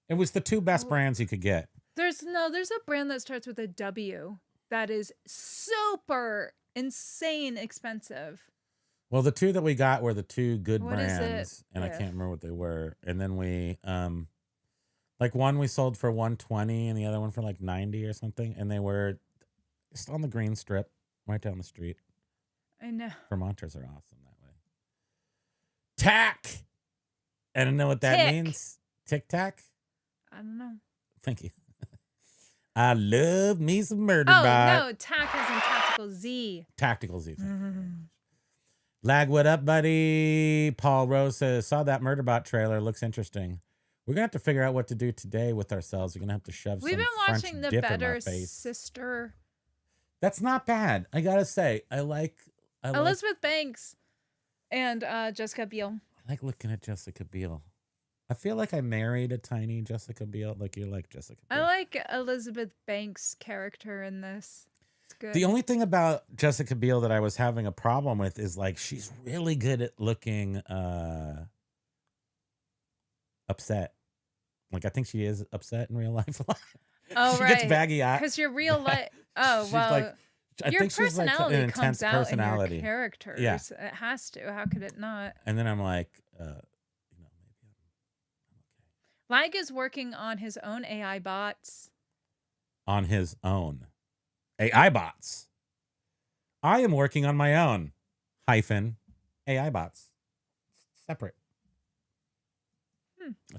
Speaker 2: It was the 2 best brands you could get.
Speaker 3: There's a brand that starts with a W that is super insane expensive.
Speaker 2: Well, the 2 that we got were the 2 good
Speaker 3: What
Speaker 2: brands,
Speaker 3: is it?
Speaker 2: and I can't remember what they were. And then we like one we sold for $120 and the other one for like $90 or something, and they were just on the green strip right down the street.
Speaker 3: I know.
Speaker 2: Vermonters are awesome that way. Tack. I don't know what that means. Tic Tac?
Speaker 3: I don't know.
Speaker 2: Thank you. I love me some murder
Speaker 3: bot.
Speaker 2: bot.
Speaker 3: No, tack is in tactical Z.
Speaker 2: Tactical Z. Lag, what up, buddy? Paul Rose says, saw that Murderbot trailer. Looks interesting. We're going to have to figure out what to do today with ourselves. We're going to have to shove
Speaker 3: We've
Speaker 2: some
Speaker 3: been
Speaker 2: French
Speaker 3: watching The
Speaker 2: dip in
Speaker 3: Better
Speaker 2: our face.
Speaker 3: Sister.
Speaker 2: That's not bad. I got to say, I like
Speaker 3: Elizabeth Banks and Jessica Biel.
Speaker 2: I like looking at Jessica Biel. I feel like I married a tiny Jessica Biel. Like you like Jessica Biel.
Speaker 3: I like Elizabeth Banks' character in this. It's good.
Speaker 2: The only thing about Jessica Biel that I was having a problem with is like she's really good at looking upset. Like I think she is upset in real life a lot.
Speaker 3: Oh,
Speaker 2: she
Speaker 3: right.
Speaker 2: gets baggy eyes.
Speaker 3: Because your real life. Oh,
Speaker 2: She's
Speaker 3: well.
Speaker 2: like, I
Speaker 3: your
Speaker 2: think she's like an intense
Speaker 3: comes out
Speaker 2: personality.
Speaker 3: in your characters.
Speaker 2: Yeah.
Speaker 3: It has to. How could it not?
Speaker 2: And then I'm like, maybe I'm
Speaker 3: Lag is working on his own AI bots.
Speaker 2: on his own. AI bots. I am working on my own AI bots. Separate.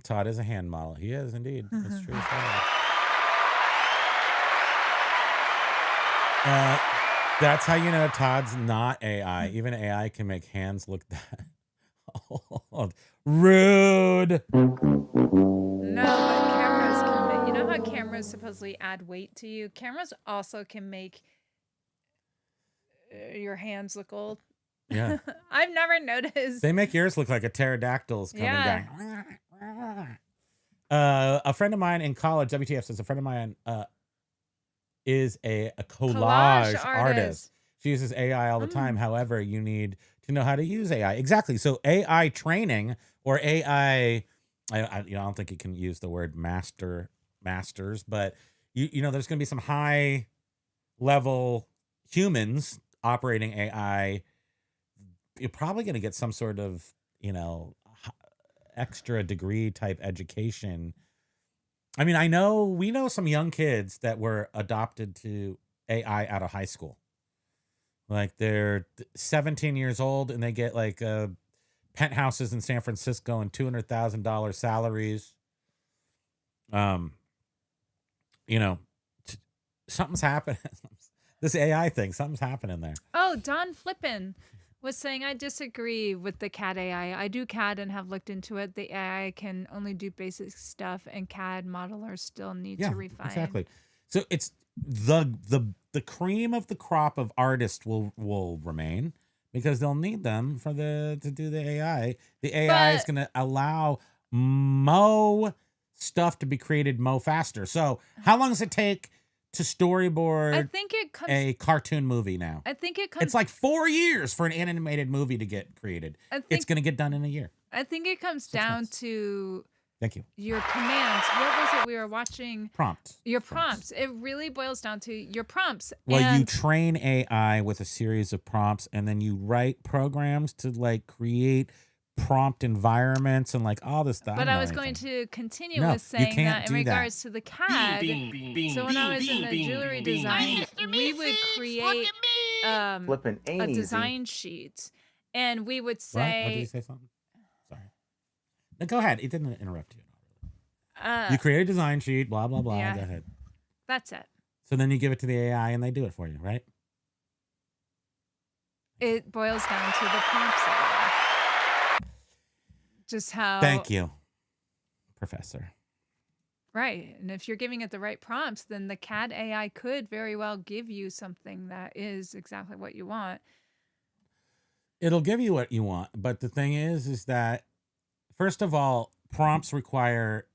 Speaker 2: Todd is a hand model. He is indeed. That's true. That's how you know Todd's not AI. Even AI can make hands look that old. Rude.
Speaker 3: No, but cameras can make, you know how cameras supposedly add weight to you? Cameras also can make your hands look old.
Speaker 2: Yeah.
Speaker 3: I've never noticed.
Speaker 2: They make yours look like a pterodactyl's coming down. A friend of mine in college, WTF says, a friend of mine is a collage artist. She uses AI all the time. However, you need to know how to use AI. Exactly. So AI training or AI, I don't think you can use the word masters, but you know, there's going to be some high level humans operating AI. You're probably going to get some sort of, extra degree type education. I mean, we know some young kids that were adopted to AI out of high school. Like they're 17 years old and they get like penthouses in San Francisco and $200,000 salaries. Something's happening. This AI thing, something's happening there.
Speaker 3: Oh, Don Flippin was saying, I disagree with the CAD AI. I do CAD and have looked into it. The AI can only do basic stuff, and CAD modelers still need to refine.
Speaker 2: Exactly. So it's the cream of the crop of artists will remain because they'll need them to do the AI. The AI is going to allow stuff to be created faster. So how long does it take to storyboard a cartoon movie now?
Speaker 3: I think it comes.
Speaker 2: It's like 4 years for an animated movie to get created. It's going to get done in a year.
Speaker 3: I think it comes down to
Speaker 2: Thank you.
Speaker 3: Your commands. What was it we were watching?
Speaker 2: Prompts.
Speaker 3: Your prompts. It really boils down to your prompts.
Speaker 2: Well, you train AI with a series of prompts, and then you write programs to like create prompt environments and like all this stuff.
Speaker 3: But
Speaker 2: don't
Speaker 3: I
Speaker 2: know
Speaker 3: was going
Speaker 2: anything.
Speaker 3: to continue
Speaker 2: No,
Speaker 3: with
Speaker 2: you
Speaker 3: saying
Speaker 2: can't
Speaker 3: that in
Speaker 2: do that.
Speaker 3: regards to the CAD. So when I was in the jewelry design, we would create
Speaker 6: Flipping
Speaker 3: a
Speaker 6: ain't easy.
Speaker 3: design sheet, and we would
Speaker 2: What? Oh, did you
Speaker 3: say,
Speaker 2: say something? Sorry. No, go ahead. It didn't interrupt you.
Speaker 3: uh,
Speaker 2: You create a design sheet, blah, blah, blah.
Speaker 3: yeah.
Speaker 2: Go ahead.
Speaker 3: that's it.
Speaker 2: So then you give it to the AI and they do it for you, right?
Speaker 3: It boils down to the prompts again. Just how.
Speaker 2: Thank you, Professor.
Speaker 3: Right. And if you're giving it the right prompts, then the CAD AI could very well give you something that is exactly what you want.
Speaker 2: It'll give you what you want. But the thing is that, first of all, prompts require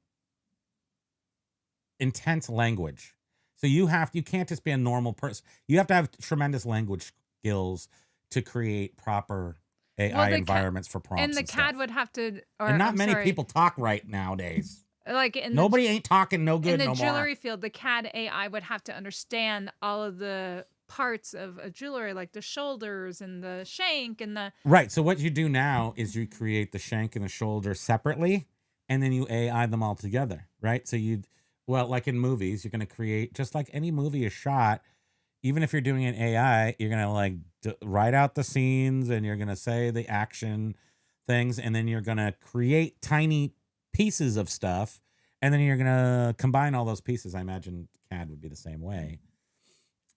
Speaker 2: intense language. So you can't just be a normal person. You have to have tremendous language skills to create proper AI
Speaker 3: the
Speaker 2: environments for prompts.
Speaker 3: And the
Speaker 2: stuff.
Speaker 3: CAD would have to, or
Speaker 2: And not
Speaker 3: I'm
Speaker 2: many
Speaker 3: sorry,
Speaker 2: people talk right nowadays.
Speaker 3: like in
Speaker 2: Nobody ain't talking no
Speaker 3: in
Speaker 2: good
Speaker 3: the
Speaker 2: no
Speaker 3: jewelry
Speaker 2: more.
Speaker 3: field, the CAD AI would have to understand all of the parts of a jewelry, like the shoulders and the shank and the.
Speaker 2: Right. So what you do now is you create the shank and the shoulder separately, and then you AI them all together, right? So like in movies, you're going to create, just like any movie is shot, even if you're doing an AI, you're going to like write out the scenes and you're going to say the action things, and then you're going to create tiny pieces of stuff, and then you're going to combine all those pieces. I imagine CAD would be the same way.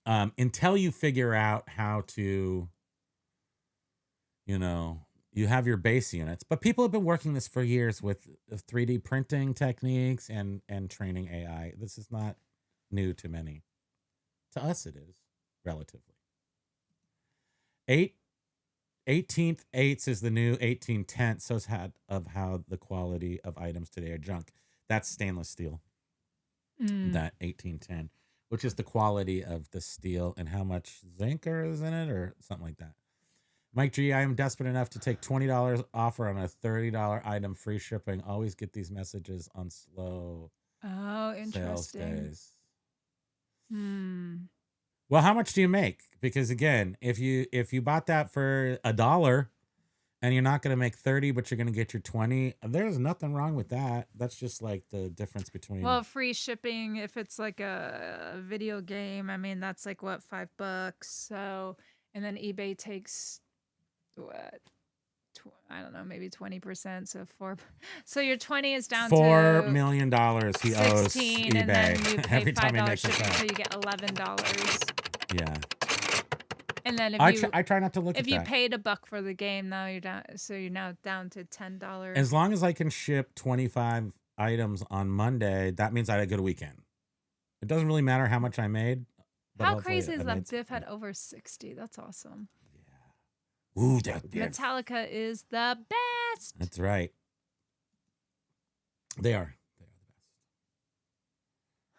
Speaker 2: Until you figure out how to, you have your base units. But people have been working this for years with 3D printing techniques and training AI. This is not new to many. To us, it is, relatively. 18th eighths is the new 1810. So it's of how the quality of items today are junk. That's stainless steel. That 1810, which is the quality of the steel and how much zinc is in it or something like that. Mike G, I am desperate enough to take $20 offer on a $30 item, free shipping. Always get these messages on slow
Speaker 3: Oh,
Speaker 2: sales
Speaker 3: interesting.
Speaker 2: days.
Speaker 3: Hmm.
Speaker 2: Well, how much do you make? Because again, if you bought that for $1 and you're not going to make 30, but you're going to get your 20, there's nothing wrong with that. That's just like the difference between.
Speaker 3: Well, free shipping, if it's like a video game, I mean, that's like what, $5. So, and then eBay takes what? I don't know, maybe 20%. So so your 20 is down
Speaker 2: $4
Speaker 3: to
Speaker 2: million he owes
Speaker 3: 16,
Speaker 2: eBay
Speaker 3: and then you pay
Speaker 2: every time he
Speaker 3: $5
Speaker 2: makes a
Speaker 3: shipping,
Speaker 2: sale.
Speaker 3: so you get $11.
Speaker 2: Yeah,
Speaker 3: And then
Speaker 2: I try not to look
Speaker 3: if
Speaker 2: at
Speaker 3: you
Speaker 2: that.
Speaker 3: paid $1 for the game, now you're down. So you're now down to $10.
Speaker 2: As long as I can ship 25 items on Monday, that means I had a good weekend. It doesn't really matter how much I made. But
Speaker 3: How
Speaker 2: hopefully
Speaker 3: crazy
Speaker 2: I
Speaker 3: is
Speaker 2: made
Speaker 3: that Biff
Speaker 2: something.
Speaker 3: had over 60? That's awesome.
Speaker 2: Ooh, that Biff.
Speaker 3: Metallica is the best.
Speaker 2: That's right. They are the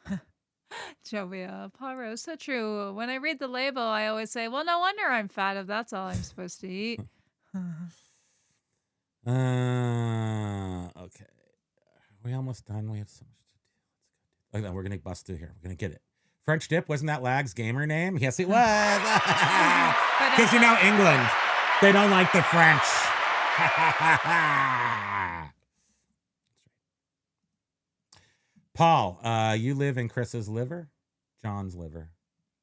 Speaker 2: best.
Speaker 3: Joey Paro, so true. When I read the label, I always say, well, no wonder I'm fat if that's all I'm supposed to eat.
Speaker 2: Okay. We almost done. We have so much to do. Let's go. We're going to bust through here. We're going to get it. French Dip, wasn't that Lag's gamer name? Yes, it was. Because England, they don't like the French. Paul, you live in Chris's liver? John's liver.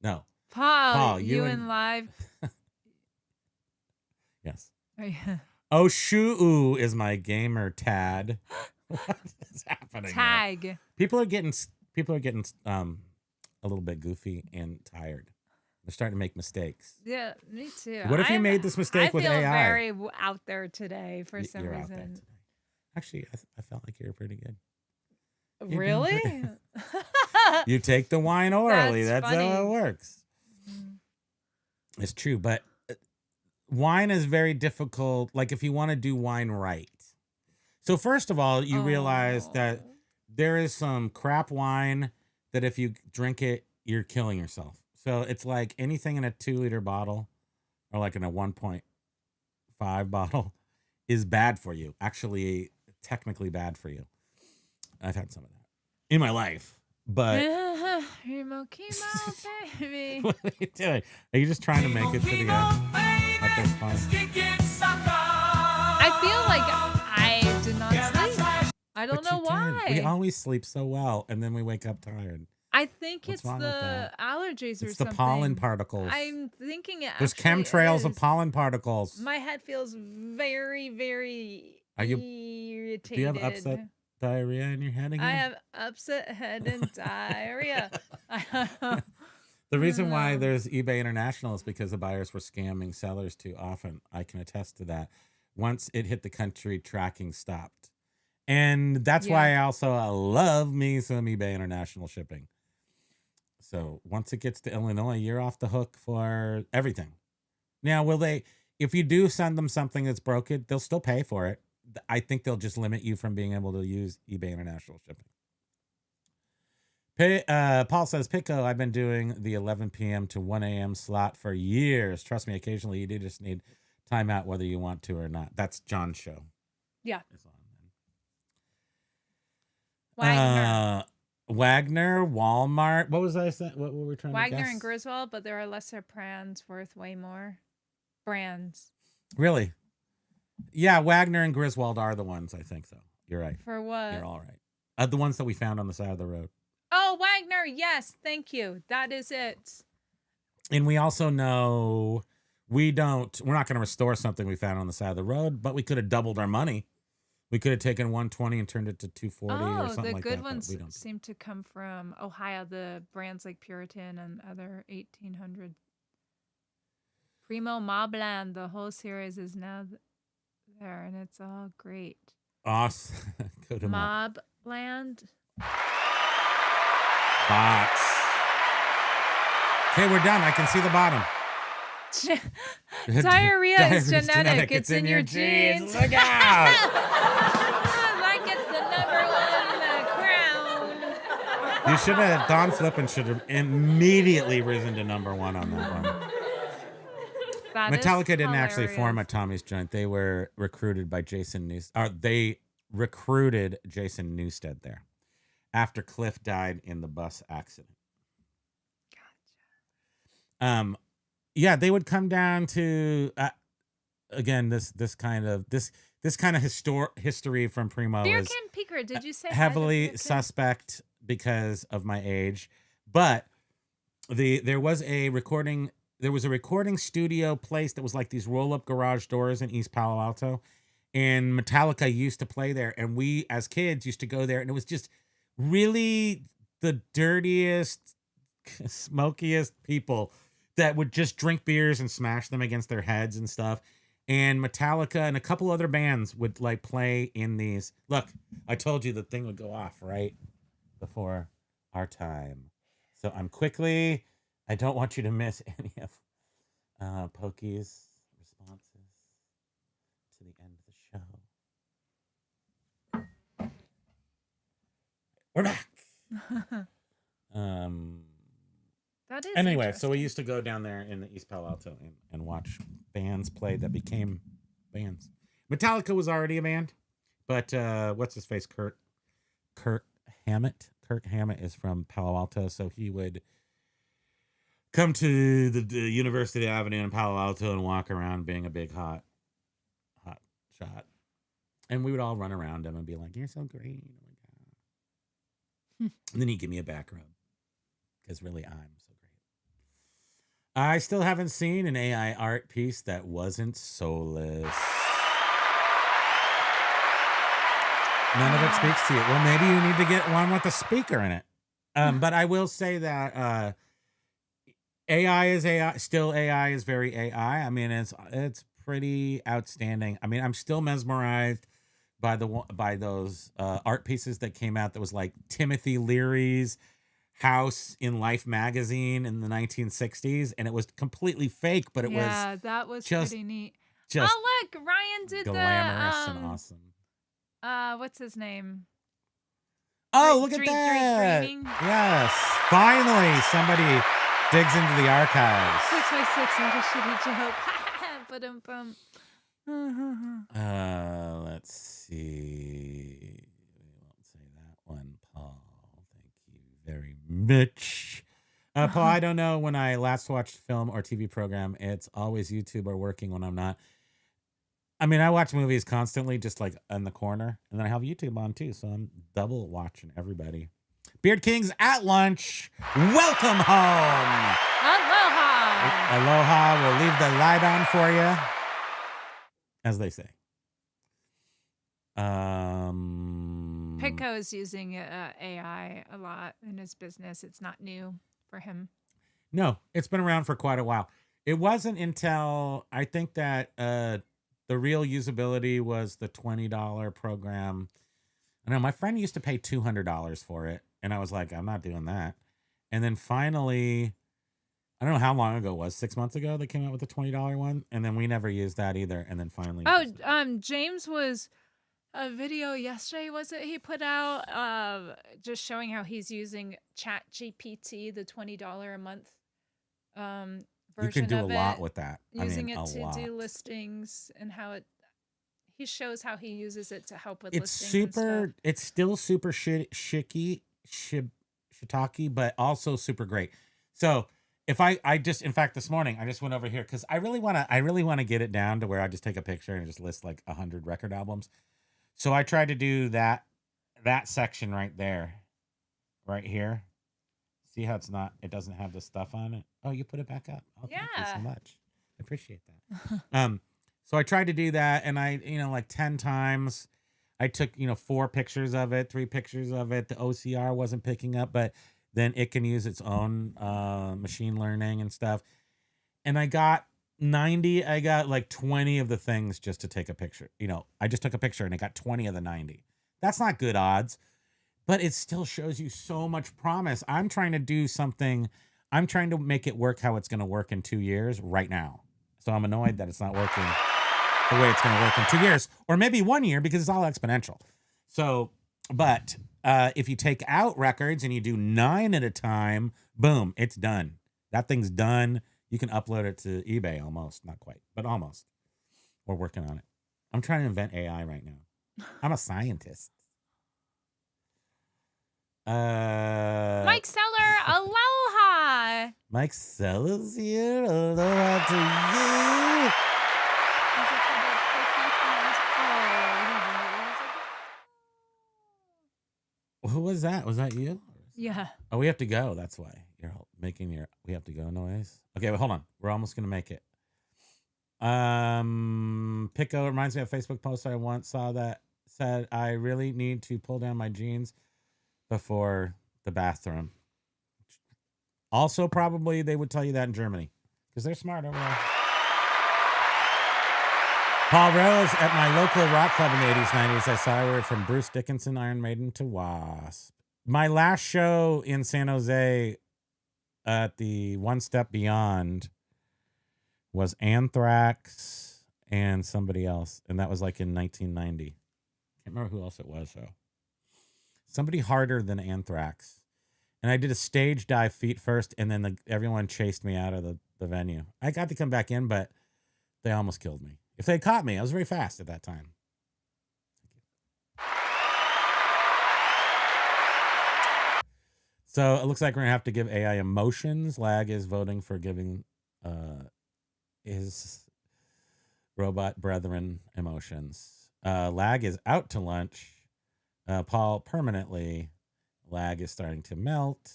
Speaker 2: No.
Speaker 3: Paul,
Speaker 2: you
Speaker 3: you
Speaker 2: and-
Speaker 3: in live.
Speaker 2: Yes.
Speaker 3: Oh, yeah.
Speaker 2: Oh, Shoo is my gamer Tad. What is happening? here?
Speaker 3: Tag.
Speaker 2: People are getting a little bit goofy and tired. They're starting to make mistakes.
Speaker 3: Yeah, me too.
Speaker 2: What if you made this mistake with
Speaker 3: I feel
Speaker 2: AI?
Speaker 3: very out there today for some
Speaker 2: You're out there
Speaker 3: reason.
Speaker 2: today. Actually, I felt like you were pretty good. doing
Speaker 3: Really?
Speaker 2: You take the wine orally.
Speaker 3: That's
Speaker 2: That's how it
Speaker 3: funny.
Speaker 2: works. It's true, but wine is very difficult. Like if you want to do wine right. So first of all, you realize that
Speaker 3: Oh.
Speaker 2: there is some crap wine that if you drink it, you're killing yourself. So it's like anything in a 2-liter bottle or like in a 1.5 bottle is bad for you. Actually, technically bad for you. I've had some of that in my life, but
Speaker 3: Kimo, baby.
Speaker 2: what are you doing? Are you just trying to make it to the end at this point?
Speaker 3: I feel like I did not sleep. I don't
Speaker 2: But
Speaker 3: know
Speaker 2: you
Speaker 3: why.
Speaker 2: did. We always sleep so well, and then we wake up tired.
Speaker 3: I think
Speaker 2: What's
Speaker 3: it's
Speaker 2: wrong with
Speaker 3: the
Speaker 2: that?
Speaker 3: allergies or
Speaker 2: It's the
Speaker 3: something.
Speaker 2: pollen particles.
Speaker 3: I'm thinking it
Speaker 2: There's
Speaker 3: actually
Speaker 2: chemtrails of
Speaker 3: is.
Speaker 2: pollen particles.
Speaker 3: My head feels very, very
Speaker 2: Are you?
Speaker 3: irritated.
Speaker 2: Do you have upset diarrhea in your head again?
Speaker 3: I have upset head and diarrhea.
Speaker 2: The reason why
Speaker 3: No.
Speaker 2: there's eBay International is because the buyers were scamming sellers too often. I can attest to that. Once it hit the country, tracking stopped. And that's why I also love me some eBay International shipping. So once it gets to Illinois, you're off the hook for everything. Now, will they, if you do send them something that's broken, they'll still pay for it. I think they'll just limit you from being able to use eBay International shipping. Paul says, Pico, I've been doing the 11 p.m. to 1 a.m. slot for years. Trust me, occasionally you do just need time out whether you want to or not. That's John's show.
Speaker 3: Yeah.
Speaker 2: It's on
Speaker 3: Wagner.
Speaker 2: Wagner, Walmart. What was I saying? What were we trying to
Speaker 3: Wagner
Speaker 2: guess?
Speaker 3: and Griswold, but there are lesser brands worth way more. Brands.
Speaker 2: Really? Yeah, Wagner and Griswold are the ones, I think, though. You're right.
Speaker 3: For what?
Speaker 2: You're all right. The ones that we found on the side of the road.
Speaker 3: Oh, Wagner. Yes. Thank you. That is it.
Speaker 2: And we also know we're not going to restore something we found on the side of the road, but we could have doubled our money. We could have taken 120 and turned it to 240 or something like that.
Speaker 3: The good ones
Speaker 2: but we don't.
Speaker 3: seem to come from Ohio, the brands like Puritan and other 1800. Primo Mobland, the whole series is now there, and it's all great.
Speaker 2: Awesome. Go to
Speaker 3: Mobland.
Speaker 2: Bots. Okay, we're done. I can see the bottom.
Speaker 3: Diarrhea is genetic. It's in your genes.
Speaker 2: Look out.
Speaker 3: That gets the number one crown.
Speaker 2: You should have, Don Flippin should have immediately risen to number one on that one.
Speaker 3: That
Speaker 2: Metallica
Speaker 3: is
Speaker 2: didn't actually
Speaker 3: hilarious.
Speaker 2: form at Tommy's Joint. They were recruited by Jason Newsted. They recruited Jason Newsted there after Cliff died in the bus accident.
Speaker 3: Gotcha.
Speaker 2: Yeah, they would come down to again this kind of history from Primo
Speaker 3: Beer
Speaker 2: is
Speaker 3: Can Peaker, did you say hi to
Speaker 2: heavily
Speaker 3: Beer Can?
Speaker 2: suspect because of my age, but there was a recording studio place that was like these roll-up garage doors in East Palo Alto, and Metallica used to play there, and we as kids used to go there, and it was just really the dirtiest, smokiest people that would just drink beers and smash them against their heads and stuff. And Metallica and a couple other bands would like play in these. Look, I told you the thing would go off right before our time. So I don't want you to miss any of Pokey's responses to the end of the show. We're back.
Speaker 3: That is
Speaker 2: Anyway, so we
Speaker 3: interesting.
Speaker 2: used to go down there in the East Palo Alto and watch bands play that became bands. Metallica was already a band, but what's his face? Kirk Hammett. Kirk Hammett is from Palo Alto, so he would come to the University Avenue in Palo Alto and walk around being a big hot shot. And we would all run around him and be like, "You're so great." Oh my God. And then he'd give me a back rub. Because really, I'm so great. I still haven't seen an AI art piece that wasn't soulless. None of it speaks to you. Well, maybe you need to get one with a speaker in it. But I will say that AI is AI. Still, AI is very AI. I mean, it's pretty outstanding. I mean, I'm still mesmerized by those art pieces that came out. That was like Timothy Leary's house in Life magazine in the 1960s, and it was completely fake, but it was
Speaker 3: that was
Speaker 2: just-
Speaker 3: pretty neat.
Speaker 2: just
Speaker 3: Oh look, Ryan did
Speaker 2: glamorous
Speaker 3: the
Speaker 2: and awesome.
Speaker 3: what's his name?
Speaker 2: Oh, look at
Speaker 3: Dreaming.
Speaker 2: that! Yes, finally somebody digs into the archives.
Speaker 3: 6x6, what a shitty joke. Ba-dum-bum.
Speaker 2: Let's see. We won't say that one, Paul. Thank you very much. Paul, I don't know when I last watched film or TV program. It's always YouTube or working when I'm not. I mean, I watch movies constantly, just like in the corner, and then I have YouTube on too, so I'm double watching everybody. Beard Kings at lunch. Welcome home.
Speaker 3: Aloha.
Speaker 2: Aloha. We'll leave the light on for you, as they say.
Speaker 3: Pitco is using AI a lot in his business. It's not new for him.
Speaker 2: No, it's been around for quite a while. It wasn't until I think that the real usability was the $20 program. I know my friend used to pay $200 for it, and I was like, I'm not doing that. And then finally, I don't know how long ago it was, 6 months ago, they came out with the $20 one, and then we never used that either. And then finally,
Speaker 3: James was a video yesterday, was it? He put out just showing how he's using Chat GPT, the $20 a month version
Speaker 2: you can do a
Speaker 3: of
Speaker 2: lot
Speaker 3: it,
Speaker 2: with that.
Speaker 3: using
Speaker 2: I mean,
Speaker 3: it
Speaker 2: a
Speaker 3: to
Speaker 2: lot.
Speaker 3: do listings and how it. He shows how he uses it to help with
Speaker 2: It's
Speaker 3: listings. And
Speaker 2: super.
Speaker 3: stuff.
Speaker 2: It's still super shiitake, but also super great. So if I just, in fact, this morning I just went over here because I really want to get it down to where I just take a picture and just list like 100 record albums. So I tried to do that section right there, right here. See how it doesn't have the stuff on it. Oh, you put it back up. Oh, thank you so
Speaker 3: Yeah.
Speaker 2: much. I appreciate that. So I tried to do that, and I, like 10 times. I took, 4 pictures of it, 3 pictures of it. The OCR wasn't picking up, but then it can use its own machine learning and stuff. And I got like 20 of the things just to take a picture. I just took a picture and I got 20 of the 90. That's not good odds, but it still shows you so much promise. I'm trying to do something. I'm trying to make it work how it's going to work in 2 years right now. So I'm annoyed that it's not working the way it's going to work in 2 years or maybe 1 year because it's all exponential. So, but if you take out records and you do 9 at a time, boom, it's done. That thing's done. You can upload it to eBay almost, not quite, but almost. We're working on it. I'm trying to invent AI right now. I'm a scientist.
Speaker 3: Mike Seller, aloha.
Speaker 2: Mike Sellers here. Aloha to you. Who was that? Was that you?
Speaker 3: Yeah.
Speaker 2: Oh, we have to go. That's why you're making we have to go noise. Okay, well, hold on. We're almost going to make it. Pico reminds me of a Facebook post I once saw that said, I really need to pull down my jeans before the bathroom. Also, probably they would tell you that in Germany because they're smart over there. Paul Rose at my local rock club in the 80s, 90s. I saw her from Bruce Dickinson, Iron Maiden to Wasp. My last show in San Jose at the One Step Beyond was Anthrax and somebody else. And that was like in 1990. Can't remember who else it was, though. Somebody harder than Anthrax. And I did a stage dive feet first, and then everyone chased me out of the venue. I got to come back in, but they almost killed me. If they had caught me, I was very fast at that time. So it looks like we're going to have to give AI emotions. Lag is voting for giving his robot brethren emotions. Lag is out to lunch. Paul permanently. Lag is starting to melt.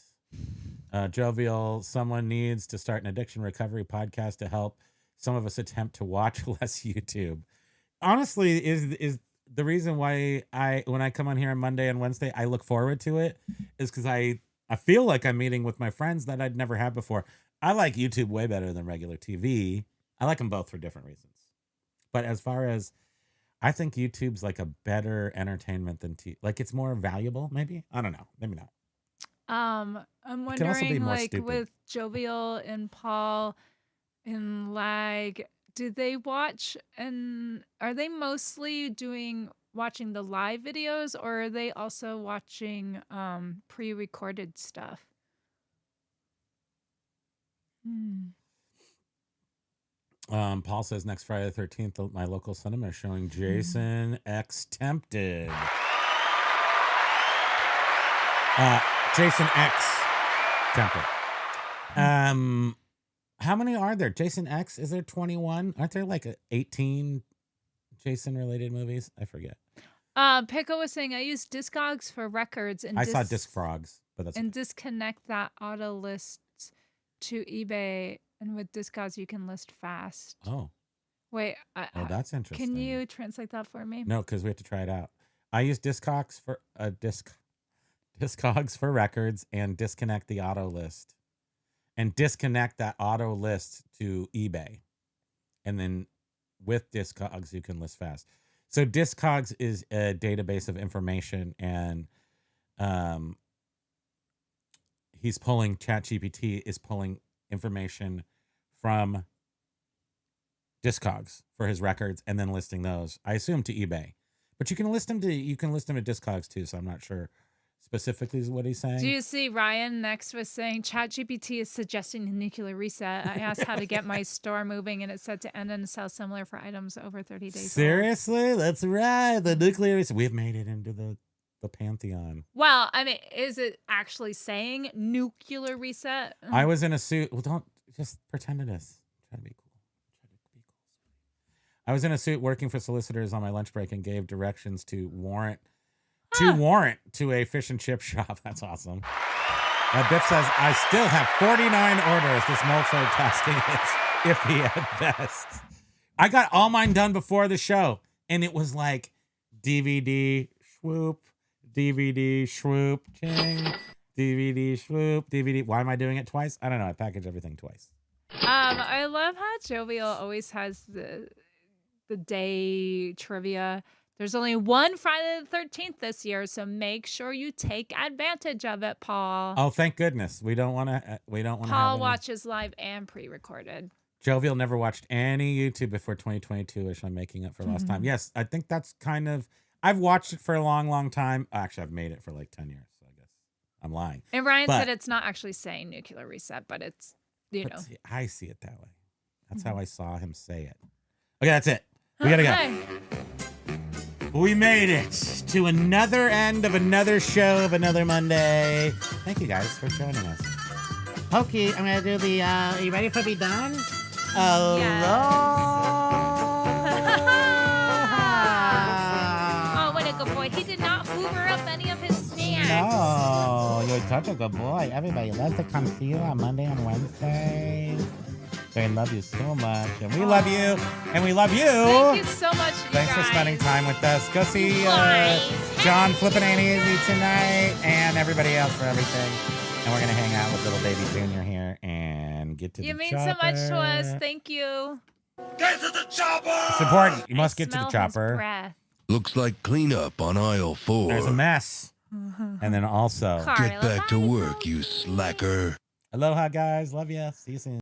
Speaker 2: Jovial, someone needs to start an addiction recovery podcast to help some of us attempt to watch less YouTube. Honestly, is the reason why when I come on here on Monday and Wednesday, I look forward to it is because I feel like I'm meeting with my friends that I'd never had before. I like YouTube way better than regular TV. I like them both for different reasons. But as far as I think YouTube's like a better entertainment than TV. Like it's more valuable, maybe? I don't know. Maybe not.
Speaker 3: I'm
Speaker 2: It can also be
Speaker 3: wondering,
Speaker 2: more
Speaker 3: like
Speaker 2: stupid.
Speaker 3: with Jovial and Paul and Lag, do they watch and are they mostly watching the live videos, or are they also watching pre-recorded stuff?
Speaker 2: Paul says next Friday the 13th, my local cinema is showing Jason X Tempted. Jason X Tempted. How many are there? Jason X, is there 21? Aren't there like 18 Jason-related movies? I forget.
Speaker 3: Pico was saying I use Discogs for records and
Speaker 2: I saw Disc Frogs, but that's
Speaker 3: and disconnect that auto list to eBay, and with Discogs you can list fast.
Speaker 2: oh,
Speaker 3: Wait,
Speaker 2: that's interesting.
Speaker 3: can you translate that for me?
Speaker 2: No, because we have to try it out. I use Discogs for Discogs for records and disconnect the auto list, and disconnect that auto list to eBay, and then with Discogs you can list fast. So Discogs is a database of information, and he's pulling ChatGPT is pulling information from Discogs for his records and then listing those. I assume to eBay, but you can list them to Discogs too. So I'm not sure specifically what he's saying.
Speaker 3: Do you see Ryan next was saying ChatGPT is suggesting a nuclear reset? I asked how to get my store moving, and it said to end and sell similar for items over 30 days.
Speaker 2: Seriously, that's right. The nuclear reset. We've made it into the pantheon.
Speaker 3: Well, I mean, is it actually saying nuclear reset?
Speaker 2: I was in a suit. Well, don't just pretend it is. Try to be cool. I was in a suit working for solicitors on my lunch break and gave directions to warrant to a fish and chip shop. That's awesome. Biff says, I still have 49 orders. This multi testing is iffy at best. I got all mine done before the show, and it was like DVD, swoop, DVD, swoop, ching, DVD, swoop, DVD. Why am I doing it twice? I don't know. I package everything twice.
Speaker 3: I love how Jovial always has the day trivia. There's only one Friday the 13th this year, so make sure you take advantage of it, Paul.
Speaker 2: Oh, thank goodness. We don't want to.
Speaker 3: Paul watches live and pre-recorded.
Speaker 2: Jovial never watched any YouTube before 2022, which I'm making up for lost time. Yes, I think that's kind of. I've watched it for a long, long time. Actually, I've made it for like 10 years, so I guess I'm lying.
Speaker 3: And Ryan said it's not actually saying nuclear reset, but it's, you know.
Speaker 2: See, I see it that way. That's how I saw him say it. Okay, that's it. We gotta go. We made it to another end of another show of another Monday. Thank you guys for joining us.
Speaker 5: Pokey, I'm gonna do the, are you ready for Be Done?
Speaker 3: Oh, what a good boy. He did not hoover up any of his snacks.
Speaker 5: No, you're such a good boy. Everybody loves to come see you on Monday and Wednesdays. They love you so much. And we love you. And we love you.
Speaker 3: Thank you so much, you
Speaker 2: Thanks
Speaker 3: guys.
Speaker 2: for spending time with us. Go see John Flippin' Ain't Easy tonight and everybody else for everything. And we're going to hang out with little baby Junior here and get to the chopper.
Speaker 3: You mean so much to us. Thank you.
Speaker 1: Get to the chopper!
Speaker 2: It's important. You must get to
Speaker 3: Smell
Speaker 2: the
Speaker 3: his
Speaker 2: chopper.
Speaker 3: breath.
Speaker 4: Looks like cleanup on aisle 4.
Speaker 2: There's a mess. And then also,
Speaker 4: Get back to work, you slacker.
Speaker 2: aloha, guys. Love ya. See you soon.